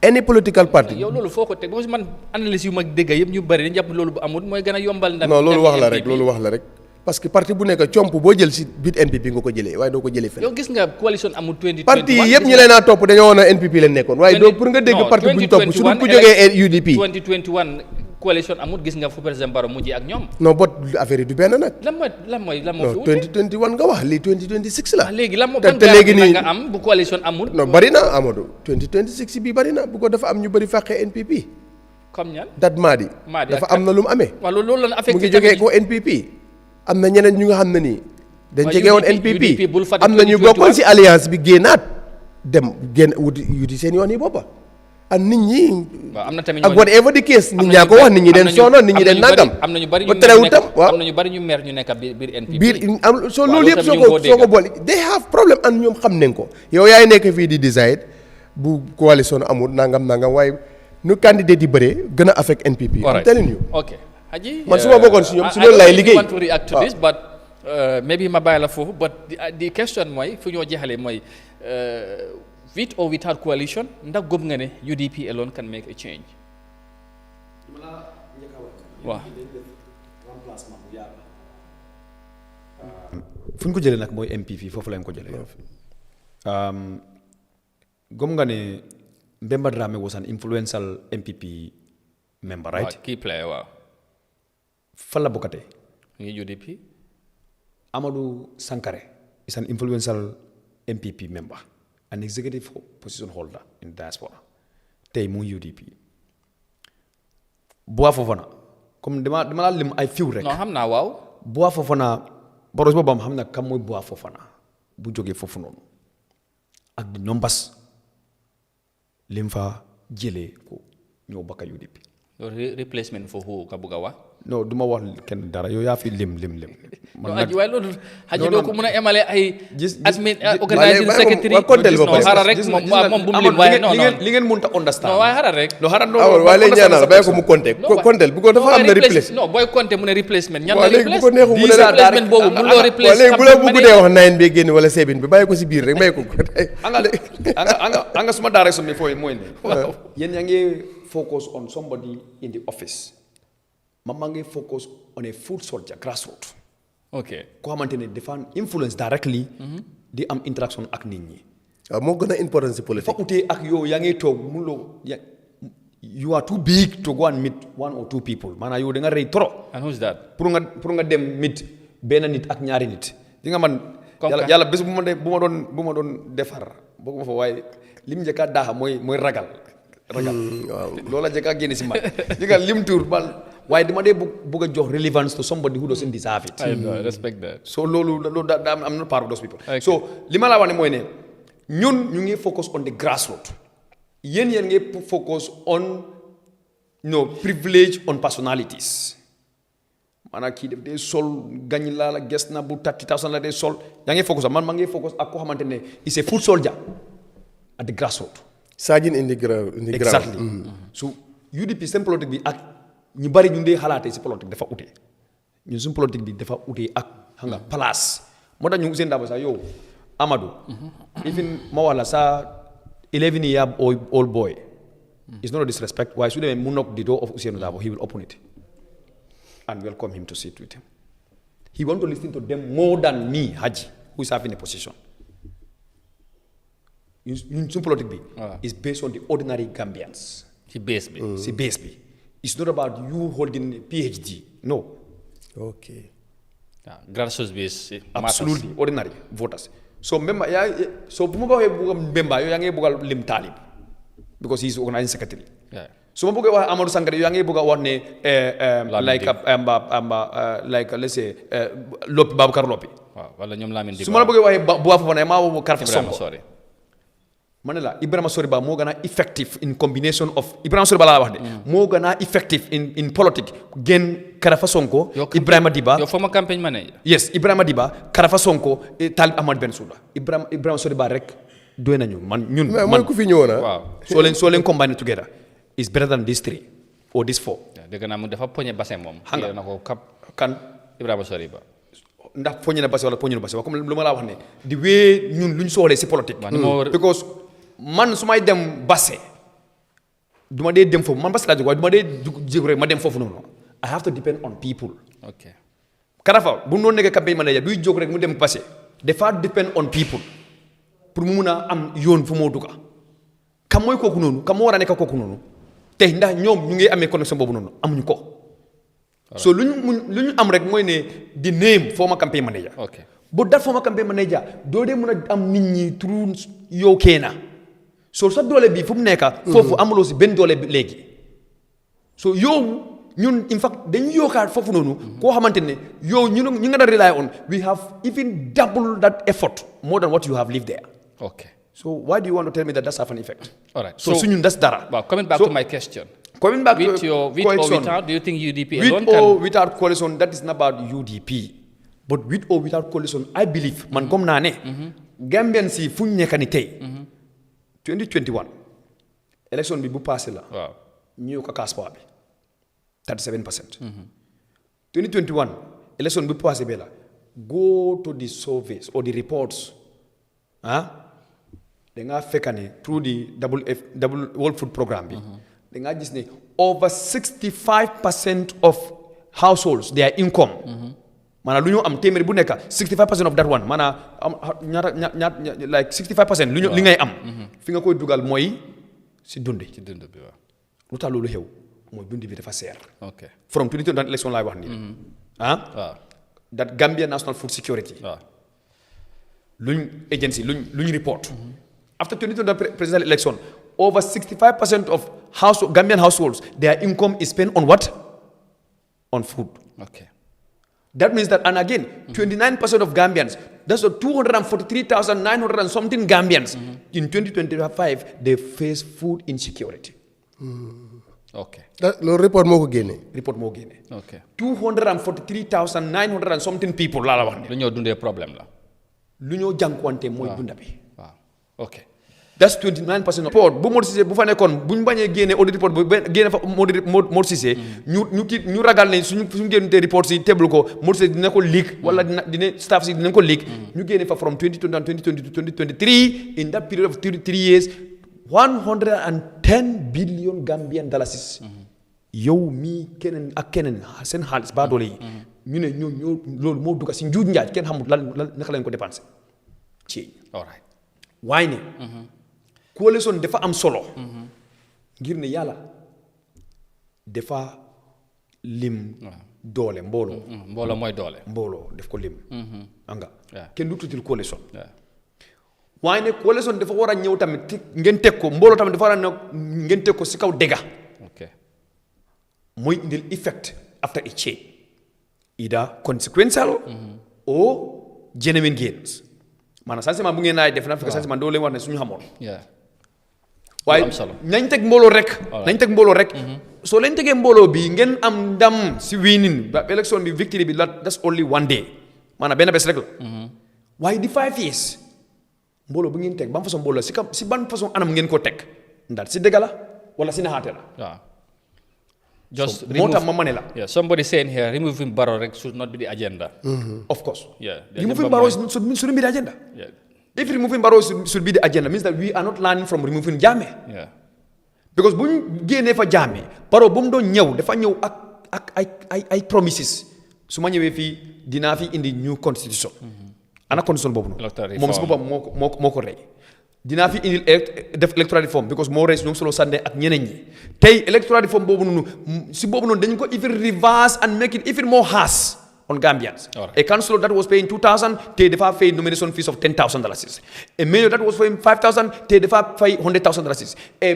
C: any political party.
B: yow loolu foo ko teg parce que man analyse yu mag dégg yëpp ñu bëri dañu jàpp loolu bu amul mooy gën a yombal.
C: non loolu wax la rek parce que parti bu nekk comp boo jël si biir NPP nga ko jëlee waaye doo ko jëlee feneen.
B: yow gis nga coalition amul 2021
C: parti yi yëpp ñu leen a topp dañoo woon a NPP leen nekkoon waaye doo pour nga dégg parti bu ñu topp su dul ku jógee UDP.
B: 2021 coalition amul gis nga fu président Barrow mujjee ak ñoom.
C: non bot affaire yi du benn nag.
B: lan mooy fi
C: wute 2021 nga wax lii 2026 la.
B: léegi lan moo ban garantie nga am bu coalition amul.
C: non bari na Amadou 2026 bi bari na bu ko dafa am ñu bari fàqee NPP.
B: comme ñan
C: dat Madi dafa am na lu mu amee.
B: waaw loolu la affecté
C: mu ngi jógee ko NPP. am na ñeneen ñu nga xam ne nii. dañ jege woon NPP am na ñu bokkoon si alliance bi génnaat génn wuti seen yoon yi boppa ak nit ñi.
B: waaw am na tamit
C: ak whatever the case nit ñaa ko wax nit ñi den sonn nit ñi den nangam.
B: am na ñu bari
C: ba terewul tam waaw
B: am na ñu bari ñu mer ñu nekk biir NPP.
C: soo loolu yëpp soo ko boole they have problème and ñoom xam nañ ko. yow yaay nekk fii di decide bu coalition amul nangam waaye nu candidat yi bëree gën a affect NPP. I'm telling you.
B: ok Haji
C: man su ma bokkoon si ñoom si loolu lay liggéey.
B: I want to react to this but maybe ma bàyyi la foofu but the question mooy fu ñoo jeexalee mooy. With or without coalition ndax gëm nga ne UDP alone can make a change. waaw.
D: fu ñu ko jëlee nag mooy MPP foofu lañ ko jëlee. gëm nga ne Mbemba Dramé was an influential MPP member, right?
B: Key player waaw.
D: fan la bokkatee.
B: ngi UDP.
D: Amadou Sankare is an influential MPP member. An executive position holder in diaspora tey mu UDP Bois Fofana comme dama la lim ay fiw rek.
B: non xam naa waaw.
D: Bois Fofana boros boobam xam na kam mooy Bois Fofana bu jógee foofu noonu ak di nombas lim fa jëlee ko ñëw bakka UDP.
B: replacement for who ka bugg a wax.
D: non du ma wax kenn dara yow yaa fi lim.
B: non aji waaye loolu xaji doo ko mën a emale ay admin
C: organizing
B: secretary xaaral rek moom bu mu lim waaye non
D: li ngeen mënta understand
B: non waaye xaaral rek
C: waaye lay ñaanal bàyyi ko mu compter bu ko dafa am na replace
B: non booy compter mu ne replacement ñan la
C: léegi bu ko neexu mu ne
B: replacement boobu bu loo replace
C: léegi bu la bëgg dee wax 9 bi génn wala 7 bi bàyyi ko si biir rek may ko
D: anga suma direction bi fooy mooy ne yéen yaa ngi focus on somebody in the office maa ngi focus on a food soldier grassroots.
B: ok
D: koo xamante ne dafa influence directly. di am interaction ak nit ñi.
C: waaw moo gën a important si politique.
D: fa utee ak yow yaa ngi toog you are too big to go and meet one or two people maanaam yow da nga rëy trop.
B: and who's that.
D: pour nga dem meet benn nit ak ñaari nit. di nga man yàlla bés bu ma doon defar boo ma fa waaye lim njëkk a daaxa mooy ragal. waaw loola njëkk a génne si man. di nga lim tuur bal. waaye dama dee bëgg a jox relevance to somebody who doesn't deserve it.
B: I respect that.
D: so loolu I'm not part of those people. Okay. So li ma la wax ne mooy ne ñun ñu ngi focus on the grassroots. yéen ngi focus on privilege on personalities. maanaam kii def dee sol gañ la ges na bu 30,000 la dee sol yaa ngi focus man maa ngi focus ak koo xamante ne is a foot soldier at the grassroots.
C: Sergeant in the ground.
D: Exactly. So UDP seen politique bi ak ñu bari ñu dee xalaatee si politique dafa ute ñun suñu politique bi dafa ute ak xam nga place moo tax ñu Ousainou Darboe sax yow Amadou. even ma wax la sa 11-year-old boy. it's not a disrespect waaye su demee mu knock the door of Ousainou Darboe he will open it and welcome him to sit with him. He want to listen to them more than me Haji who is having a position. ñun suñu politique bi. is based on the ordinary Gambians.
B: si base bi. It's not about you holding a PhD. No.
C: Okay.
B: Grassroots base.
D: Absolutely. Ordinary voters. So member, so member, you yangi bugal lim talib because he's organizing secretary.
B: Yeah.
D: So member bugal Amadou Sangare, you yangi bugal one like let's say Lopi Babakar Lopi.
B: Wow. Wala ñom Lamine Diba.
D: So member bugal buwa fa ne ma Karfa Sonko.
B: Sorry.
D: Manela Ibrahima Soriba moo gën a effective in combination of Ibrahima Soriba laa wax de. moo gën a effective in politique. Gen Karafa Sonko. Ibrahima Diba
B: your former campaign manager.
D: Yes Ibrahima Diba Karafa Sonko Talib Ahmad Bensouda Ibrahima Soriba rek doy nañu man ñun.
C: man ku fi ñëwoon
B: waaw
D: soo leen combine together is better than these 3 or these 4.
B: dégg naa mu dafa poñe bassin moom.
D: xam nga
B: na ko kap
D: kan
B: Ibrahima Soriba.
D: ndax poñe na bassin wala poñe na bassin comme lu ma laa wax ne di wee ñun lu ñu soxlee si politique. because man su may dem basse du ma dee dem foofu man basse laa jóg waaye du ma dee jóg rek ma dem foofu noonu I have to depend on people.
B: ok
D: Karafa bu noonu nekkee campagne manager duy jóg rek mu dem basse dafa depend on people pour mu mun a am yoon fu moo dugga kam mooy kooku noonu kam moo war a nekk kooku noonu te ndax ñoom ñu ngi amee connexion boobu noonu amuñu ko. so lu ñu am rek mooy ne di name former campaign manager.
B: ok
D: bu dat former campaign manager doo dee mun a am nit ñi through yow keena so sa doole bi fu mu nekk foofu amuloo si benn doole bi léegi so yow ñun in fact dañu yokkaat foofu noonu koo xamante ne yow ñu nga da rely on we have even double that effort more than what you have lived there.
B: okay
D: so why do you want to tell me that that's have an effect.
B: all right
D: so suñu das dara.
B: well coming back to my question.
D: Coming back
B: with
D: to
B: or without, do you think UDP alone
D: with or without coalition, that is not about UDP. But with or without coalition, I believe, man kom na ne, Gambian si fu ñu nekk ni tey 2021 election bi bu passé la.
B: waaw
D: ñu ko kaas power bi 37%. 2021 election bi passé be la go to the surveys or the reports da nga fekk ne through the double World Food Programme bi. da nga gis ne over 65% of households their income. maanaam lu ñu am téeméer bu nekk 65% of that one maanaam ñaata like 65% lu ñu li ngay am. fi nga koy dugal mooy si dundi.
B: ci dund bi waaw.
D: lu tax loolu xew mooy dundi bi dafa seer.
B: ok
D: from 2020 election laay wax nii.
B: waaw
D: that Gambia National Food Security.
B: waaw
D: luñ agency luñ report. after 2020 presidential election over 65% of Gambian households their income is spent on what? On food.
B: okay.
D: That means that, and again, 29% of Gambians, that's 243,900 and something Gambians, in 2025, they face food insecurity.
B: Okay.
C: loolu report moo ko génne.
D: report moo génne.
B: Okay.
D: 243,900 and something people laa la wax ne.
B: lu ñoo dundee problème la.
D: lu ñoo jànkuwante mooy dunda bi.
B: waaw ok.
D: that's 29%. report bu Modou Cissé bu fa nekkoon bu ñu bañee génne audit report bu génne fa Modou Cissé. ñu ragal ne suñu génnee report si table ko Modou Cissé dina ko leak wala dina staff si dina ko leak. ñu génne fa from 2020 to 2023 in that period of 3 years 110 billion Gambian dollars. yow mii keneen ak keneen seen xaalis baa doole yi. ñu ne ñoo loolu moo dugg si njuuj njaaj kenn xamul lan naka lañ ko dépensé ci.
B: all right.
D: waaye ne. coalition dafa am solo. ngir ne yàlla dafa lim. doole mbooloo.
B: mbooloo mooy doole.
D: mbooloo daf ko lim. anga kenn du tuutil coalition. waaye ne coalition dafa war a ñëw tamit ngeen teg ko mbooloo tamit dafa war a ñëw ngeen teg ko si kaw dégga.
B: ok
D: mooy indil effect after a change. either consequential. or genuine gains. maanaam changement bu ngeen naay def na fekk changement doo leen wax ne suñu xamoon. waaye nañ teg mbooloo rek. nañ teg mbooloo rek. soo leen tegee mbooloo bi ngeen am ndam si winning ba élection bi victory bi that's only one day maanaam benn bés rek la. waaye di 5 years mbooloo bu ngeen teg ban façon mbooloo si ban façon anam ngeen ko teg ndax si dëgg la wala si naxaate la.
B: waaw. just
D: moo tax ma mane la.
B: yeah, somebody saying here removing Barrow rek should not be the agenda.
D: Of course.
B: Yeah.
D: Removing Barrow shouldn't be the agenda.
B: Yeah.
D: If removing Barrow should be the agenda, means that we are not learning from removing Jammeh.
B: Yeah.
D: Because bu ñu génnee fa Jammeh Barrow bu mu doon ñëw dafa ñëw ak ay promises su ma ñëwee fii dinaa fi indi new constitution. ana constitution boobu noonu. moom si boppam moo ko rey. dinaa fi indil def electoral reform because moo rees ñoom solo sànne ak ñeneen ñi tey electoral reform boobu noonu si boobu noonu dañu ko even reverse and make it even more harsh on Gambians. A councillor that was paying $2,000 te dafa fay nomination fees of $10,000. A mayor that was paying $5,000 te dafa fay $100,000. A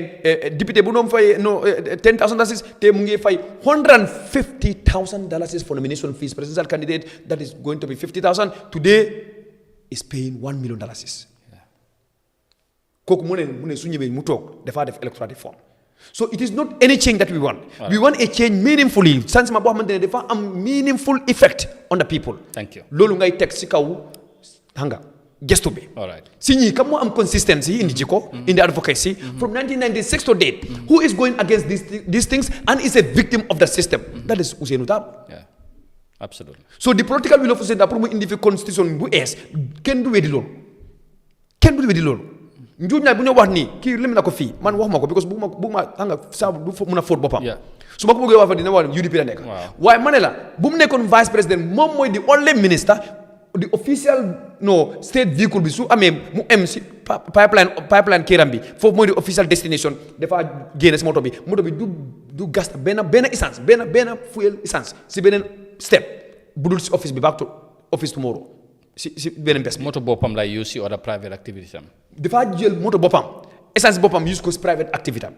D: député bu doon fay $10,000 te mu ngi fay $150,000 for nomination fees. Presidential candidate that is going to be $50,000 today is paying $1 million. kooku mu ne su ñëwee mu toog dafa def electoral reform. So it is not any change that we want. We want a change meaningfully. Changement boo xamante ne dafa am meaningful effect on the people.
B: Thank you.
D: loolu ngay teg si kaw hanga gestu bi.
B: All right.
D: si ñii kam moo am consistency indi jikko indi advocacy from 1996 to date. Who is going against these things and is a victim of the system. That is Ousainou Darboe.
B: Yeah. Absolutely.
D: So the political will of Ousainou Darboe pour mu indi fi constitution bu ees kenn du weddi loolu njuuj naa bu ñu wax nii kii lim na ko fii man wax ma ko because bu ma xam nga saabu du mun a fóot boppam. su ma ko bëggee wax fa dina wax UDP la nekk. waaye ma ne la bu mu nekkoon vice président moom mooy di only minister the official state vehicle bi su amee mu em si pipeline kéram bi foofu mooy di official destination dafa génne si moto bi du gas benn essence benn fuel essence si beneen step budul si office bi back to office tomorrow. si beneen bés bi.
B: moto boppam lay use si other private activities am.
D: dafa jël moto boppam essence boppam use ko si private activity am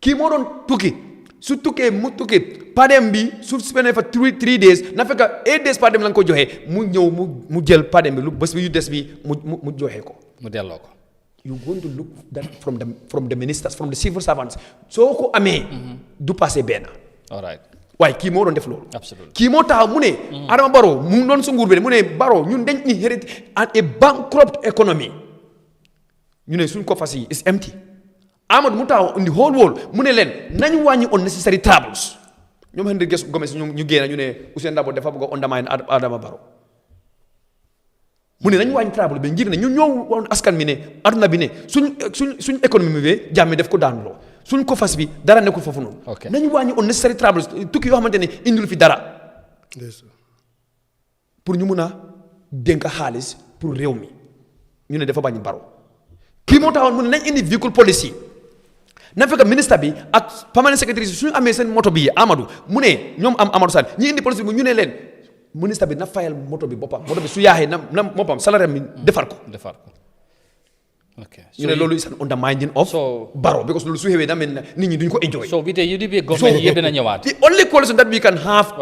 D: kii moo doon tukki su tukkee mu tukki padem bi su spendee fa 3 days na fekk 8 days padem la nga ko joxee mu ñëw mu jël padem bi lu bés bi yu des bi mu joxee ko.
B: mu delloo ko.
D: you going to look that from the ministers from the civil servants soo ko amee. du passé benn.
B: all right.
D: waaye kii moo doon def loolu.
B: Absolutely.
D: kii moo taxaw mu ne. Adama Barrow mu doon sa nguur bi mu ne Barrow ñun dañ inherit a bankrupt economy ñu ne suñ ko fas yi is empty. Amadou mu taxaw in the whole world mu ne leen nañu wàññi unnecessary troubles ñoom Henry Gomez ñu génn ñu ne Ousainou Darboe dafa bëgg a undermine Adama Barrow mu ne nañu wàññi trouble bi ngir ne ñu ñëw woon askan mi ne aduna bi ne suñ économie bi Jammeh def ko daanuloo suñ ko fas bi dara nekkul foofu noonu. nañu wàññi unnecessary troubles tukki yoo xamante ne indul fi dara. pour ñu mun a dénk xaalis pour réew mi ñu ne dafa bañ Barrow kii moo taxoon mu ne nañ indi véhicule policy na fekk ministre bi ak permanent secretary suñu amee seen moto bi Amadou mu ne ñoom am Amadou Sane ñi indi policy bi ñu ne leen ministre bi na fayal moto bi boppam moto bi su yaaxee na boppam salaire mi defar ko.
B: Okay.
D: So you know, lolu is an undermining of Barrow because lolu su xewé da mel nit ñi duñ ko enjoy.
B: So with the UDP government yeb dina ñëwaat.
D: The only coalition that we can have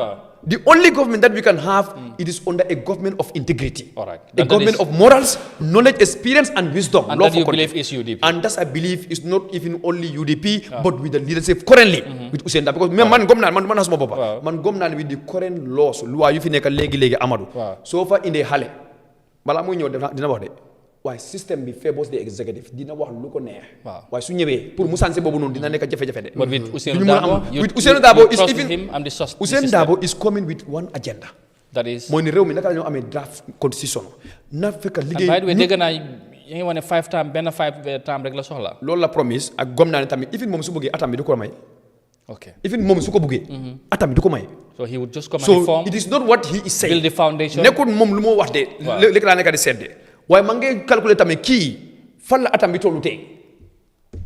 D: The only government that we can have, it is under a government of integrity.
B: All right.
D: A government of morals, knowledge, experience, and wisdom.
B: And that you believe is UDP.
D: And that I believe is not even only UDP, but with the leadership currently with Usenda. Because man has more papa. Man gomna with the current laws. Loi you fineka legi Amadou. So far in the Hale. Bala mo ñew dina wax de. Why system be favors the executive dina wax lu ko neex. Why su ñewé pour mu sansé bobu non dina nek jafé-jafé de.
B: But with Ousainou
D: Dabo is
B: even
D: even
B: I'm the
D: Ousainou Dabo is coming with one agenda.
B: That is
D: mooy ni réew mi naka la ñoo amee draft constitution na fekk liggéey.
B: by the way dégg naa yaa ngi wane 5 term benn 5 term rek la soxla.
D: loolu la promise ak gom naa ne tamit even moom su bëggee atam bi du ko may.
B: Okay.
D: Even moom su ko bëggee. atam bi du ko may.
B: So he would just come and reform.
D: So it is not what he is saying.
B: Build the foundation.
D: nekkul moom lu moo wax de. waaw léegi laa nekk di seet de. waaye ma ngay calculer tamit kii fan la atam bi tollu tey.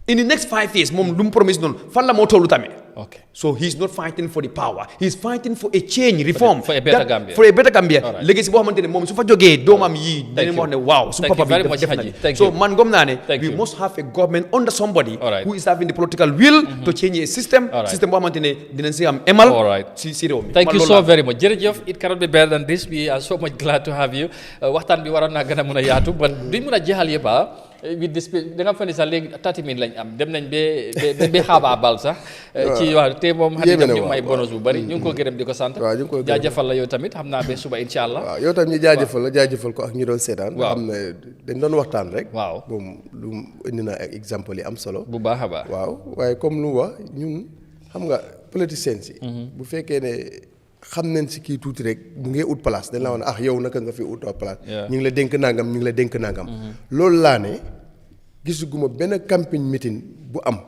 D: In the next 5 years moom lu mu promise noonu fan la moo tollu tamit.
B: Okay.
D: So he's not fighting for the power. He's fighting for a change, reform.
B: For a better Gambia.
D: For a better Gambia.
B: All right.
D: Legacy boo xamante ne moom su fa jógee doomam yi dinañ wax ne waaw su papa bi def na so man gom naa ne we must have a government under somebody who is having the political will to change a system system boo xamante ne dinañ si am emal si réew mi.
B: Thank you so very much jërëjëf. It cannot be better than this. We are so much glad to have you. Waxtaan bi waroon naa gën a mun a yaatu but duñ mun a jeexal yëpp with this da nga fa ni sax léegi 30 minutes lañ am dem nañ ba xaabaabal sax ci wax te moom xam ne ñu may bonus bu bari ñu ngi ko gërëm di ko sant jaajëfal la yow tamit xam naa ba suba insha allah
C: waaw yow tam ñu jaajëfal ko ak ñu doon seetaan nga xam ne dañ doon waxtaan rek
B: waaw
C: moom lu indi na ak exemple yi am solo
B: bu baax a baax
C: waaw waaye comme lu wax ñun xam nga politiciens yi bu fekkee ne xam nañ si kii tuuti rek bu ngee ut place dañ la wax ne yow naka nga fi ut place ñu ngi la dénk nangam loolu laa ne gisuguma benn campagne meeting bu am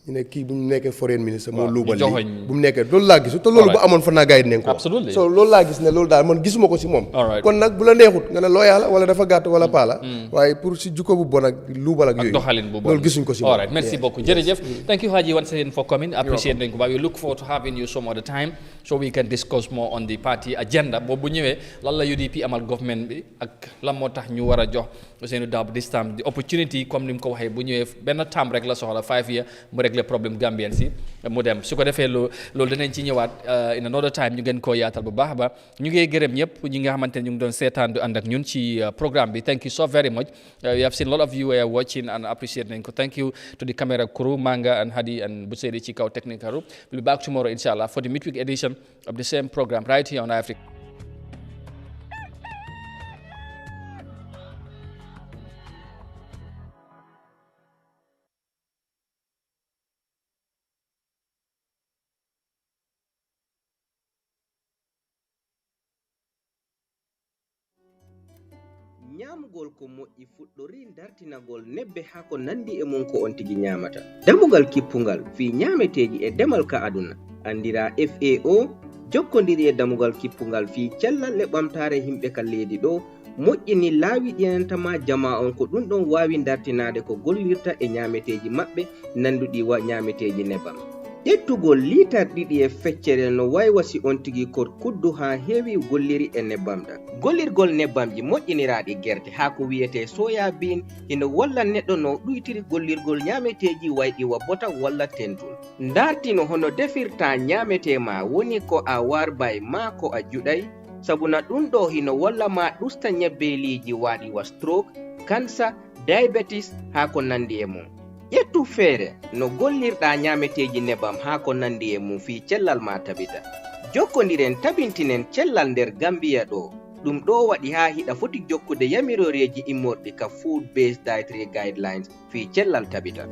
C: ñu ne kii bu mu nekkee foreign ministre moo luubal lii bu mu nekkee loolu laa gisu te loolu bu amoon fan naa gars yi dinañ ko so loolu laa gis ne loolu daal man gisuma ko si moom kon nag bu la neexut nga ne looyaa la wala dafa gàtt wala paa la waaye pour si jukko bu bon ak luubal ak yooyu
B: doxalin bu bon
C: loolu gisuñ ko si moom.
B: All right, merci beaucoup jërëjëf thank you Haji once again for coming appreciate nañ ko ba we look forward to having you some other time so we can discuss more on the party agenda boobu bu ñëwee lan la UDP amal government bi ak lan moo tax ñu war a jox Ousainou Darboe this time the opportunity comme ni mu ko waxee bu ñëwee benn term rek la soxla 5 years mu régler problème Gambien si mu dem su ko defee loolu danañ ci ñëwaat in another time ñu gën koo yaatal bu baax a baax ñu ngi gërëm ñëpp ñi nga xamante ne ñu ngi doon seetaan du ànd ak ñun ci programme bi thank you so very much we have seen a lot of you were watching and appreciate nañ ko thank you to the camera crew Manga and Hadi and Busedi ci kaw technical room we'll be back tomorrow inshallah for the midweek edition of the same program right here on Eyeafrica.
F: ñamugol ko moƴƴi fuɗɗori dartinagol nebbe haa ko nandi e mon ko on tigi ñamata damugal kippungal fi ñameteji e demal ka aduna andira FAO jokkodiri e damugal kippungal fi cellal e ɓamtare himɓe ka leydi ɗo moƴƴini laawi ɗinantama jama on ko ɗum ɗon wawi dartinade ko gollirta e ñameteji maɓɓe nanduɗi wa ñameteji nebam ƴettugol litar ɗiɗi e feccere no waywasi on tigi kor kuddu ha heewi golliri e nebbam ɗam gollirgol nebbamji moƴƴiniraɗi guerte ha ko wiyete soya bean hino walla neɗɗo no ɗuytiri gollirgol ñameteji wayɗi wa bota walla tentul dartino hono defirta ñamete ma woni ko a warbay ma ko a juɗay sabuna ɗum ɗo hino walla ma ɗusta ñebbeliji waɗi wa stroke cancer diabetes ha ko nandi e mum ƴettu feere no gollirɗa ñameteji nebam ha ko nandi e mum fi cellal ma tabita jokkodiren tabintinen cellal nder Gambia ɗo ɗum ɗo waɗi ha hiɗa foti jokkude yamiroreji immorɗi ka food based dietary guidelines fi cellal tabita